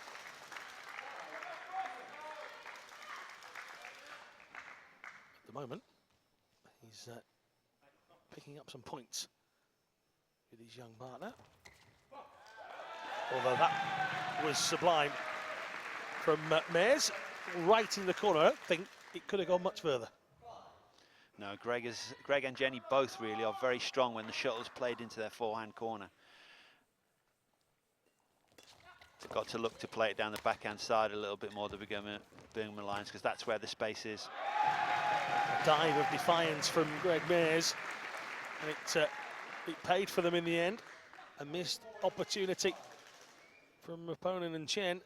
At the moment, he's picking up some points with his young partner. Although that was sublime from Mears, right in the corner. I don't think it could have gone much further. No, Greg and Jenny both really are very strong when the shuttle's played into their forehand corner. They've got to look to play it down the backhand side a little bit more, the Birmingham Lions, because that's where the space is. A dive of defiance from Greg Mears, and it paid for them in the end. A missed opportunity from Ruponen and Chen.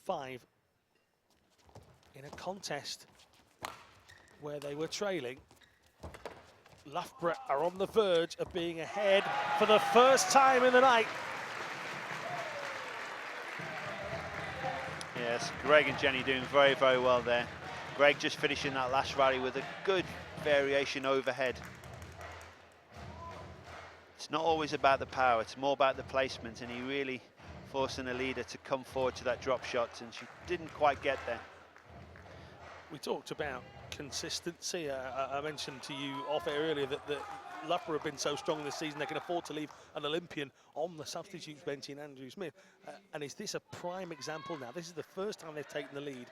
8-5 in a contest where they were trailing. Loughborough are on the verge of being ahead for the first time in the night. Yes, Greg and Jenny doing very, very well there. Greg just finishing that last rally with a good variation overhead. It's not always about the power, it's more about the placement, and he really forcing Ailida to come forward to that drop shot, and she didn't quite get there. We talked about consistency. I mentioned to you off air earlier that Loughborough have been so strong this season they can afford to leave an Olympian on the substitutes bench in Andrew Smith. And is this a prime example now? This is the first time they've taken the lead,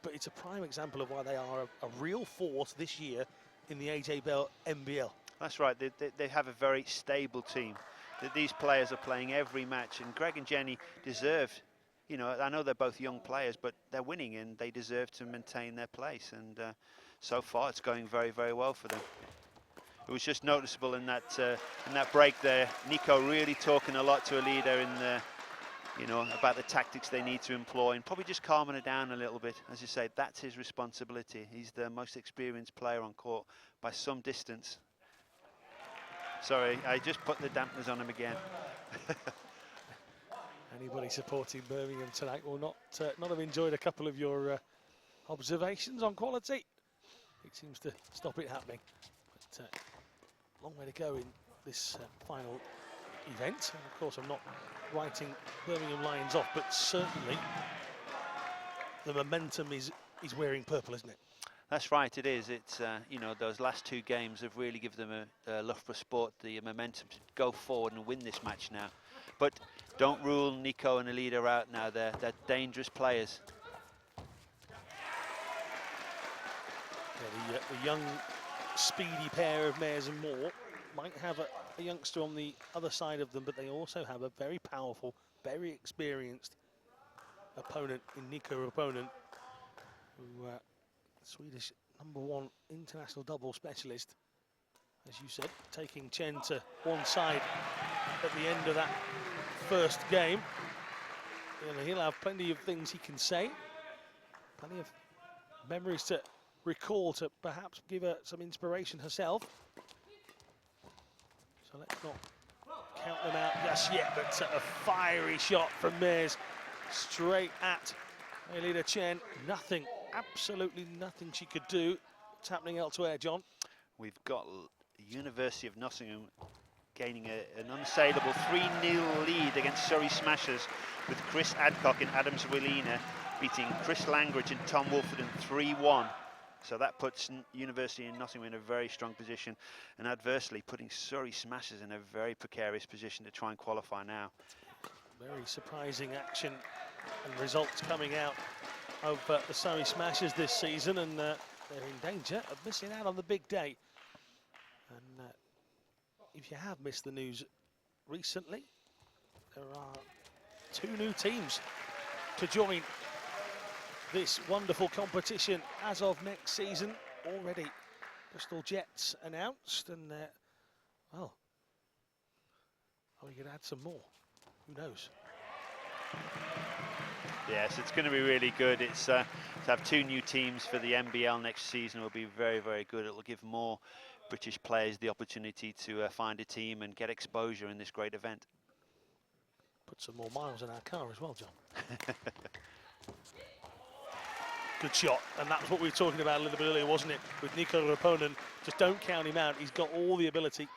but it's a prime example of why they are a real force this year in the AJ Bell NBL. That's right. They have a very stable team. These players are playing every match, and Greg and Jenny deserve, you know, I know they're both young players, but they're winning and they deserve to maintain their place. And so far, it's going very, very well for them. It was just noticeable in that break there. Nico really talking a lot to Alida in the, you know, about the tactics they need to employ, and probably just calming it down a little bit. As you say, that's his responsibility. He's the most experienced player on court by some distance. Sorry, I just put the dampeners on him again. Anybody supporting Birmingham tonight will not have enjoyed a couple of your observations on quality. It seems to stop it happening. But long way to go in this final event. And of course, I'm not writing Birmingham Lions off, but certainly the momentum is wearing purple, isn't it? That's right, it is. It's you know, those last two games have really given them a Loughborough Sport the momentum to go forward and win this match now. But don't rule Nico and Alida out now. They're dangerous players. Yeah, the young, speedy pair of Mayers and Moore might have a youngster on the other side of them, but they also have a very powerful, very experienced opponent in Nico, opponent, who Swedish #1 international double specialist, as you said, taking Chen to one side at the end of that first game. And he'll have plenty of things he can say, plenty of memories to recall to perhaps give her some inspiration herself. So let's not count them out just yet, but a fiery shot from Mayers straight at Alida Chen. Nothing, absolutely nothing she could do. What's happening elsewhere, John? We've got University of Nottingham gaining an unassailable 3-0 lead against Surrey Smashers, with Chris Adcock and Adams Willina beating Chris Langridge and Tom Wolford in 3-1. So that puts University of Nottingham in a very strong position, and adversely putting Surrey Smashers in a very precarious position to try and qualify now. Very surprising action and results coming out of the Surrey Smashers this season, and they're in danger of missing out on the big day. And if you have missed the news recently, there are 2 new teams to join this wonderful competition as of next season. Already Bristol Jets announced, and well, are we going to add some more? Who knows? Yes, it's going to be really good. It's to have 2 new teams for the NBL next season will be very, very good. It will give more British players the opportunity to find a team and get exposure in this great event. Put some more miles in our car as well, John. Good shot, and that's what we were talking about a little bit earlier, wasn't it? With Nico Raponen, just don't count him out. He's got all the ability.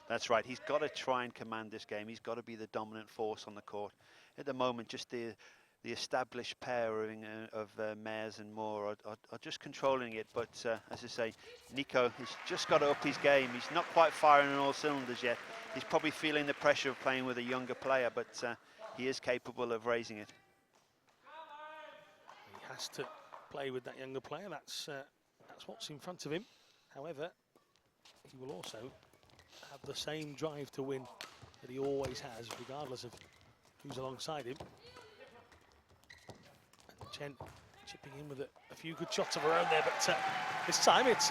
That's right. He's got to try and command this game. He's got to be the dominant force on the court. At the moment, just the established pair of Mayers and Moore are just controlling it. But as I say, Nico has just got to up his game. He's not quite firing on all cylinders yet. He's probably feeling the pressure of playing with a younger player, but he is capable of raising it. He has to play with that younger player. That's what's in front of him. However, he will also have the same drive to win that he always has, regardless of who's alongside him. And Chen chipping in with a few good shots of her own there, but this time it's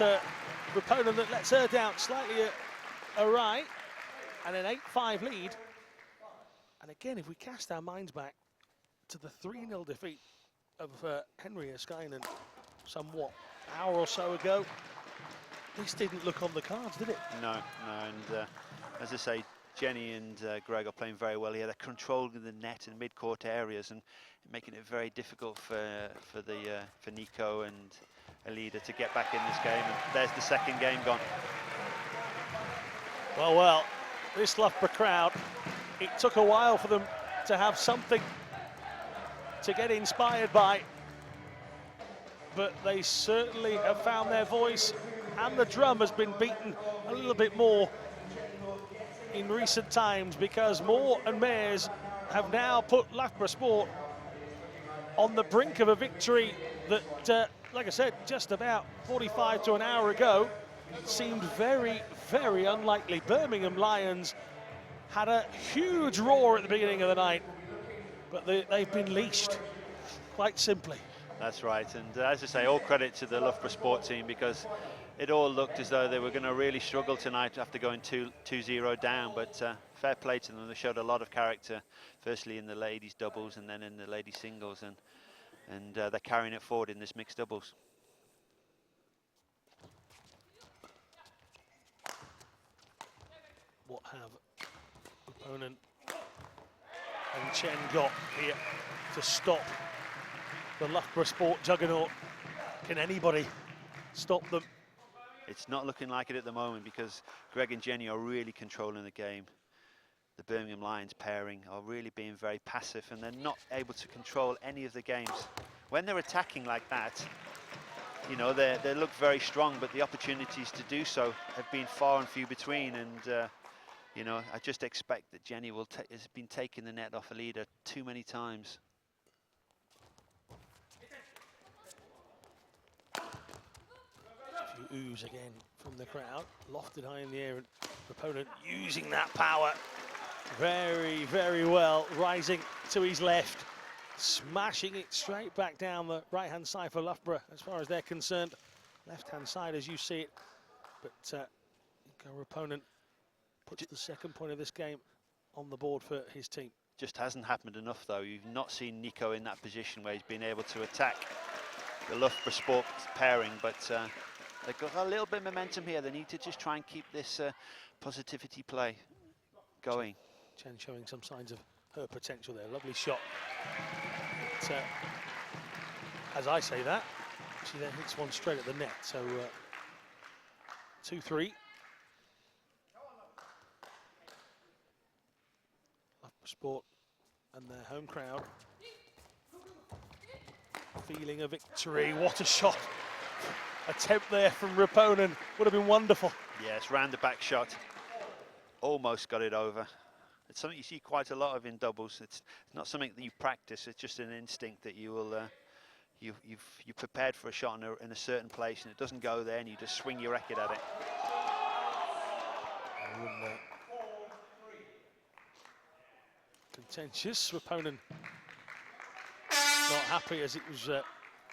Raponen that lets her down slightly awry, and an 8-5 lead. And again, if we cast our minds back to the 3-0 defeat of Henry Eskainen somewhat hour or so ago, this didn't look on the cards, did it? No, and as I say, Jenny and Greg are playing very well here. They're controlling the net and mid-court areas and making it very difficult for Nico and Alida to get back in this game. And there's the second game gone. Well, this Loughborough crowd, it took a while for them to have something to get inspired by, but they certainly have found their voice, and the drum has been beaten a little bit more in recent times, because Moore and Mayers have now put Loughborough Sport on the brink of a victory that, like I said, just about 45 to an hour ago, seemed very, very unlikely. Birmingham Lions had a huge roar at the beginning of the night, but they've been leashed, quite simply. That's right, and as I say, all credit to the Loughborough Sport team, because it all looked as though they were going to really struggle tonight after going 2-0 down, but fair play to them. They showed a lot of character, firstly in the ladies doubles and then in the ladies singles, and they're carrying it forward in this mixed doubles. What have opponent and Chen got here to stop the Loughborough Sport juggernaut? Can anybody stop them? It's not looking like it at the moment, because Greg and Jenny are really controlling the game. The Birmingham Lions pairing are really being very passive, and they're not able to control any of the games. When they're attacking like that, you know, they look very strong, but the opportunities to do so have been far and few between. And you know, I just expect that Jenny has been taking the net off a leader too many times. A few oohs again from the crowd, lofted high in the air, and opponent using that power very, very well, rising to his left, smashing it straight back down the right-hand side for Loughborough as far as they're concerned. Left-hand side as you see it, but our opponent puts the second point of this game on the board for his team. Just hasn't happened enough, though. You've not seen Nico in that position where he's been able to attack the Loughborough Sport pairing, but they've got a little bit of momentum here. They need to just try and keep this positivity play going. Chen showing some signs of her potential there. Lovely shot. But, as I say that, she then hits one straight at the net. So 2-3. Loughborough Sport and their home crowd feeling a victory. What a shot. Attempt there from Raponen. Would have been wonderful. Yes, round the back shot. Almost got it over. It's something you see quite a lot of in doubles. It's not something that you practice. It's just an instinct that you will, you've prepared for a shot in a certain place, and it doesn't go there, and you just swing your racket at it. Contentious. Raponen not happy as it was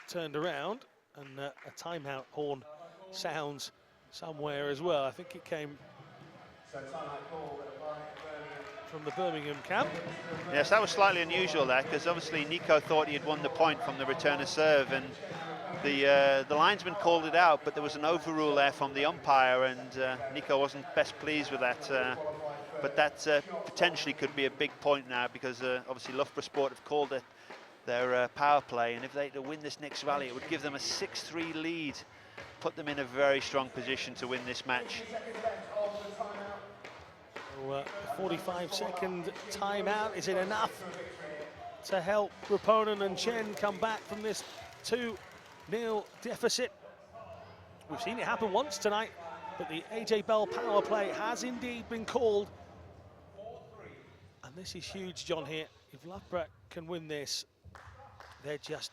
turned around, and a timeout horn sounds somewhere as well. I think it came from the Birmingham camp. Yes, that was slightly unusual there, because obviously Nico thought he had won the point from the return of serve, and the linesman called it out, but there was an overrule there from the umpire, and Nico wasn't best pleased with that. But that potentially could be a big point now, because obviously Loughborough Sport have called it their power play, and if they to win this next rally, it would give them a 6-3 lead, put them in a very strong position to win this match. So, 45-second timeout. Is it enough to help Raponen and Chen come back from this 2-0 deficit? We've seen it happen once tonight, but the AJ Bell power play has indeed been called. And this is huge, John, here. If Loughborough can win this, they're just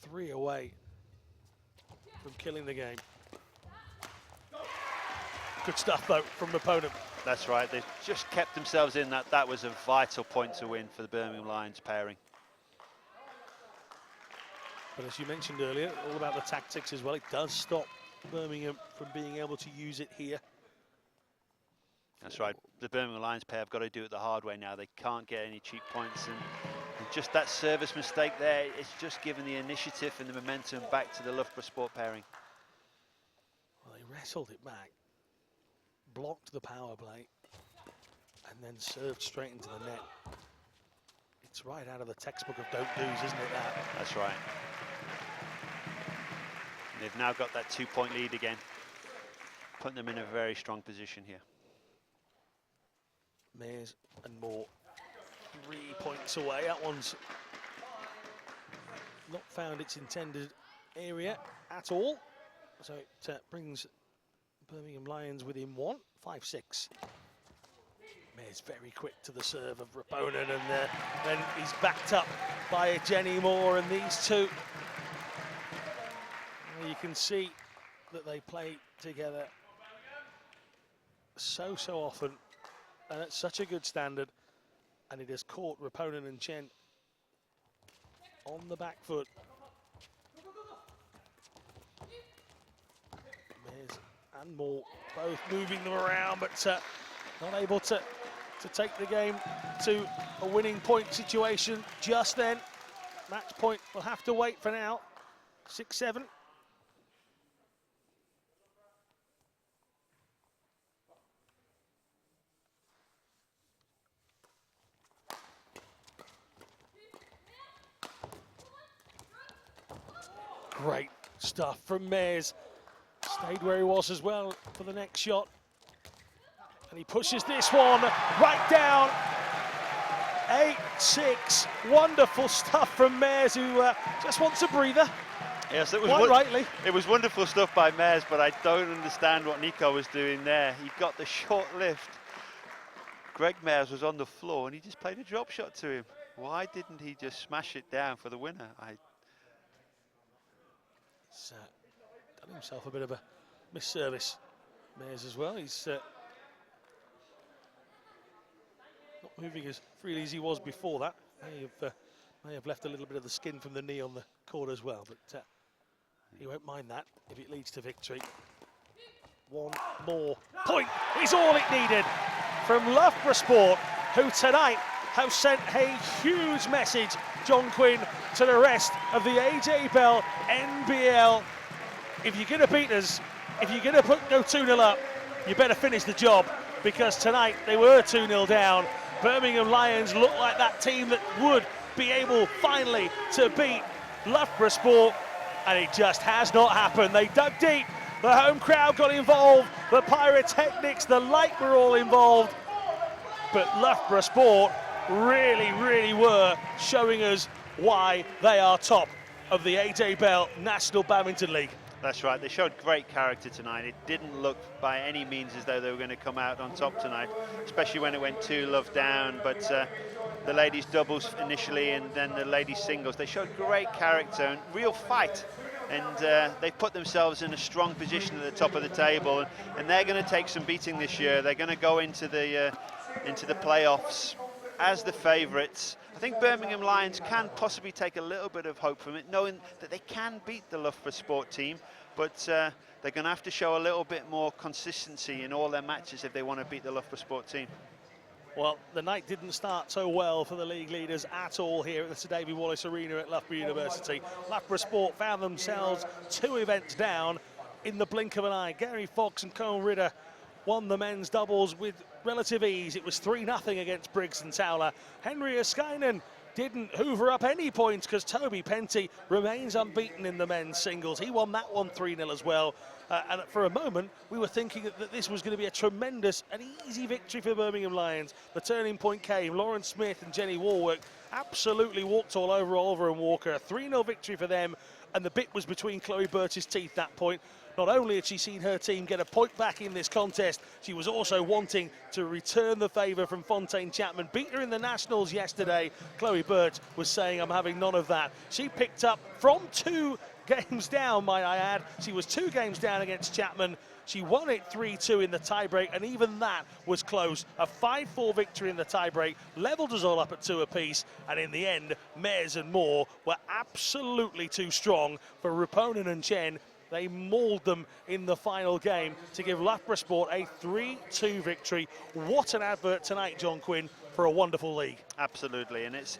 3 away from killing the game. Good stuff, though, from Raponen. That's right, they've just kept themselves in that. That was a vital point to win for the Birmingham Lions pairing. But as you mentioned earlier, all about the tactics as well. It does stop Birmingham from being able to use it here. That's right, the Birmingham Lions pair have got to do it the hard way now. They can't get any cheap points, and just that service mistake there, it's just given the initiative and the momentum back to the Loughborough Sport pairing. Well, they wrestled it back, blocked the power play, and then served straight into the net. It's right out of the textbook of don't do's, isn't it, that? That's right. And they've now got that 2-point lead again, putting them in a very strong position here. Mears and Moore 3 points away. That one's not found its intended area at all. So it brings Birmingham Lions within 1, 5-6. Mears very quick to the serve of Raponen, and then he's backed up by Jenny Moore, and these two, well, you can see that they play together so often and at such a good standard, and it has caught Raponen and Chen on the back foot. Mears and Moore both moving them around, but not able to take the game to a winning point situation just then. Match point will have to wait for now. 6-7. Great stuff from Mears. Stayed where he was as well for the next shot. And he pushes this one right down. 8-6. Wonderful stuff from Mears, who just wants a breather. Yes, it was quite rightly. It was wonderful stuff by Mears, but I don't understand what Nico was doing there. He got the short lift. Greg Mears was on the floor and he just played a drop shot to him. Why didn't he just smash it down for the winner? He's done himself a bit of a misservice, Mears, as well. He's not moving as freely as he was before that. May have left a little bit of the skin from the knee on the court as well, but he won't mind that if it leads to victory. One more point is all it needed from Loughborough Sport, who tonight have sent a huge message, John Quinn, to the rest of the AJ Bell NBL. If you're going to beat us, if you're going to go 2-0 up, you better finish the job, because tonight they were 2-0 down. Birmingham Lions look like that team that would be able finally to beat Loughborough Sport, and it just has not happened. They dug deep, the home crowd got involved, the pyrotechnics, the light were all involved, but Loughborough Sport really were showing us why they are top of the AJ Bell National Badminton League. That's right, they showed great character tonight. It didn't look by any means as though they were going to come out on top tonight, especially when it went 2-love down, but the ladies doubles initially and then the ladies singles, they showed great character and real fight, and they put themselves in a strong position at the top of the table, and they're going to take some beating this year. They're going to go into the playoffs as the favourites. I think Birmingham Lions can possibly take a little bit of hope from it, knowing that they can beat the Loughborough Sport team, but they're going to have to show a little bit more consistency in all their matches if they want to beat the Loughborough Sport team. Well, the night didn't start so well for the league leaders at all here at the Sir David Wallace Arena at Loughborough University. Loughborough Sport found themselves 2 events down in the blink of an eye. Gary Fox and Colin Ridder won the men's doubles with relative ease. It was 3-0 against Briggs and Towler. Henry Oskainen didn't hoover up any points because Toby Penty remains unbeaten in the men's singles. He won that one 3-0 as well. And for a moment, we were thinking that this was going to be a tremendous and easy victory for Birmingham Lions. The turning point came. Lauren Smith and Jenny Warwick absolutely walked all over Oliver and Walker. A 3-0 victory for them. And the bit was between Chloe Birch's teeth that point. Not only had she seen her team get a point back in this contest, she was also wanting to return the favour from Fontaine Chapman. Beat her in the Nationals yesterday. Chloe Birch was saying, I'm having none of that. She picked up from 2 games down, might I add. She was 2 games down against Chapman. She won it 3-2 in the tiebreak, and even that was close. A 5-4 victory in the tiebreak, levelled us all up at 2 apiece, and in the end, Mears and Moore were absolutely too strong for Raponen and Chen. They mauled them in the final game to give Loughborough Sport a 3-2 victory. What an advert tonight, John Quinn, for a wonderful league. Absolutely, and it's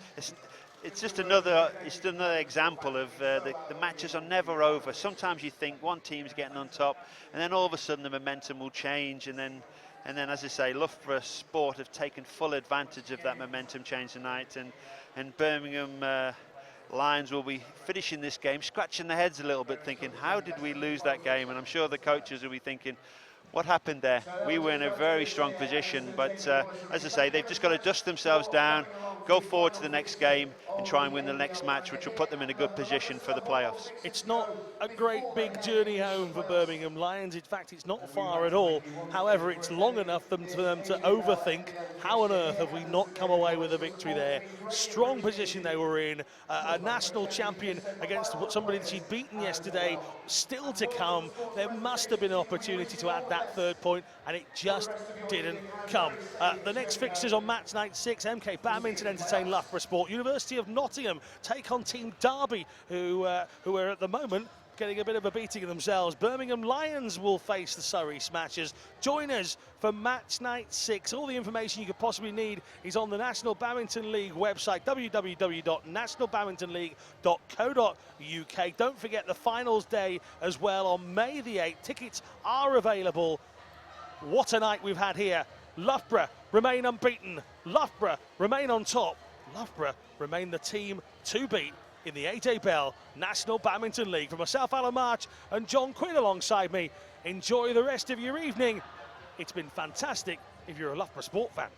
just another example of the matches are never over. Sometimes you think one team's getting on top, and then all of a sudden the momentum will change, and then as I say, Loughborough Sport have taken full advantage of that momentum change tonight, and Birmingham Lions will be finishing this game scratching their heads a little bit, thinking, how did we lose that game? And I'm sure the coaches will be thinking, what happened there? We were in a very strong position, but as I say, they've just got to dust themselves down, go forward to the next game and try and win the next match, which will put them in a good position for the playoffs. It's not a great big journey home for Birmingham Lions. In fact, it's not far at all. However, it's long enough for them to overthink how on earth have we not come away with a victory there. Strong position they were in, a national champion against somebody that she'd beaten yesterday, still to come. There must have been an opportunity to add that third point, and it just didn't come. The next fixtures on match night 6, MK Badminton entertain Loughborough Sport. University of Nottingham take on Team Derby, who are at the moment getting a bit of a beating of themselves. Birmingham Lions will face the Surrey Smashers. Join us for match night 6. All the information you could possibly need is on the National Badminton League website, www.nationalbadmintonleague.co.uk. Don't forget the finals day as well on May the 8th. Tickets are available. What a night we've had here. Loughborough remain unbeaten. Loughborough remain on top. Loughborough remain the team to beat in the AJ Bell National Badminton League. From myself, Alan March, and John Quinn alongside me, enjoy the rest of your evening. It's been fantastic if you're a Loughborough Sport fan.